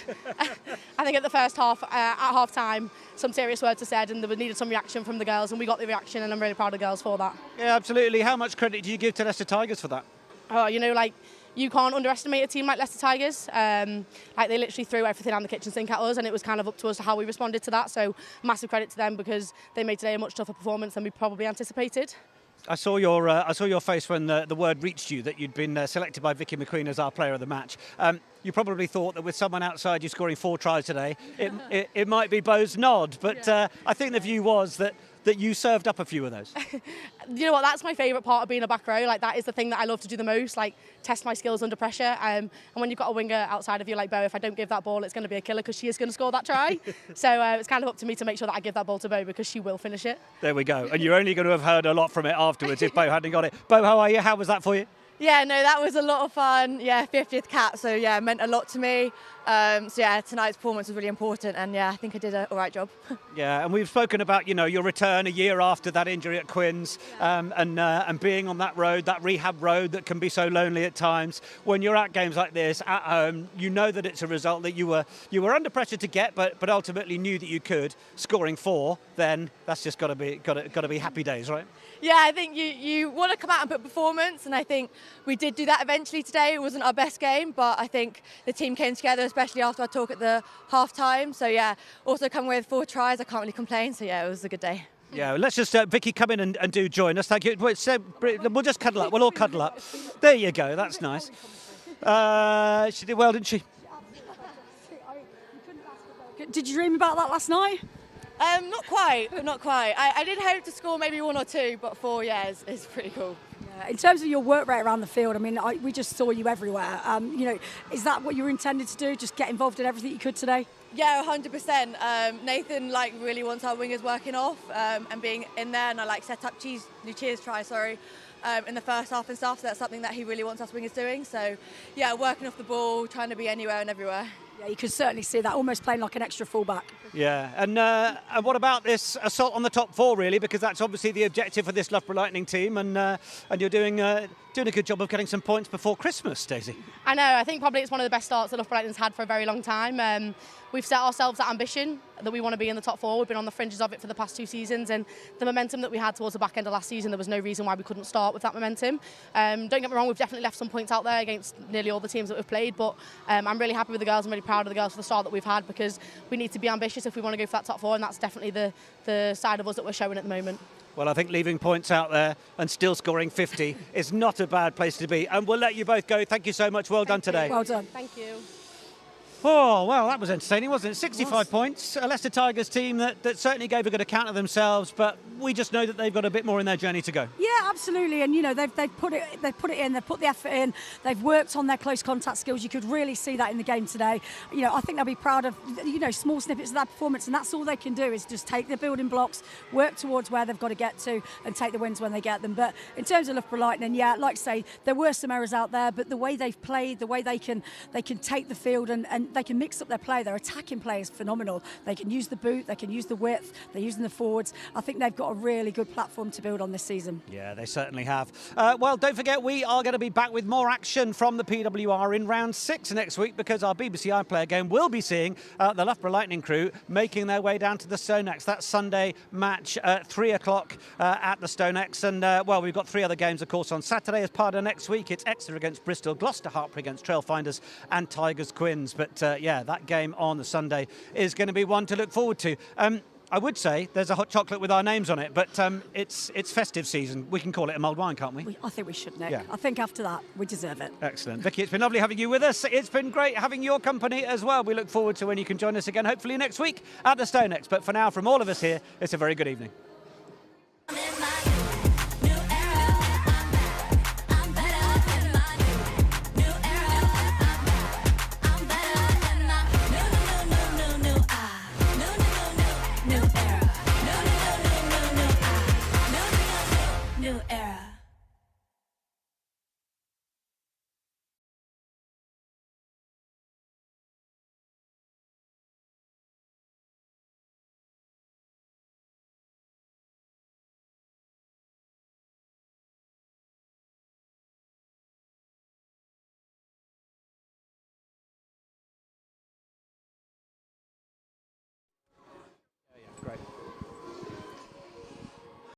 I think at the first half, at half time, some serious words were said and there needed some reaction from the girls, and we got the reaction, and I'm really proud of the girls for that. Yeah, absolutely. How much credit do you give to Leicester Tigers for that? Oh, you know, like, you can't underestimate a team like Leicester Tigers. Like, they literally threw everything down the kitchen sink at us, and it was kind of up to us how we responded to that. So massive credit to them, because they made today a much tougher performance than we probably anticipated. I saw your face when the word reached you that you'd been selected by Vicky McQueen as our player of the match. You probably thought that with someone outside you scoring 4 tries today, it might be Bo's nod. But I think the view was that you served up a few of those. You know what, that's my favourite part of being a back row. Like, that is the thing that I love to do the most, like test my skills under pressure. And when you've got a winger outside of you like Bo, if I don't give that ball, it's going to be a killer, because she is going to score that try. So it's kind of up to me to make sure that I give that ball to Bo, because she will finish it. There we go. And you're only going to have heard a lot from it afterwards if Bo hadn't got it. Bo, how are you? How was that for you? Yeah, no, that was a lot of fun. Yeah, 50th cap, so yeah, it meant a lot to me. So yeah, tonight's performance was really important, and yeah, I think I did an all right job. Yeah, and we've spoken about, you know, your return a year after that injury at Quins, and being on that road, that rehab road that can be so lonely at times. When you're at games like this at home, you know that it's a result that you were under pressure to get, but ultimately knew that you could. Scoring 4, then that's just got to be happy days, right? Yeah, I think you want to come out and put performance, and I think we did do that eventually today. It wasn't our best game, but I think the team came together, especially after our talk at the half-time. So yeah, also coming with 4 tries, I can't really complain. So yeah, it was a good day. Yeah, let's just, Vicky, come in and do join us. Thank you. We'll just cuddle up. We'll all cuddle up. There you go. That's nice. She did well, didn't she? Did you dream about that last night? Not quite. I did hope to score maybe 1 or 2, but 4, yeah, is pretty cool. Yeah, in terms of your work rate around the field, I mean, we just saw you everywhere. You know, is that what you were intended to do? Just get involved in everything you could today? Yeah, 100%. Nathan really wants our wingers working off and being in there, and I set up Lucia's try, in the first half and stuff. So that's something that he really wants us wingers doing. So yeah, working off the ball, trying to be anywhere and everywhere. Yeah, you could certainly see that, almost playing like an extra fullback. Yeah, and what about this assault on the top four, really? Because that's obviously the objective for this Loughborough Lightning team, and you're doing a good job of getting some points before Christmas, Stacey. I know, I think probably it's one of the best starts that Loughborough Lightning's had for a very long time. We've set ourselves that ambition that we want to be in the top four. We've been on the fringes of it for the past 2 seasons, and the momentum that we had towards the back end of last season, there was no reason why we couldn't start with that momentum. Don't get me wrong, we've definitely left some points out there against nearly all the teams that we've played, but I'm really happy with the girls. I'm really proud of the girls for the start that we've had, because we need to be ambitious if we want to go for that top four, and that's definitely the side of us that we're showing at the moment. Well, I think leaving points out there and still scoring 50 is not a bad place to be. And we'll let you both go. Thank you so much. Well done today. Well done. Thank you. Oh, well, that was entertaining, wasn't it? 65 points. A Leicester Tigers team that certainly gave a good account of themselves, but we just know that they've got a bit more in their journey to go. Yeah, absolutely. And, you know, they've put it in, they've put the effort in, they've worked on their close contact skills. You could really see that in the game today. You know, I think they'll be proud of, you know, small snippets of that performance, and that's all they can do is just take the building blocks, work towards where they've got to get to, and take the wins when they get them. But in terms of Loughborough Lightning, yeah, like I say, there were some errors out there, but the way they've played, the way they can take the field and they can mix up their play. Their attacking play is phenomenal. They can use the boot, they can use the width, they're using the forwards. I think they've got a really good platform to build on this season. Yeah, they certainly have. Well, don't forget, we are going to be back with more action from the PWR in round 6 next week, because our BBC iPlayer game will be seeing the Loughborough Lightning crew making their way down to the Stonex. That Sunday match at 3 o'clock at the Stonex. And, well, we've got 3 other games, of course, on Saturday as part of next week. It's Exeter against Bristol, Gloucester Hartpury against Trailfinders, and Tigers Quins. But, yeah, that game on the Sunday is going to be one to look forward to. I would say there's a hot chocolate with our names on it, but it's festive season. We can call it a mulled wine, can't we? I think we should, Nick. Yeah. I think after that, we deserve it. Excellent. Vicky, it's been lovely having you with us. It's been great having your company as well. We look forward to when you can join us again, hopefully next week at the Stonex. But for now, from all of us here, it's a very good evening.